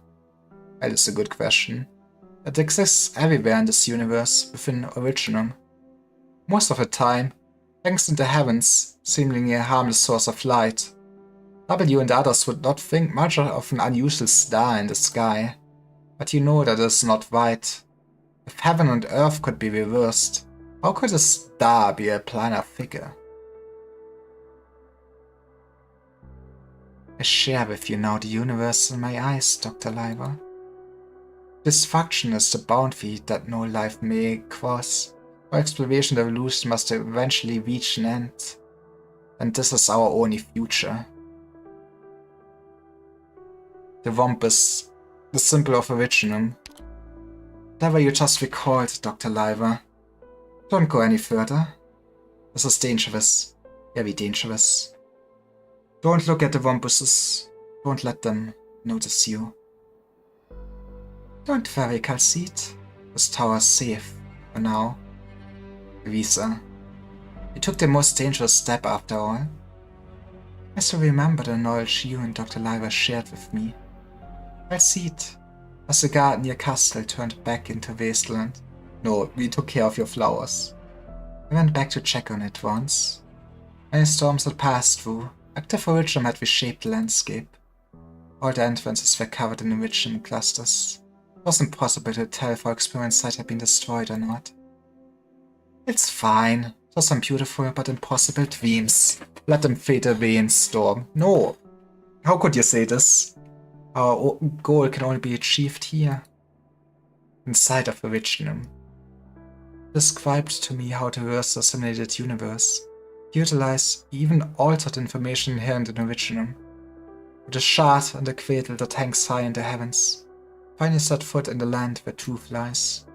That is a good question. It exists everywhere in this universe, within Originum. Most of the time, hangs in the heavens, seemingly a harmless source of light. W and others would not think much of an unusual star in the sky. But you know that it is not right. If heaven and earth could be reversed, how could a star be a planar figure? I share with you now the universe in my eyes, Dr. Liver. Dysfunction is the boundary that no life may cross. Our exploration and evolution must eventually reach an end. And this is our only future. The Wumpus, the symbol of Originum. Whatever you just recalled, Dr. Liver. Don't go any further. This is dangerous. Very dangerous. Don't look at the Wumpuses. Don't let them notice you. Don't worry, Calcite. This tower is safe for now. Visa. You took the most dangerous step after all. I still remember the knowledge you and Dr. Liver shared with me. Calcite. As the garden near Castle turned back into wasteland. No, we took care of your flowers. I went back to check on it once. Many storms had passed through. Active Originum had reshaped the landscape. All the entrances were covered in Originum clusters. It wasn't possible to tell if our experience site had been destroyed or not. It's fine. It was some beautiful but impossible dreams. Let them fade away in storm. No! How could you say this? Our goal can only be achieved here. Inside of Originum. Described to me how to reverse the simulated universe. Utilize even altered information inherent in Originum. With a shard and a cradle that hangs high in the heavens. Finally set foot in the land where truth lies.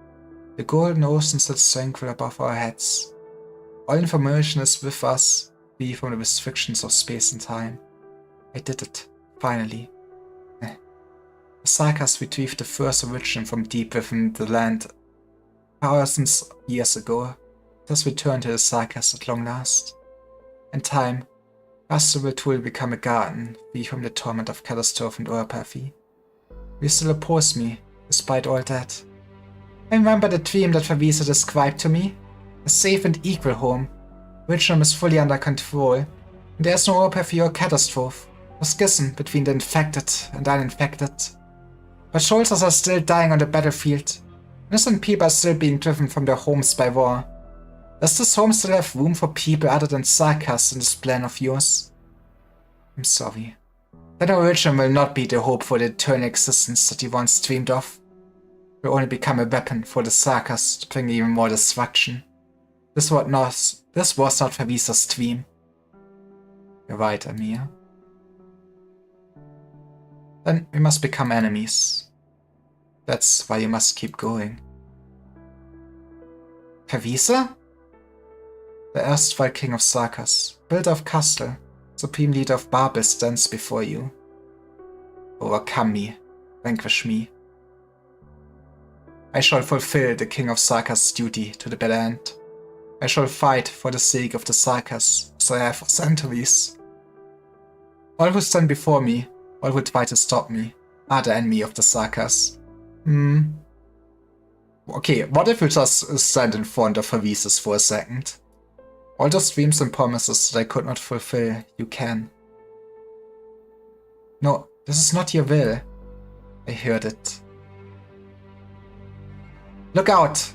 The golden ocean sits tranquil above our heads. All information is with us, free from the restrictions of space and time. I did it, finally. The Sarkas retrieved the first Originum from deep within the land thousands of years ago. It has returned to the Sarkas at long last. In time, Astro will truly become a garden, free from the torment of catastrophe and orapathy. You still oppose me, despite all that. I remember the dream that Favisa described to me. A safe and equal home. Originum is fully under control, and there is no orapathy or catastrophe, or schism between the infected and uninfected. But soldiers are still dying on the battlefield. Innocent people are still being driven from their homes by war. Does this home still have room for people other than Sarkas in this plan of yours? I'm sorry. Then Originum will not be the hope for the eternal existence that you once dreamed of. It will only become a weapon for the Sarkas to bring even more destruction. This was not Favisa's dream. You're right, Amir. Then we must become enemies. That's why you must keep going. Favisa? The erstwhile king of Sarkas, builder of Castle, supreme leader of Babel stands before you. Overcome me, vanquish me. I shall fulfill the king of Sarkas' duty to the bitter end. I shall fight for the sake of the Sarkas, as I have for centuries. All who stand before me, all who try to stop me, are the enemy of the Sarkas. Okay, what if we just stand in front of Favises for a second? All those dreams and promises that I could not fulfill, you can. No, this is not your will. I heard it. Look out!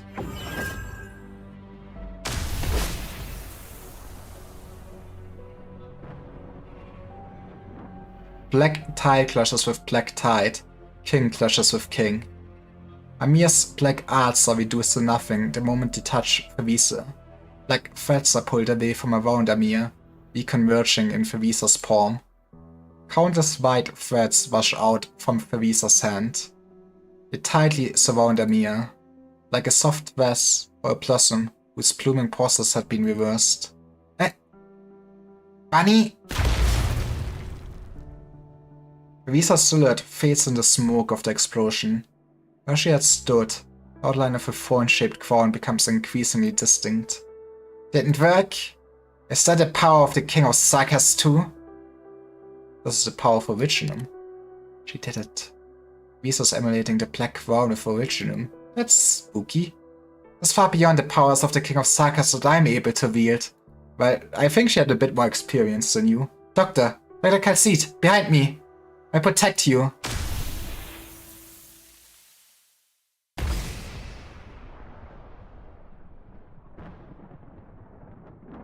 Black tide clashes with black tide. King clashes with king. Amir's black arts are reduced to nothing the moment they touch Favisa. Like threads are pulled away from around Amir, reconverging in Fevisa's palm. Countless white threads wash out from Fevisa's hand. They tightly surround Amir, like a soft vase or a blossom whose blooming process had been reversed. Bunny! Fevisa's silhouette fades in the smoke of the explosion. Where she had stood, the outline of a thorn-shaped crown becomes increasingly distinct. Didn't work? Is that the power of the King of Sarkas too? This is the power of Originum. She did it. Visa's emulating the black crown of Originum. That's spooky. That's far beyond the powers of the King of Sarkas that I'm able to wield. Well, I think she had a bit more experience than you. Dr. Calcite, behind me! I protect you.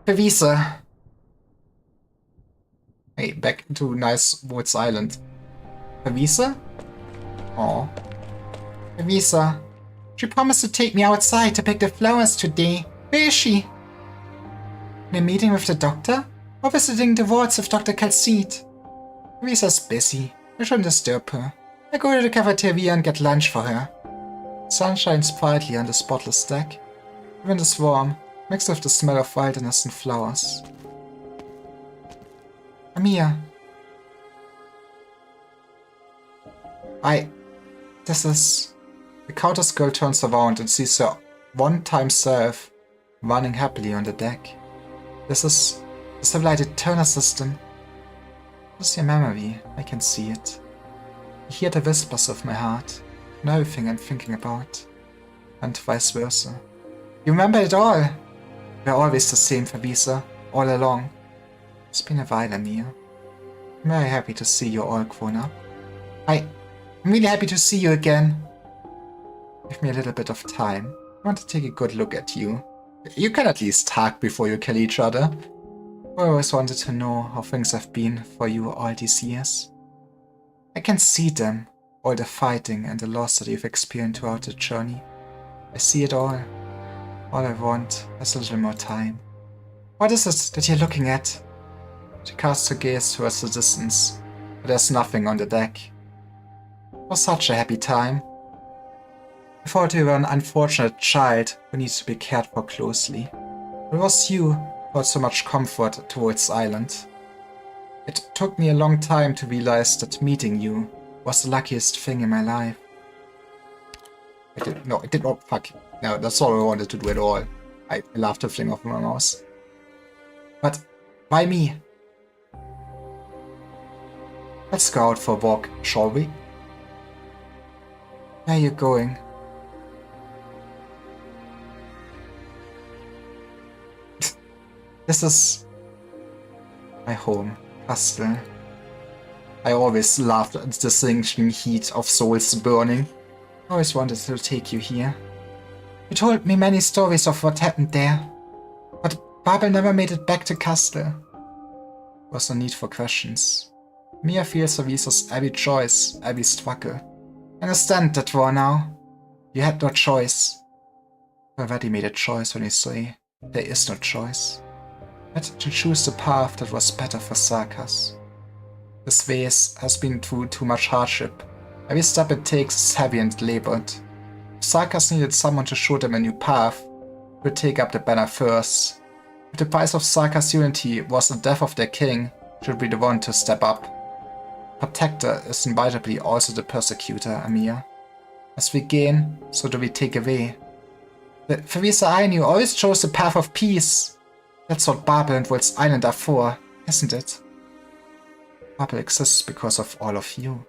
Fevisa. Hey, back to nice Woods Island. Fevisa? Aw. Fevisa. She promised to take me outside to pick the flowers today. Where is she? In a meeting with the doctor? Or visiting the wards of Dr. Calcite? Fevisa's busy. I shouldn't disturb her. I go to the cafeteria and get lunch for her. Sun shines brightly on the spotless deck. The wind is warm, mixed with the smell of wilderness and flowers. Amir. This is... The Countess girl turns around and sees her one-time self running happily on the deck. This is the civilized Turner system. This is your memory, I can see it. You hear the whispers of my heart, and everything I'm thinking about. And vice versa. You remember it all! We're always the same, Fevisa, all along. It's been a while, Amir. I'm very happy to see you all grown up. I'm really happy to see you again. Give me a little bit of time. I want to take a good look at you. You can at least talk before you kill each other. I always wanted to know how things have been for you all these years. I can see them, all the fighting and the loss that you've experienced throughout the journey. I see it all. All I want is a little more time. What is it that you're looking at? She casts her gaze towards the distance, but there's nothing on the deck. It was such a happy time. I thought you were an unfortunate child who needs to be cared for closely. It was you who brought so much comfort to Woods Island. It took me a long time to realize that meeting you was the luckiest thing in my life. No, that's all I wanted to do at all. I love to fling off my mouse. But why me? Let's go out for a walk, shall we? Where are you going? This is my home, Castle. I always loved the sinking heat of souls burning. I always wanted to take you here. You told me many stories of what happened there, but Babel never made it back to Castle. There was no need for questions. Mia feels Avisa's every choice, every struggle. I understand that war now. You had no choice. You already made a choice when you say there is no choice. You had to choose the path that was better for Sarkas. This vase has been through too much hardship. Every step it takes is heavy and labored. If Sarkas needed someone to show them a new path, he would take up the banner first. If the price of Sarkas' unity was the death of their king, he should be the one to step up. Protector is inevitably also the persecutor, Amir. As we gain, so do we take away. The Fevisa I knew always chose the path of peace. That's what Babel and Woods Island are for, isn't it? Babel exists because of all of you.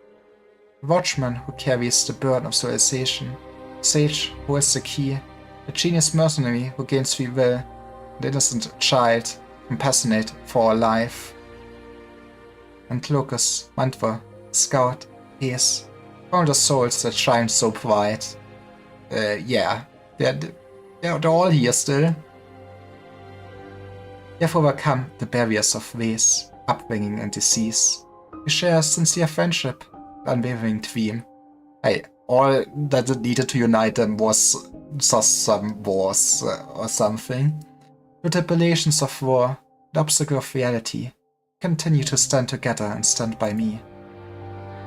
The watchman who carries the burden of civilization, sage who holds the key, a genius mercenary who gains free will, an innocent child compassionate for our life. And Lucas, Mantva, Scout, Ace, all the souls that shine so bright. Yeah, they're all here still. You have overcome the barriers of race, upbringing and disease. You share a sincere friendship, unwavering dream. All that needed to unite them was just some wars or something. The tribulations of war, the obstacle of reality, continue to stand together and stand by me.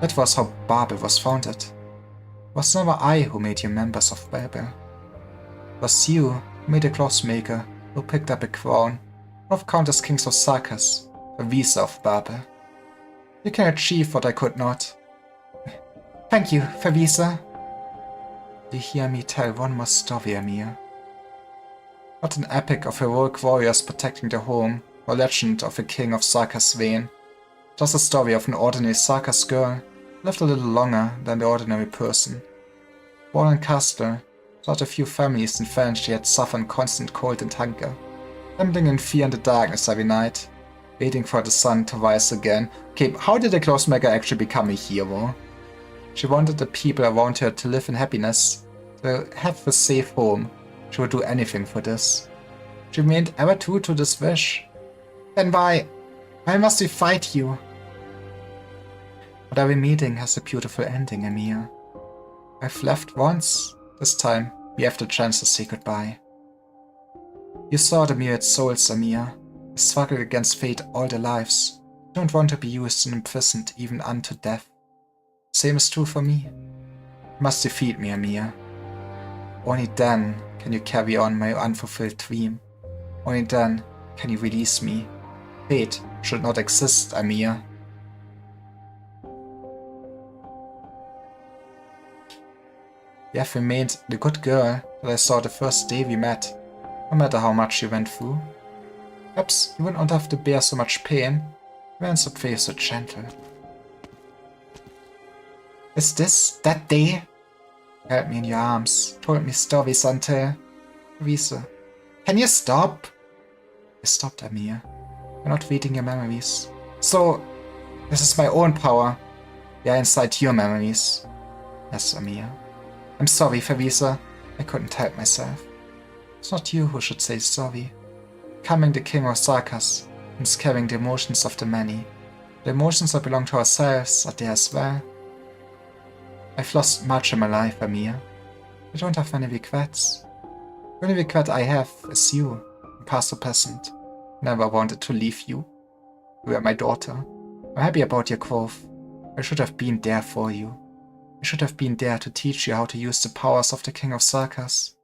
That was how Babel was founded. It was never I who made you members of Babel. It was you who made a clothmaker who picked up a crown of Countess Kings of Sarkas, a visa of Babel. You can achieve what I could not. Thank you, Favisa. You hear me tell one more story, Amir. Not an epic of heroic warriors protecting their home, or legend of a king of Sarkas vein. Just a story of an ordinary Sarkas girl, lived a little longer than the ordinary person. Born in Castle, taught a few families and friends she had suffered constant cold and hunger, trembling in fear in the darkness every night, waiting for the sun to rise again. Okay, how did the clothmaker actually become a hero? She wanted the people around her to live in happiness, to have a safe home. She would do anything for this. She remained ever true to this wish. Then why must we fight you? But every meeting has a beautiful ending, Amir. I've left once. This time, we have the chance to say goodbye. You saw the myriad souls, Amir. They struggled against fate all their lives. They don't want to be used and imprisoned even unto death. Same is true for me. You must defeat me, Amir. Only then can you carry on my unfulfilled dream. Only then can you release me. Fate should not exist, Amir. You have remained the good girl that I saw the first day we met, no matter how much you went through. Perhaps you would not have to bear so much pain, when so face so gentle. Is this that day? You held me in your arms, told me stories until... Favisa, can you stop? I stopped, Amir. You're not reading your memories. So, this is my own power. We are inside your memories. Yes, Amir. I'm sorry, Favisa. I couldn't help myself. It's not you who should say sorry. Becoming the king of Sarkas means carrying the emotions of the many. The emotions that belong to ourselves are there as well. I've lost much in my life, Amir. I don't have many regrets. The only regret I have is you, past or present. Never wanted to leave you. You were my daughter. I'm happy about your growth. I should have been there for you. I should have been there to teach you how to use the powers of the King of Sarkas.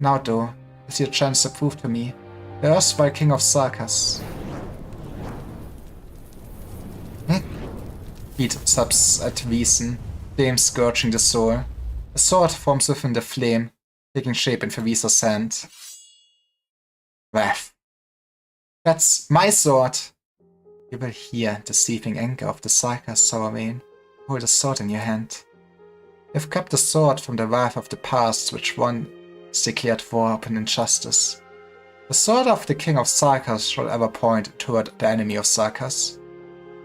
Now though, is your chance to prove to me, the erstwhile King of Sarkas. Heat subs at Wiesen, flame scorching the soul. A sword forms within the flame, taking shape in Favisa's hand. Wrath. That's my sword! You will hear the seething anger of the Sarkas, Saurvane. Hold a sword in your hand. You have kept the sword from the wrath of the past, which once declared war upon injustice. The sword of the King of Sarkas shall ever point toward the enemy of Sarkas.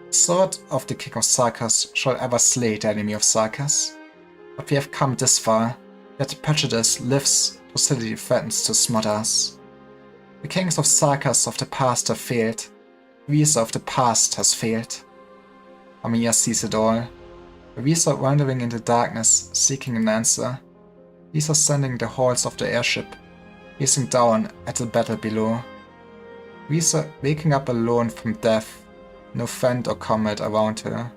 The sword of the King of Sarkas shall ever slay the enemy of Sarkas. But we have come this far, yet prejudice lives, hostility threatens to smother us. The kings of Sarkas of the past have failed. Visa of the past has failed. Amir sees it all. Visa wandering in the darkness, seeking an answer. Visa standing in the halls of the airship, gazing down at the battle below. Visa waking up alone from death, no friend or comrade around her.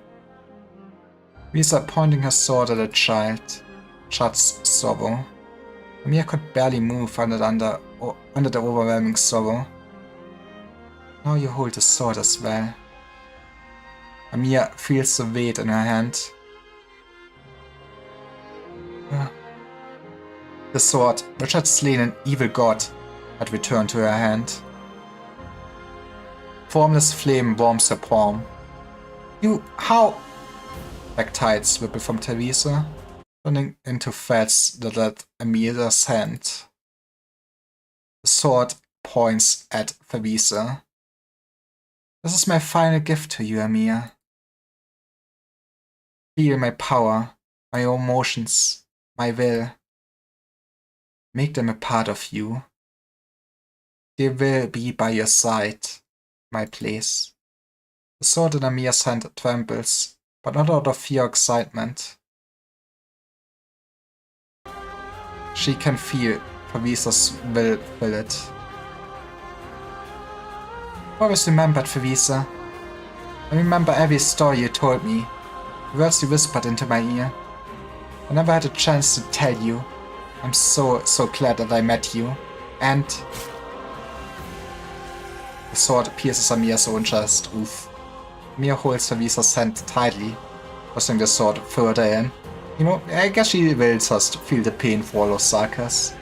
Visa pointing her sword at a child, Chad's sorrow. Amir could barely move under the overwhelming sorrow. Now you hold the sword as well. Amir feels the weight in her hand. The sword, which had slain an evil god, had returned to her hand. Formless flame warms her palm. You, how? Black tides ripple from Teresa, turning into threads that led Amir's hand. The sword points at Favisa. This is my final gift to you, Amir. Feel my power, my emotions, my will. Make them a part of you. They will be by your side, my place. The sword in Amir's hand trembles, but not out of fear or excitement. She can feel Favisa's will fill it. Always remembered, Favisa. I remember every story you told me, words you whispered into my ear. I never had a chance to tell you. I'm so glad that I met you. And the sword pierces Amir's own chest. Oof. Amir holds Favisa's hand tightly, pushing the sword further in. You know, I guess she will just feel the pain for all of Sarkas.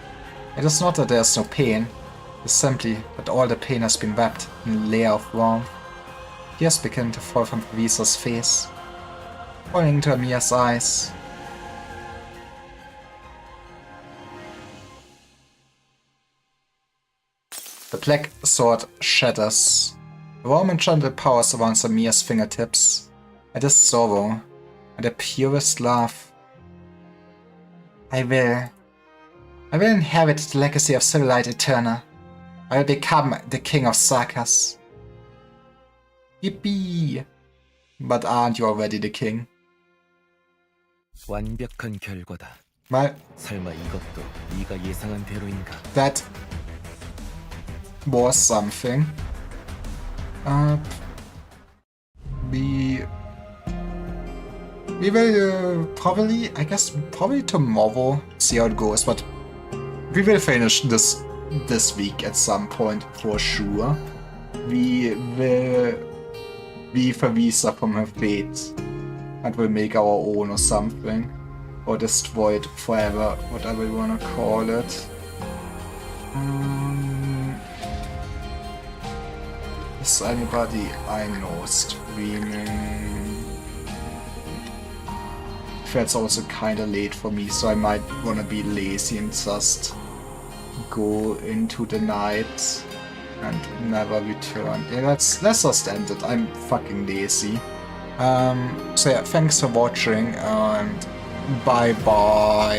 It is not that there's no pain, it's simply that all the pain has been wrapped in a layer of warmth. Tears begin to fall from Favisa's face, falling into Amir's eyes. The black sword shatters. The warm and gentle power surrounds Amir's fingertips. It is sorrow, and the purest love. I will inherit the legacy of Silverlight Eterna. I will become the king of Sarkas. Yippee! But aren't you already the king? 완벽한 결과다. Well, 설마 이것도 네가 예상한 대로인가? that was something. We will probably, I guess, probably tomorrow see how it goes, but we will finish this week at some point for sure. We will leave Favisa from her fate and we'll make our own or something, or destroy it forever, whatever you wanna call it. Is anybody I know streaming? It's also kinda late for me, so I might wanna be lazy and just go into the night and never return. Yeah, let's just end it. I'm fucking lazy. So yeah, thanks for watching and bye bye.